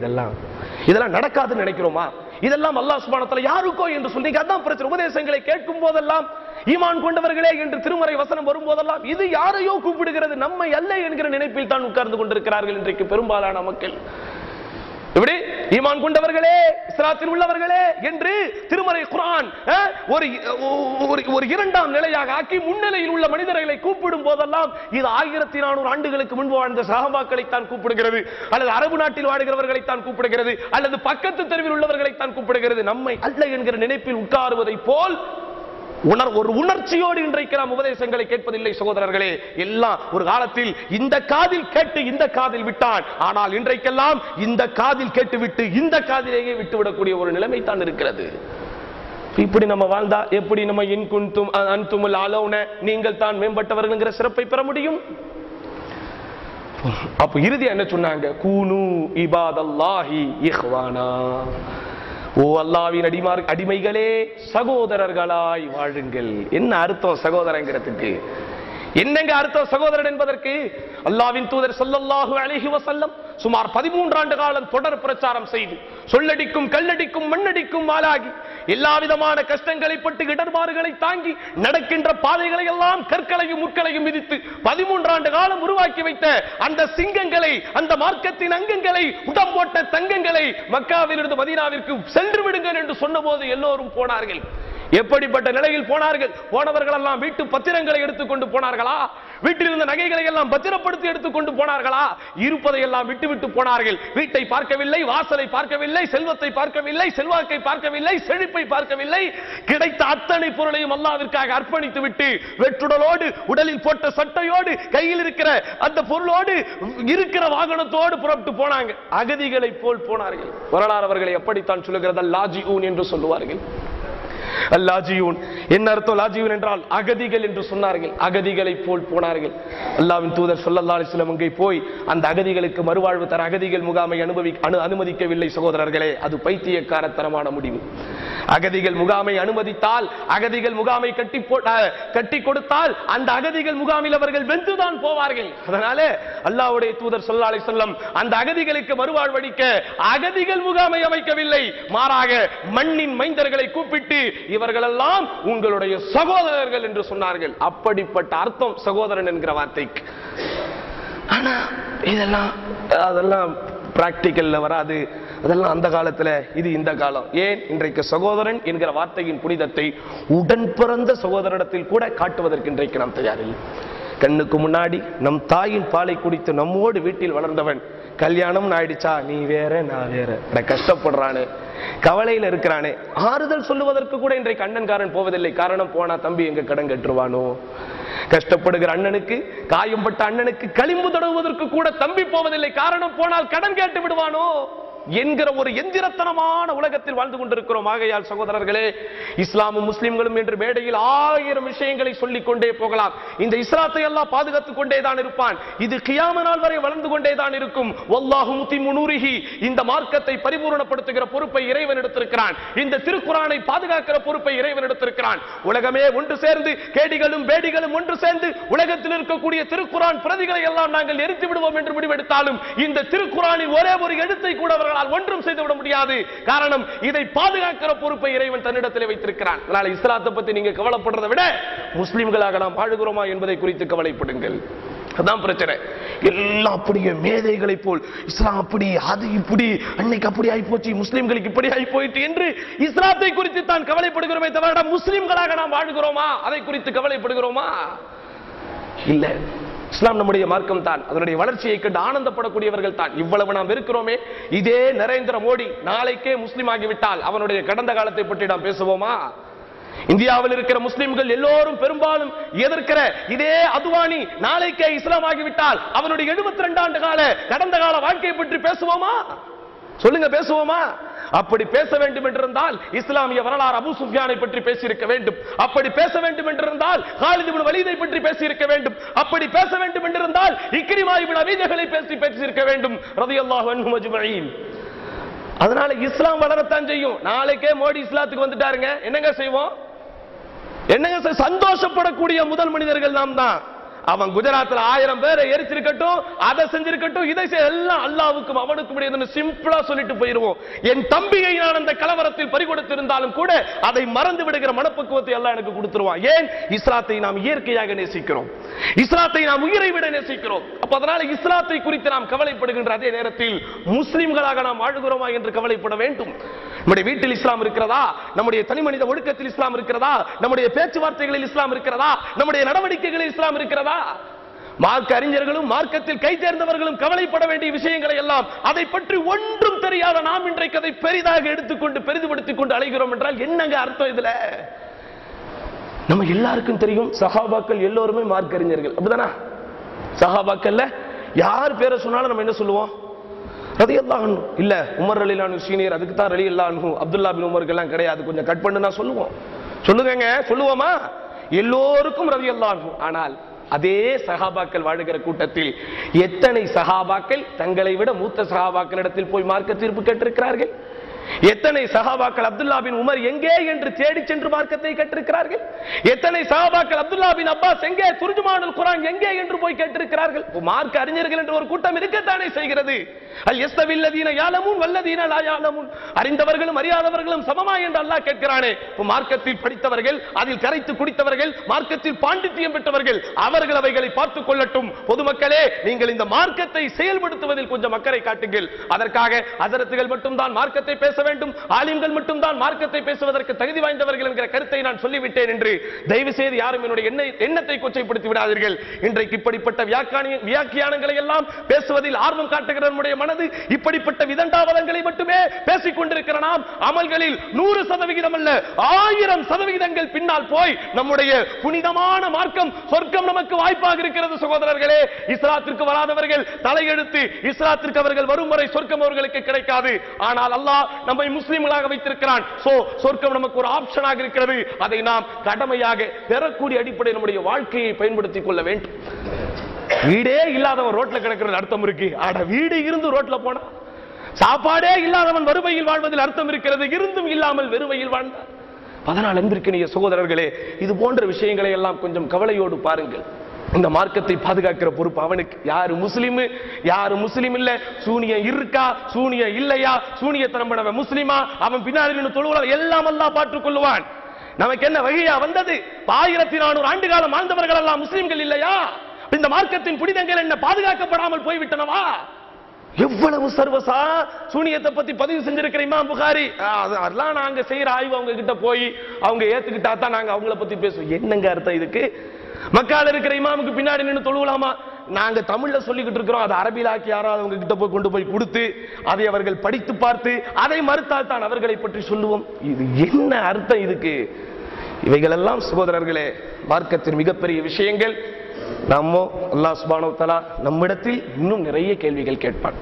இதெல்லாம் நடக்காதுன்னு நினைக்கிறோமா? இதெல்லாம் அல்லாஹ் சுப்ஹானஹு வ தஆலா யாருக்கோ என்று சொன்னீங்க. அதான் பிரச்சனை. உபதேசங்களை கேட்கும் போதெல்லாம் ஈமான் கொண்டவர்களே என்று திருமறை வசனம் வரும்போதெல்லாம் இது யாரையோ கூப்பிடுகிறது, நம்மை அல்ல என்கிற நினைப்பில் தான் உட்கார்ந்து கொண்டிருக்கிறார்கள் இன்றைக்கு பெரும்பாலான மக்கள். எப்படி ஈமான் கொண்டவர்களே, இஸ்லாத்தில் உள்ளவர்களே என்று திருமறை குர்ஆன் ஒரு இரண்டாம் நிலையாக ஆக்கி முன்னிலையில் உள்ள மனிதர்களை கூப்பிடும் போதெல்லாம் இது 1400 ஆண்டுகளுக்கு முன்பு வாழ்ந்த சஹாபாக்களை தான் கூப்பிடுகிறது, அல்லது அரபு நாட்டில் வாடுகிறவர்களை தான் கூப்பிடுகிறது, அல்லது பக்கத்து தெருவில் உள்ளவர்களை தான் கூப்பிடுகிறது. நம்மை அல்ல என்கிற நினைப்பில் உட்காருவதை போல் ஒரு உணர்ச்சியோடு இன்றைக்கு நாம் உபதேசங்களை கேட்பதில்லை சகோதரர்களே. எல்லாம் ஒரு காலத்தில் இந்த காதில் கேட்டு இந்த காதில் விட்டான், ஆனால் இன்றைக்கெல்லாம் இந்த காதில் கேட்டு விட்டு இந்த காதிலேயே விட்டுவிடக்கூடிய ஒரு நிலைமை தான் இருக்கிறது. இப்படி நம்ம வாழ்ந்தா எப்படி நம்ம இன் குன்தும் அன்துமுல் அலௌன, நீங்கள் தான் மேம்பட்டவர்கள்ங்கிற சிறப்பை பெற முடியும்? அப்ப இறுதி என்ன சொன்னாங்க? கூனு இபாதல்லாஹி இஹ்வானா. ஓ அல்லாஹ்வின் அடிமைகளே, சகோதரர்களாய் வாழுங்கள். என்ன அர்த்தம் சகோதரங்கிறதுக்கு? என்னங்க அர்த்தம் சகோதரன் என்பதற்கு? அல்லாஹ்வின் தூதர் ஸல்லல்லாஹு அலைஹி வஸல்லம் சுமார் 13 ஆண்டு காலம் தொடர் பிரச்சாரம் செய்து சொல்லடிக்கும் கல்லடிக்கும் மண்ணடிக்கும் ஆளாகி எல்லா விதமான கஷ்டங்களை பட்டு இடர்பாடுகளை தாங்கி நடக்கின்ற பாதைகளை எல்லாம் கற்களையும் முற்களையும் மிதித்து 13 ஆண்டு காலம் உருவாக்கி வைத்த அந்த சிங்கங்களை, அந்த மார்க்கத்தின் அங்கங்களை, உடம்போட்ட தங்கங்களை மக்காவிலிருந்து மதீனாவிற்கு சென்று விடுங்கள் என்று சொன்னபோது எல்லோரும் போனார்கள். எப்படிப்பட்ட நிலையில் போனார்கள்? போனவர்கள் எல்லாம் வீட்டு பத்திரங்களை எடுத்துக்கொண்டு போனார்களா? வீட்டில் இருந்த நகைகளை எல்லாம் பத்திரப்படுத்தி எடுத்துக்கொண்டு போனார்களா? இருப்பதை எல்லாம் விட்டு போனார்கள். வீட்டை பார்க்கவில்லை, வாசலை பார்க்கவில்லை, செல்வத்தை பார்க்கவில்லை, செல்வாக்கை பார்க்கவில்லை, செழிப்பை பார்க்கவில்லை. கிடைத்த அத்தனை பொருளையும் அல்லாஹ்விற்காக அர்ப்பணித்து விட்டு வெற்றுடலோடு, உடலில் போட்ட சட்டையோடு, கையில் இருக்கிற அந்த பொருளோடு, இருக்கிற வாகனத்தோடு புறப்பட்டு போனாங்க. அகதிகளை போல் போனார்கள். வரலாறு அவர்களை எப்படித்தான் சொல்லுகிறது? லாஜிஊன் என்று சொல்லுவார்கள். அல்லாஜியூன் என்ன அர்த்தம்? லாஜியூன் என்றால் அகதிகள் என்று சொன்னார்கள். அகதிகளை போல் போனார்கள். அல்லாஹ்வின் தூதர் ஸல்லல்லாஹு அலைஹி வஸல்லம் அங்கே போய் அந்த அகதிகளுக்கு மறுவாழ்வு தர அகதிகள் முகாமை அனுமதிக்கவில்லை சகோதரர்களே. அது பைத்தியக்காரத்தனமான முடிவு. அகதிகள் முகாமை அனுமதித்தால், அகதிகள் முகாமை கட்டி கொடுத்தால் அந்த அகதிகள் முகாமில் அவர்கள் வென்றுதான் போவார்கள். அதனால அல்லாஹ்வுடைய தூதர் ஸல்லல்லாஹு அலைஹி வஸல்லம் அந்த அகதிகளுக்கு மறுவாழ்வளிக்க அகதிகள் முகாமை அமைக்கவில்லை, மாறாக மண்ணின் மைந்தர்களை கூப்பிட்டு இவர்களெல்லாம் உங்களுடைய சகோதரர்கள் என்று சொன்னார்கள். அப்படிப்பட்ட அர்த்தம் சகோதரன் என்கிற வார்த்தைக்கு. ஆனா இதெல்லாம் அதெல்லாம் பிராக்டிக்கல்ல வராது. அதெல்லாம் அந்த காலத்துல, இது இந்த காலம். ஏன் இன்றைக்கு சகோதரன் என்கிற வார்த்தையின் புனிதத்தை உடன் பிறந்த சகோதரிடத்தில் கூட காட்டுவதற்கு இன்றைக்கு நாம் தயாரில்லை. கண்ணுக்கு முன்னாடி நம் தாயின் பாலை குடித்து நம்மோடு வீட்டில் வளர்ந்தவன் கல்யாணம் ஆயிடுச்சா, நீ வேற நான் வேற, கஷ்டப்படுறானே, கவலையில் இருக்கிறானே, ஆறுதல் சொல்லுவதற்கு கூட இன்றைக்கு அண்ணன்காரன் போவதில்லை. காரணம், போனா தம்பி எங்க கடன் கட்டுருவானோ. கஷ்டப்படுகிற அண்ணனுக்கு, காயம்பட்ட அண்ணனுக்கு களிம்பு தடவுவதற்கு கூட தம்பி போவதில்லை. காரணம், போனால் கடன் கேட்டு விடுவானோ. என்கிற ஒரு எந்திரத்தனமான உலகத்தில் வாழ்ந்து கொண்டிருக்கிறோம். ஆகையால் சகோதரர்களே, இஸ்லாமும் முஸ்லிம்களும் என்று மேடையில் 1000 விஷயங்களை சொல்லிக் கொண்டே போகலாம். இந்த இஸ்லாத்தை எல்லாம் பாதுகாத்துக் கொண்டே தான் இருப்பான். இது கியாம நாள் வரை வளர்ந்து கொண்டே தான் இருக்கும். வல்லாஹு முத்திம்மு நூரிஹி, இந்த மார்க்கத்தை பரிபூரணப்படுத்துகிற பொறுப்பை இறைவன் எடுத்திருக்கிறான். இந்த திருக்குர்ஆனை பாதுகாக்கிற பொறுப்பை இறைவன் எடுத்திருக்கிறான். உலகமே ஒன்று சேர்ந்து, கேடிகளும் பேடிகளும் ஒன்று சேர்ந்து உலகத்தில் இருக்கக்கூடிய திருக்குர்ஆன் பிரதிகளை எல்லாம் நாங்கள் எரித்து விடுவோம் என்று முடிவெடுத்தாலும் இந்த திருக்குர்ஆனின் ஒரே ஒரு எழுத்தை கூட அவர்களால் ஒன்றும் செய்துவிட முடியாது. காரணம், இதை பாதுகாக்கிற பொறுப்பை இறைவன் தன்னிடத்தில் வைத்திருக்கிறான். அதனால இஸ்லாத்தை பத்தி நீங்க கவலைப்படுறதை விட முஸ்லிம்களாக நாம் வாழுகிறோமா என்பதை குறித்து கவலைப்படுங்கள். அதான் பிரச்சனை. எல்லாம் அப்படியே மேதைகளை போல் இஸ்லாம் அப்படி, அது இப்படி, அன்னைக்கு அப்படி ஆகி போச்சு, முஸ்லிம்களுக்கு இப்படி ஆகி போயிட்டு என்று இஸ்லாத்தை குறித்து தான் கவலைப்படுகிறோமே தவிர முஸ்லிம்களாக நாம் வாழுகிறோமா, அதை குறித்து கவலைப்படுகிறோமா? இல்ல. இஸ்லாம் நம்முடைய மார்க்கம் தான். அதனுடைய வளர்ச்சியை கண்டு ஆனந்தப்படக்கூடியவர்கள் தான். இவ்வளவு நாம் இருக்கிறோமே. இதே நரேந்திர மோடி நாளைக்கே முஸ்லிம் ஆகிவிட்டால் அவனுடைய கடந்த காலத்தை பற்றி நாம் பேசுவோமா? இந்தியாவில் இருக்கிற முஸ்லிம்கள் எல்லோரும் பெரும்பாலும் எதிர்க்கிற இதே அத்வானி நாளைக்கே இஸ்லாம் ஆகிவிட்டால் அவனுடைய 72 ஆண்டு கால கடந்த கால வாழ்க்கையை பற்றி பேசுவோமா? சொல்லுங்க, பேசுவோமா? அப்படி பேச வேண்டும் என்றிருந்தால் இஸ்லாமிய வரலாறு அபூ சுஃபியானை பற்றி பேசியிருக்க வேண்டும். அப்படி பேச வேண்டும் என்றிருந்தால் காலித் இப்னு வலீதை பற்றி பேசியிருக்க வேண்டும். அப்படி பேச வேண்டும் என்றிருந்தால் இக்ரிமா இப்னு அபீ ஜஹலை பேசியிருக்க வேண்டும் ரலியல்லாஹு அன்ஹும் அஜ்மஈன். அதனால இஸ்லாம் வளரத்தான் செய்யும். நாளைக்கே மோடி இஸ்லாத்துக்கு வந்துட்டாருங்க, என்னங்க செய்வோம்? என்னங்க சந்தோஷப்படக்கூடிய முதல் மனிதர்கள் நாம் தான். அவன் குஜராத்தில் 1000 பேரை எரிச்சிருக்கட்டும், அதை செஞ்சிருக்கட்டும், இதை எல்லாம் அல்லாஹ்வுக்கும் அவனுக்கும் இடையே சிம்பிளா சொல்லிட்டு போயிருவோம். என் தம்பியை நான் அந்த கலவரத்தில் பறிகொடுத்திருந்தாலும் கூட அதை மறந்து விடுகிற மனப்பக்குவத்தை எல்லாம் எனக்கு கொடுத்துருவான். ஏன்? இஸ்லாத்தை நாம் இயற்கையாக நேசிக்கிறோம், இஸ்லாத்தை நாம் உயிரை விட நேசிக்கிறோம். அப்ப அதனால இஸ்லாத்தை குறித்து நாம் கவலைப்படுகின்ற அதே நேரத்தில் முஸ்லிம்களாக நாம் வாழுகிறோமா என்று கவலைப்பட வேண்டும். நம்முடைய வீட்டில் இஸ்லாம் இருக்கிறதா? நம்முடைய தனி மனித ஒழுக்கத்தில் இஸ்லாம் இருக்கிறதா? நம்முடைய பேச்சுவார்த்தைகளில் இஸ்லாம் இருக்கிறதா? நம்முடைய நடவடிக்கைகளில் இஸ்லாம் இருக்கிறதா? மார்க்க அறிஞர்களும் மார்க்கத்தில் கை தேர்ந்தவர்களும் கவலைப்பட வேண்டிய விஷயங்களை எல்லாம் அதை பற்றி ஒன்றும் தெரியாத நாம் இன்றைக்கு அதை பெரிதாக எடுத்துக்கொண்டு பெரிதுபடுத்திக் கொண்டு அழைகிறோம் என்றால் என்னங்க அர்த்தம்? இதுல நம்ம எல்லாருக்கும் தெரியும், சஹாபாக்கள் எல்லோருமே மார்க்க அறிஞர்கள், அப்படிதானா? சஹாபாக்கள்ல யார் பேரை சொன்னாலும் நம்ம என்ன சொல்லுவோம்? ரலியல்லாஹு அன்ஹு. இல்ல, உமர் ரலியல்லாஹு அன்ஹு சீனியர், அதுக்கு தான் ரலியல்லாஹு அன்ஹு. அப்துல்லா பின் உமருக்கு எல்லாம் கிடையாது, கொஞ்சம் கட் பண்ணுனா சொல்லுவோம். சொல்லுங்க, சொல்லுவோமா? எல்லோருக்கும் ரலியல்லாஹு அன்ஹு. ஆனால் அதே சஹாபாக்கள் வாழுகிற கூட்டத்தில் எத்தனை சஹாபாக்கள் தங்களை விட மூத்த சஹாபாக்களிடத்தில் போய் மார்க்க தீர்ப்பு கேட்டிருக்கிறார்கள்? எத்தனை சஹாபாக்கள் அப்துல்லா பின் உமர் எங்கே என்று தேடி சென்று மார்க்கத்தை கேட்டிருக்கிறார்கள்? எத்தனை சஹாபாக்கள் அப்துல்லா பின் அப்பாஸ் எங்கே, துர்ஜுமானுல் குர்ஆன் எங்கே என்று போய் கேட்டிருக்கிறார்கள்? மார்க்க அறிஞர்கள் என்ற ஒரு கூட்டம் இருக்கத்தானே செய்கிறது. அல் யஸ்தவில்லதீன யாலமூன் வல்லதீன லா யாலமூன், அறிந்தவர்களும் அறியாதவர்களும் சமமா என்று அல்லாஹ் கேட்கிறானே. மார்க்கத்தில் படித்தவர்கள், அதில் கரைத்து குடித்தவர்கள், மார்க்கத்தில் பாண்டித்தியம் பெற்றவர்கள், அவர்கள் அவைகளை பார்த்துக் கொள்ளட்டும். பொதுமக்களே, நீங்கள் இந்த மார்க்கத்தை செயல்படுத்துவதில் கொஞ்சம் அக்கறை காட்டுங்கள். அதற்காக ஹஜரத்துகள் மட்டும்தான் மார்க்கத்தை பேச வேண்டும், ஆலிம்கள் மட்டும்தான் மார்க்கத்தை பேசுவதற்கு தகுதி வாய்ந்தவர்கள் என்கிற கருத்தை நான் சொல்லிவிட்டேன் என்று தயவு செய்து யாரும் என்னுடைய எண்ணத்தை கொச்சைப்படுத்தி விடாதீர்கள். இன்றைக்கு இப்படிப்பட்ட வியாக்கியானங்களை எல்லாம் பேசுவதில் ஆர்வம் காட்டுகிற நம்முடைய மனது இப்படிப்பட்ட விதண்டாவதங்களை மட்டுமே பேசிக் கொண்டிருக்கிற நாம் அமல்களில் 100% அல்ல 1000% பின்னால் போய் நம்முடைய புனிதமான மார்க்கம் சொர்க்கம் நமக்கு வாய்ப்பாக இருக்கிறது. சகோதரர்களே, இஸ்லாத்திற்கு வராதவர்கள் தலையெழுத்து, இஸ்லாத்திற்கு அவர்கள் வரும் வரை சொர்க்கம் அவர்களுக்கு கிடைக்காது. ஆனால் அல்லாஹ் நம்மை முஸ்லிம்களாக வைத்திருக்கிறான். சோ சொர்க்கம் நமக்கு ஒரு ஆப்ஷனாக இருக்கிறது. அதை நாம் கடமையாக பெறக்கூடிய அடிப்படையில் நம்முடைய வாழ்க்கையை பயன்படுத்திக் கொள்ள வேண்டும். வீடே இல்லாதவன் ரோட்ல கிடக்கிறது அர்த்தம் இருக்கு. ஆனா வீடு இருந்து ரோட்ல போனா, சாப்பாடே இல்லாதவன் வறுமையில் வாழ்வதில் அர்த்தம் இருக்கிறது, இருந்தும் இல்லாமல் வெறுமையில் வாழ்ந்தார். அதனால் அன்பிற்கினிய சகோதரர்களே, இது போன்ற விஷயங்களை எல்லாம் கொஞ்சம் கவலையோடு பாருங்கள். இந்த மார்க்கத்தை பாதுகாக்கிற பொறுப்பு அவனுக்கு. யாரு முஸ்லிம், யாரு முஸ்லிம் இல்ல, சூனியம் இருக்கா, சூனியம் இல்லையா, சூனியத்தனம் பண்ணவன் முஸ்லிமா, அவன் பின்னாடி நின்று தொழுகிறான், எல்லாம் அல்லாஹ் பார்த்துக் கொள்வான். நமக்கு என்ன வகையா வந்தது? 1400 ஆண்டு காலம் வாழ்ந்தவர்கள் எல்லாம் முஸ்லிம்கள் இல்லையா? இந்த மார்க்கத்தின் புனிதங்கள் என்ன பாதுகாக்கப்படாமல் போய்விட்டனவா? எவ்வளவு சர்வசா சூனியத்தை பத்தி பதிவு செஞ்சிருக்கிற இமாம் புகாரி, அதெல்லாம் நாங்க செய்யற ஆய்வு அவங்க கிட்ட போய் அவங்க ஏத்துக்கிட்டா தான் நாங்க அவங்கள பத்தி பேசுவோம். என்னங்க அர்த்தம் இதுக்கு? மக்கால இருக்கிற இமாமுக்கு பின்னாடி நின்று தொழுவலாமா? நாங்க தமிழ்ல சொல்லிக்கிட்டு இருக்கிறோம், அது அரபிலாக்கி யாராவது அவங்க கிட்ட போய் கொண்டு போய் கொடுத்து அதை அவர்கள் படித்து பார்த்து அதை மறுத்தால் தான் அவர்களை பற்றி சொல்லுவோம். இது என்ன அர்த்தம் இதுக்கு? இவைகளெல்லாம் சகோதரர்களே மார்க்கத்தின் மிகப்பெரிய விஷயங்கள். நம்ம அல்லாஹ் சுப்ஹானஹு வ தஆலா நம்மிடத்தில் இன்னும் நிறைய கேள்விகள் கேட்பான்.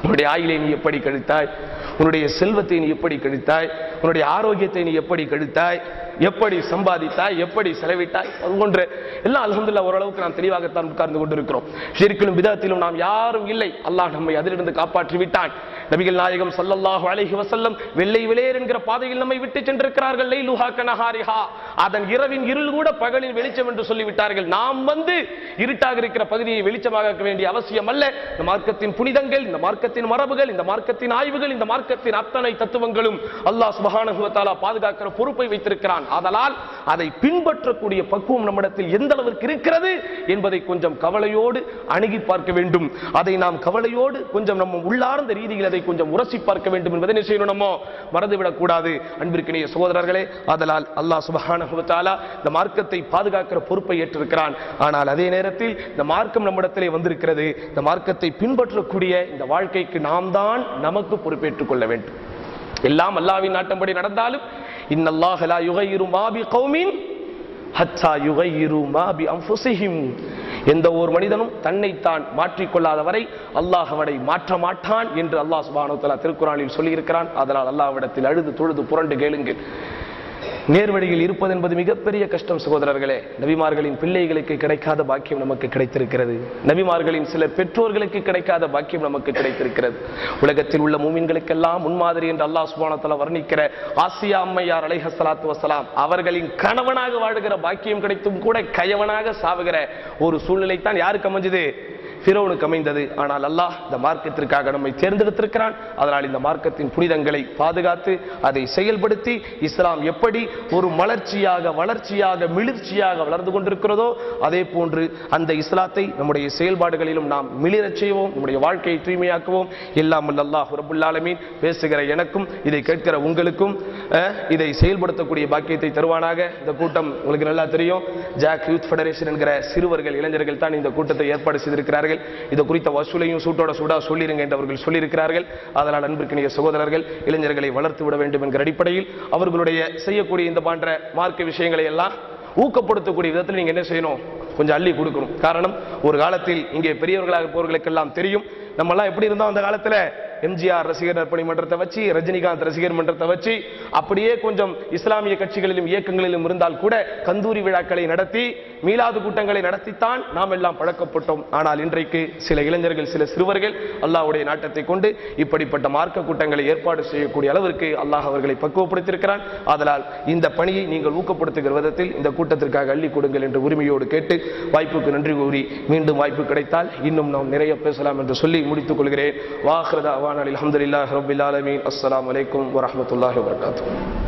உன்னுடைய ஆயுளை நீ எப்படி கழித்தாய், உன்னுடைய செல்வத்தை நீ எப்படி கழித்தாய், உன்னுடைய ஆரோக்கியத்தை நீ எப்படி கழித்தாய், எப்படி சம்பாதித்தாய், எப்படி செலவிட்டாய், ஒன்று எல்லாம் அல்ஹம்துலில்லாஹ் ஓரளவுக்கு நாம் தெளிவாகத்தான் உட்கார்ந்து கொண்டிருக்கிறோம். ஷிர்கிலும் பிதஅத்திலும் நாம் யாரும் இல்லை. அல்லாஹ் நம்மை அதிலிருந்து காப்பாற்றி விட்டான். நபிகள் நாயகம் ஸல்லல்லாஹு அலைஹி வஸல்லம் வெள்ளை வெளியேர் என்கிற பாதையில் நம்மை விட்டு சென்றிருக்கிறார்கள். லைலுஹா கனஹாரிஹா, அதன் இரவின் இருள் கூட பகலின் வெளிச்சம் என்று சொல்லிவிட்டார்கள். நாம் இருட்டாக இருக்கிற பகுதியை வெளிச்சமாக்க வேண்டிய அவசியம் அல்ல. இந்த மார்க்கத்தின் புனிதங்கள், இந்த மார்க்கத்தின் மரபுகள், இந்த மார்க்கத்தின் ஆய்வுகள், இந்த மார்க்கத்தின் அத்தனை தத்துவங்களும் அல்லாஹ் சுப்ஹானஹு வ தஆலா பாதுகாக்கிற பொறுப்பை வைத்திருக்கிறான். அதனால் அதை பின்பற்றக்கூடிய பக்குவம் நம்மிடத்தில் எந்த அளவிற்கு இருக்கிறது என்பதை கொஞ்சம் கவலையோடு அணுகி பார்க்க வேண்டும். அதை நாம் கவலையோடு கொஞ்சம் நம்ம உள்ளார்ந்த ரீதியில் அதை கொஞ்சம் உரசி பார்க்க வேண்டும் என்பதை செய்யணும், நம்ம மறந்துவிடக் கூடாது. அன்பிற்கினிய சகோதரர்களே, அதனால் அல்லாஹ் சுப்ஹானஹு வ தஆலா இந்த மார்க்கத்தை பாதுகாக்கிற பொறுப்பை ஏற்றிருக்கிறான். ஆனால் அதே நேரத்தில் இந்த மார்க்கம் நம்மிடத்திலே வந்திருக்கிறது. இந்த மார்க்கத்தை பின்பற்றக்கூடிய இந்த வாழ்க்கைக்கு நாம் தான் நமக்கு பொறுப்பேற்றுக் கொள்ள வேண்டும். எல்லாம் அல்லாஹ்வின் நாட்டம்படி நடந்தாலும் இன்னல்லாஹ லா யுகையிரு மா பிகௌமின் ஹத்தா யுகையிரு மா பிஅன்ஃபுஸிஹிம், எந்த ஒரு மனிதனும் தன்னைத்தான் மாற்றிக்கொள்ளாத வரை அல்லாஹ் அவனை மாற்ற மாட்டான் என்று அல்லாஹ் சுப்ஹானஹு வ தஆலா திருக்குர்ஆனில் சொல்லி இருக்கிறான். அதனால் அல்லாஹ்விடத்தில் அழுது தொழுது புரண்டு கேளுங்கள். நேர்வழியில் இருப்பது என்பது மிகப்பெரிய கஷ்டம் சகோதரர்களே. நபிமார்களின் பிள்ளைகளுக்கு கிடைக்காத பாக்கியம் நமக்கு கிடைத்திருக்கிறது. நபிமார்களின் சில பெற்றோர்களுக்கு கிடைக்காத பாக்கியம் நமக்கு கிடைத்திருக்கிறது. உலகத்தில் உள்ள மூமின்களுக்கெல்லாம் முன்மாதிரி என்று அல்லாஹ் சுப்ஹானஹு வ தஆலா வர்ணிக்கிற ஆசியா அம்மையார் அலைஹிஸ்ஸலாத்து வஸ்ஸலாம் அவர்களின் கணவனாக வாழுகிற பாக்கியம் கிடைத்தும் கூட கயவனாக சாவுகிற ஒரு சூழ்நிலை தான் யாருக்கு அமைஞ்சது? ஃபிரௌனுக்கு அமைந்தது. ஆனால் அல்லாஹ் இந்த மார்க்கத்திற்காக நம்மை தேர்ந்தெடுத்திருக்கிறான். அதனால் இந்த மார்க்கத்தின் புனிதங்களை பாதுகாத்து அதை செயல்படுத்தி இஸ்லாம் எப்படி ஒரு வளர்ச்சியாக மிளிர்ச்சியாக வளர்ந்து கொண்டிருக்கிறதோ அதே போன்று அந்த இஸ்லாத்தை நம்முடைய செயல்பாடுகளிலும் நாம் மிளிரச் செய்வோம், நம்முடைய வாழ்க்கையை தூய்மையாக்குவோம். எல்லாம் அல்லாஹ் ரப்புல் ஆலமீன் பேசுகிற எனக்கும் இதை கேட்கிற உங்களுக்கும் இதை செயல்படுத்தக்கூடிய பாக்கியத்தை தருவானாக. இந்த கூட்டம் உங்களுக்கு நல்லா தெரியும், ஜாக் யூத் ஃபெடரேஷன் என்கிற சிறுவர்கள் இளைஞர்கள் தான் இந்த கூட்டத்தை ஏற்பாடு செய்திருக்கிறார்கள். இது குறித்த வசூலையும் சூட்டோட சூடா சொல்லிருங்க என்று அவர்கள் சொல்லியிருக்கிறார்கள். அதனால் அன்பிற்கினிய சகோதரர்கள் இளைஞர்களை வளர்த்து விட வேண்டும் என்கிற அடிப்படையில் அவர்களுடைய செய்யக்கூடிய இந்த போன்ற மார்க்க விஷயங்களை எல்லாம் ஊக்கப்படுத்தக்கூடிய விதத்தில் நீங்க என்ன செய்யணும்? கொஞ்சம் அள்ளி கொடுக்கணும். காரணம், ஒரு காலத்தில் இங்கே பெரியவர்களாக இருப்பவர்களுக்கெல்லாம் தெரியும் நம்ம எல்லாம் எப்படி இருந்தோம். அந்த காலத்துல எம்ஜிஆர் ரசிகர் நற்பணி மன்றத்தை வச்சு, ரஜினிகாந்த் ரசிகர் மன்றத்தை வச்சு, அப்படியே கொஞ்சம் இஸ்லாமிய கட்சிகளிலும் இயக்கங்களிலும் இருந்தால் கூட கந்தூரி விழாக்களை நடத்தி மீலாது கூட்டங்களை நடத்தித்தான் நாம் எல்லாம் பழக்கப்பட்டோம். ஆனால் இன்றைக்கு சில இளைஞர்கள், சில சிறுவர்கள் அல்லாஹ்வுடைய நாட்டத்தை கொண்டு இப்படிப்பட்ட மார்க்க கூட்டங்களை ஏற்பாடு செய்யக்கூடிய அளவிற்கு அல்லாஹ் அவர்களை பக்குவப்படுத்தியிருக்கிறான். அதனால் இந்த பணியை நீங்கள் ஊக்கப்படுத்துகிற விதத்தில் இந்த கூட்டத்திற்காக அள்ளி கொடுங்கள் என்று உரிமையோடு கேட்டு வாய்ப்புக்கு நன்றி கூறி மீண்டும் வாய்ப்பு கிடைத்தால் இன்னும் நாம் நிறைய பேசலாம் என்று சொல்லி முடித்துக் கொள்கிறேன். வாஹிரு தஅவானா அல்ஹம்துலில்லாஹி ரப்பில் ஆலமீன். அஸ்ஸலாமு அலைக்கும் வரஹ்மத்துல்லாஹி வபரகாத்துஹு.